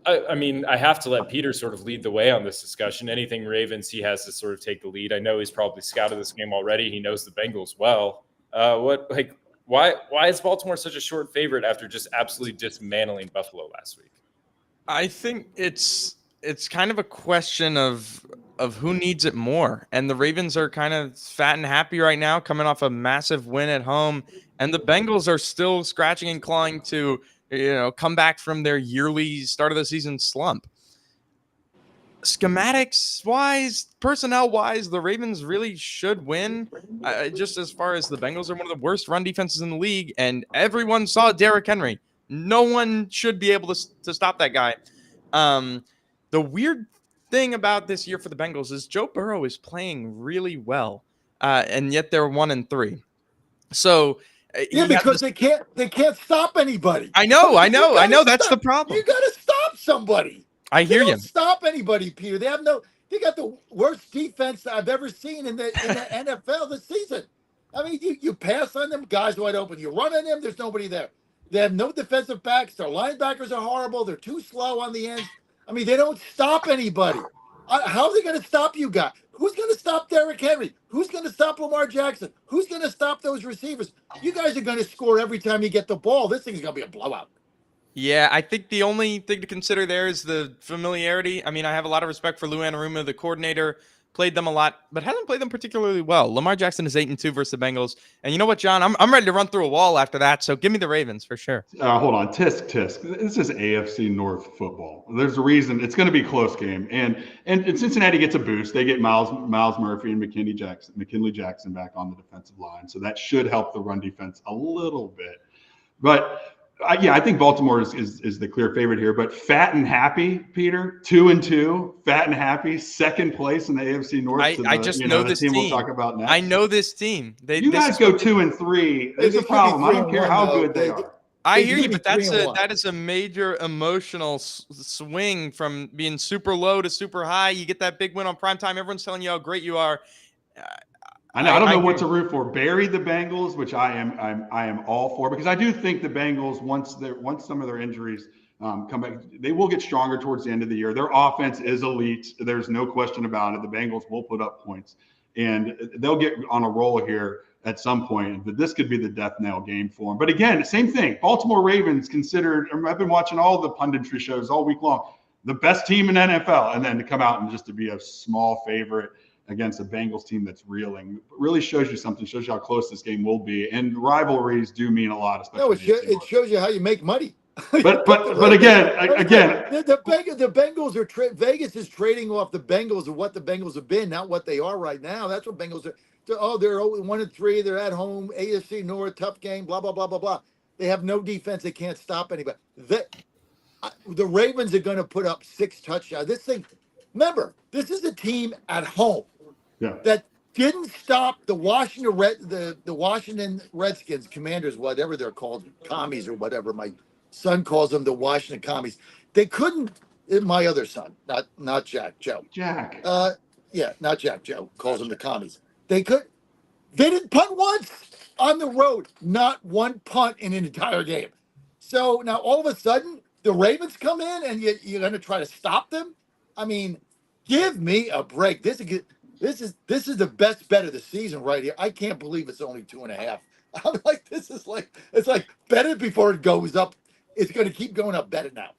I have to let Peter sort of lead the way on this discussion. Anything Ravens, he has to sort of take the lead. I know he's probably scouted this game already. He knows the Bengals well. Why is Baltimore such a short favorite after just absolutely dismantling Buffalo last week? I think it's kind of a question of who needs it more. And the Ravens are kind of fat and happy right now, coming off a massive win at home. And the Bengals are still scratching and clawing to, come back from their yearly start of the season slump. Schematics wise, personnel wise, the Ravens really should win. Just as far as the Bengals are one of the worst run defenses in the league, and everyone saw Derrick Henry. No one should be able to stop that guy. The weird thing about this year for the Bengals is Joe Burrow is playing really well, and yet they're 1-3. So because they can't stop anybody. I know. That's the problem. You got to stop somebody. I hear you. Stop anybody, Peter. They got the worst defense I've ever seen in the NFL this season. I mean, you pass on them, guys wide open. You run on them, there's nobody there. They have no defensive backs. Their linebackers are horrible. They're too slow on the ends. I mean, they don't stop anybody. How are they going to stop you guys? Who's going to stop Derrick Henry? Who's going to stop Lamar Jackson? Who's going to stop those receivers? You guys are going to score every time you get the ball. This thing's going to be a blowout. Yeah, I think the only thing to consider there is the familiarity. I mean, I have a lot of respect for Lou Anarumo, the coordinator, played them a lot, but hasn't played them particularly well. Lamar Jackson is 8-2 versus the Bengals. And you know what, John? I'm ready to run through a wall after that, so give me the Ravens for sure. Hold on. Tisk. This is AFC North football. There's a reason. It's going to be a close game. And Cincinnati gets a boost. They get Miles Murphy and McKinley Jackson back on the defensive line. So that should help the run defense a little bit. But I think Baltimore is the clear favorite here, but fat and happy, Peter, 2-2, fat and happy, second place in the AFC North. I just know this team. We'll talk about next. I know this team. You guys go 2-3. There's a problem. I don't care how good they are. I hear you, but that is a major emotional swing from being super low to super high. You get that big win on primetime. Everyone's telling you how great you are. I know. I don't know what to root for. Bury the Bengals, which I am all for, because I do think the Bengals, once some of their injuries come back, they will get stronger towards the end of the year. Their offense is elite. There's no question about it. The Bengals will put up points, and they'll get on a roll here at some point. But this could be the death knell game for them. But again, same thing. Baltimore Ravens considered. I've been watching all the punditry shows all week long. The best team in NFL, and then to come out and just to be a small favorite against a Bengals team that's reeling really shows you something, shows you how close this game will be. And rivalries do mean a lot, especially. No, it shows you how you make money. But again, the Bengals are Vegas is trading off the Bengals of what the Bengals have been, not what they are right now. That's what Bengals are. They're 1-3. They're at home. AFC North, tough game. Blah blah blah blah blah. They have no defense. They can't stop anybody. The Ravens are going to put up 6 touchdowns. This thing. Remember, this is a team at home. Yeah. That didn't stop the Washington Redskins, Commanders, whatever they're called, commies or whatever. My son calls them the Washington commies. They couldn't. My other son, not Jack, Joe. Jack. Not Jack. Joe calls them the commies. They didn't punt once on the road. Not one punt in an entire game. So now all of a sudden the Ravens come in and you're going to try to stop them. I mean, give me a break. This is the best bet of the season right here. I can't believe it's only 2.5. I'm like, it's like bet it before it goes up. It's going to keep going up. Bet it now.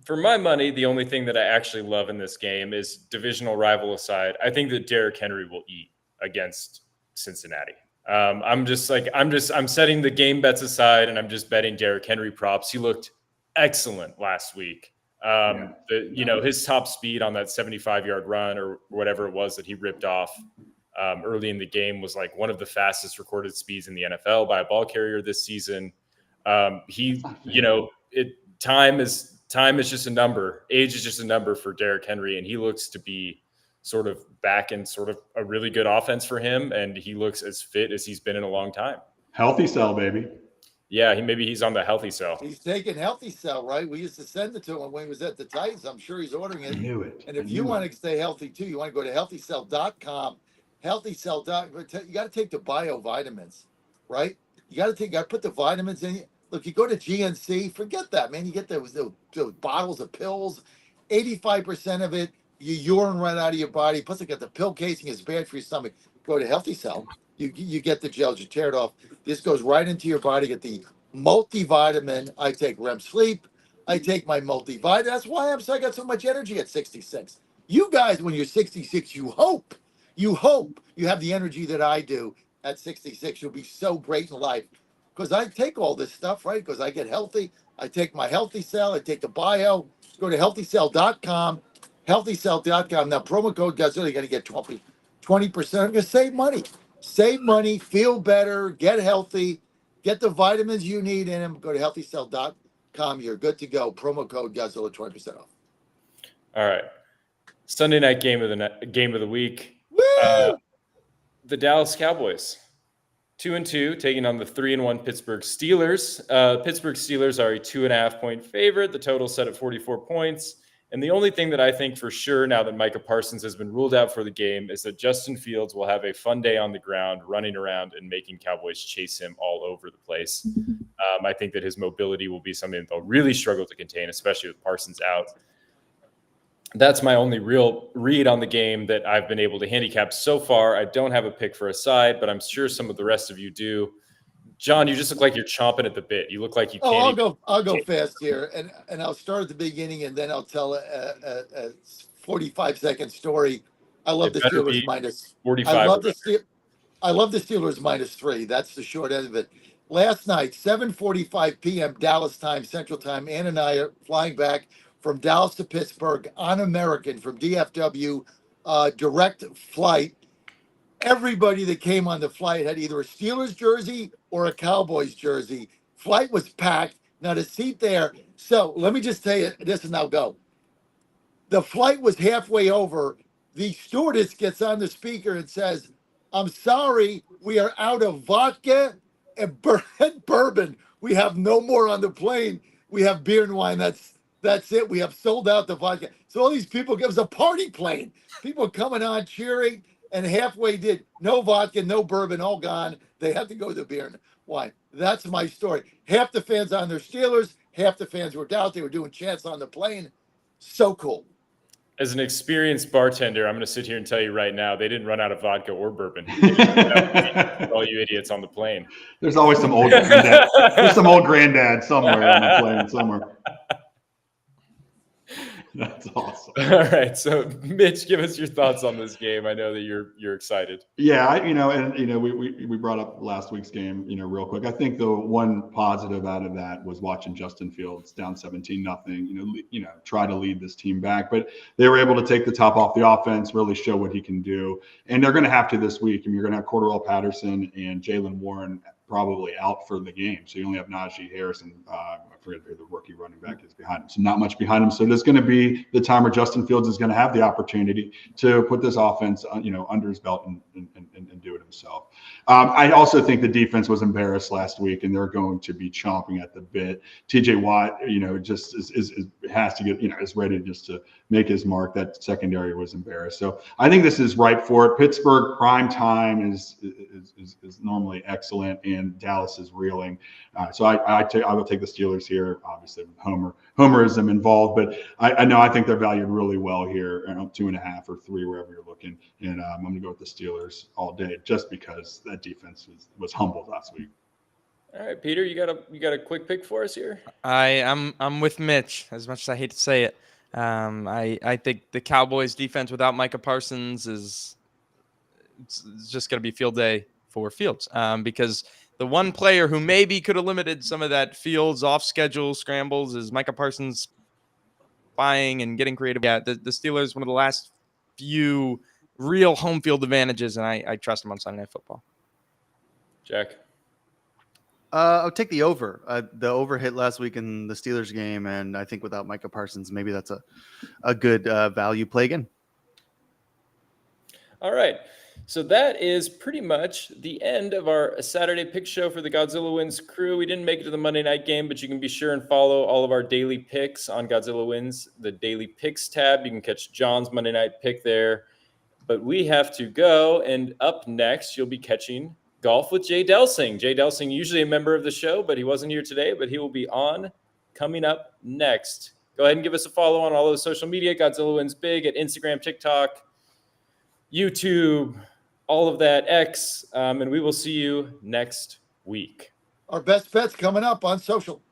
For my money, the only thing that I actually love in this game is, divisional rival aside, I think that Derrick Henry will eat against Cincinnati. I'm setting the game bets aside and I'm just betting Derrick Henry props. He looked excellent last week. His top speed on that 75-yard run or whatever it was that he ripped off early in the game was like one of the fastest recorded speeds in the NFL by a ball carrier this season. Time is just a number. Age is just a number for Derrick Henry, and he looks to be sort of back in sort of a really good offense for him, and he looks as fit as he's been in a long time. Healthy cell, baby. Yeah, he's on the healthy cell. He's taking healthy cell, right? We used to send it to him when he was at the Titans. I'm sure he's ordering it. I knew it. And if you want to stay healthy too, you want to go to healthycell.com. Healthycell.com. You got to take the bio vitamins, right? You got to put the vitamins in. Look, you go to GNC, forget that, man. You get those bottles of pills. 85% of it, you urine right out of your body. Plus, they got the pill casing. It's bad for your stomach. Go to Healthy Cell. You get the gels. You tear it off. This goes right into your body. Get the multivitamin. I take REM sleep. I take my multivitamin. That's why I got so much energy at 66. You guys, when you're 66, you hope you have the energy that I do at 66. You'll be so great in life. Because I take all this stuff, right? Because I get healthy. I take my Healthy Cell. I take the bio. Go to healthycell.com. Healthycell.com. Now, promo code Godzilla, you're going to get 20%. I'm going to save money. Save money, feel better, get healthy, get the vitamins you need in them. Go to healthycell.com. You're good to go. Promo code Godzilla, 20% off. All right. Sunday night game of the week. The Dallas Cowboys. 2-2, taking on the 3-1 Pittsburgh Steelers. Pittsburgh Steelers are a 2.5-point favorite. The total set at 44 points. And the only thing that I think for sure now that Micah Parsons has been ruled out for the game is that Justin Fields will have a fun day on the ground, running around and making Cowboys chase him all over the place. I think that his mobility will be something that they'll really struggle to contain, especially with Parsons out. That's my only real read on the game that I've been able to handicap so far. I don't have a pick for a side, but I'm sure some of the rest of you do. John, you just look like you're chomping at the bit. You look like you can't. I'll go fast here, and I'll start at the beginning, and then I'll tell a 45-second story. I love the Steelers minus 45. I love the Steelers -3. That's the short end of it. Last night, 7:45 p.m. Dallas time, Central Time. Ann and I are flying back from Dallas to Pittsburgh on American from DFW, direct flight. Everybody that came on the flight had either a Steelers jersey or a Cowboys jersey. Flight was packed. Now the seat there. So let me just tell you this and I'll go. The flight was halfway over. The stewardess gets on the speaker and says, "I'm sorry, we are out of vodka and bourbon. We have no more on the plane. We have beer and wine. That's it. We have sold out the vodka." So all these people, it was a party plane. People coming on cheering. And halfway did no vodka, no bourbon, all gone. They had to go to the beer and wine. That's my story. Half the fans on their Steelers, half the fans were out. They were doing chants on the plane. So cool. As an experienced bartender, I'm going to sit here and tell you right now, they didn't run out of vodka or bourbon. All you idiots on the plane. There's always some old granddad. There's some old granddad somewhere on the plane somewhere. That's awesome. All right, so Mitch, give us your thoughts on this game. I know that you're excited. Yeah, we brought up last week's game, real quick. I think the one positive out of that was watching Justin Fields down 17-0, try to lead this team back, but they were able to take the top off the offense, really show what he can do, and they're going to have to this week. You're going to have Cordarrelle Patterson and Jaylen Warren probably out for the game, so you only have Najee Harris and I forget who the rookie running back is behind him. So not much behind him. So there's going to be the time where Justin Fields is going to have the opportunity to put this offense, under his belt and do it himself. I also think the defense was embarrassed last week, and they're going to be chomping at the bit. TJ Watt, just has to get, is ready just to make his mark. That secondary was embarrassed. So I think this is ripe for it. Pittsburgh prime time is normally excellent, and Dallas is reeling. So I will take the Steelers here, obviously with homerism involved, but I think they're valued really well here, 2.5 or 3, wherever you're looking. And I'm going to go with the Steelers all day, just because that defense was humbled last week. All right, Peter, you got a quick pick for us here? I'm with Mitch, as much as I hate to say it. I think the Cowboys defense without Micah Parsons is just going to be field day for Fields, because the one player who maybe could have limited some of that Fields off schedule scrambles is Micah Parsons buying and getting creative. Yeah, the Steelers, one of the last few real home field advantages, and I trust them on Sunday Night Football. Jack. I'll take the over. The over hit last week in the Steelers game, and I think without Micah Parsons, maybe that's a good value play again. All right. So that is pretty much the end of our Saturday pick show for the Godzilla Wins crew. We didn't make it to the Monday night game, but you can be sure and follow all of our daily picks on Godzilla Wins, the daily picks tab. You can catch John's Monday night pick there. But we have to go. And up next, you'll be catching Golf with Jay Delsing. Jay Delsing, usually a member of the show, but he wasn't here today, but he will be on coming up next. Go ahead and give us a follow on all those social media. Godzilla Wins Big at Instagram, TikTok, YouTube, all of that, X, and we will see you next week. Our best bets coming up on social.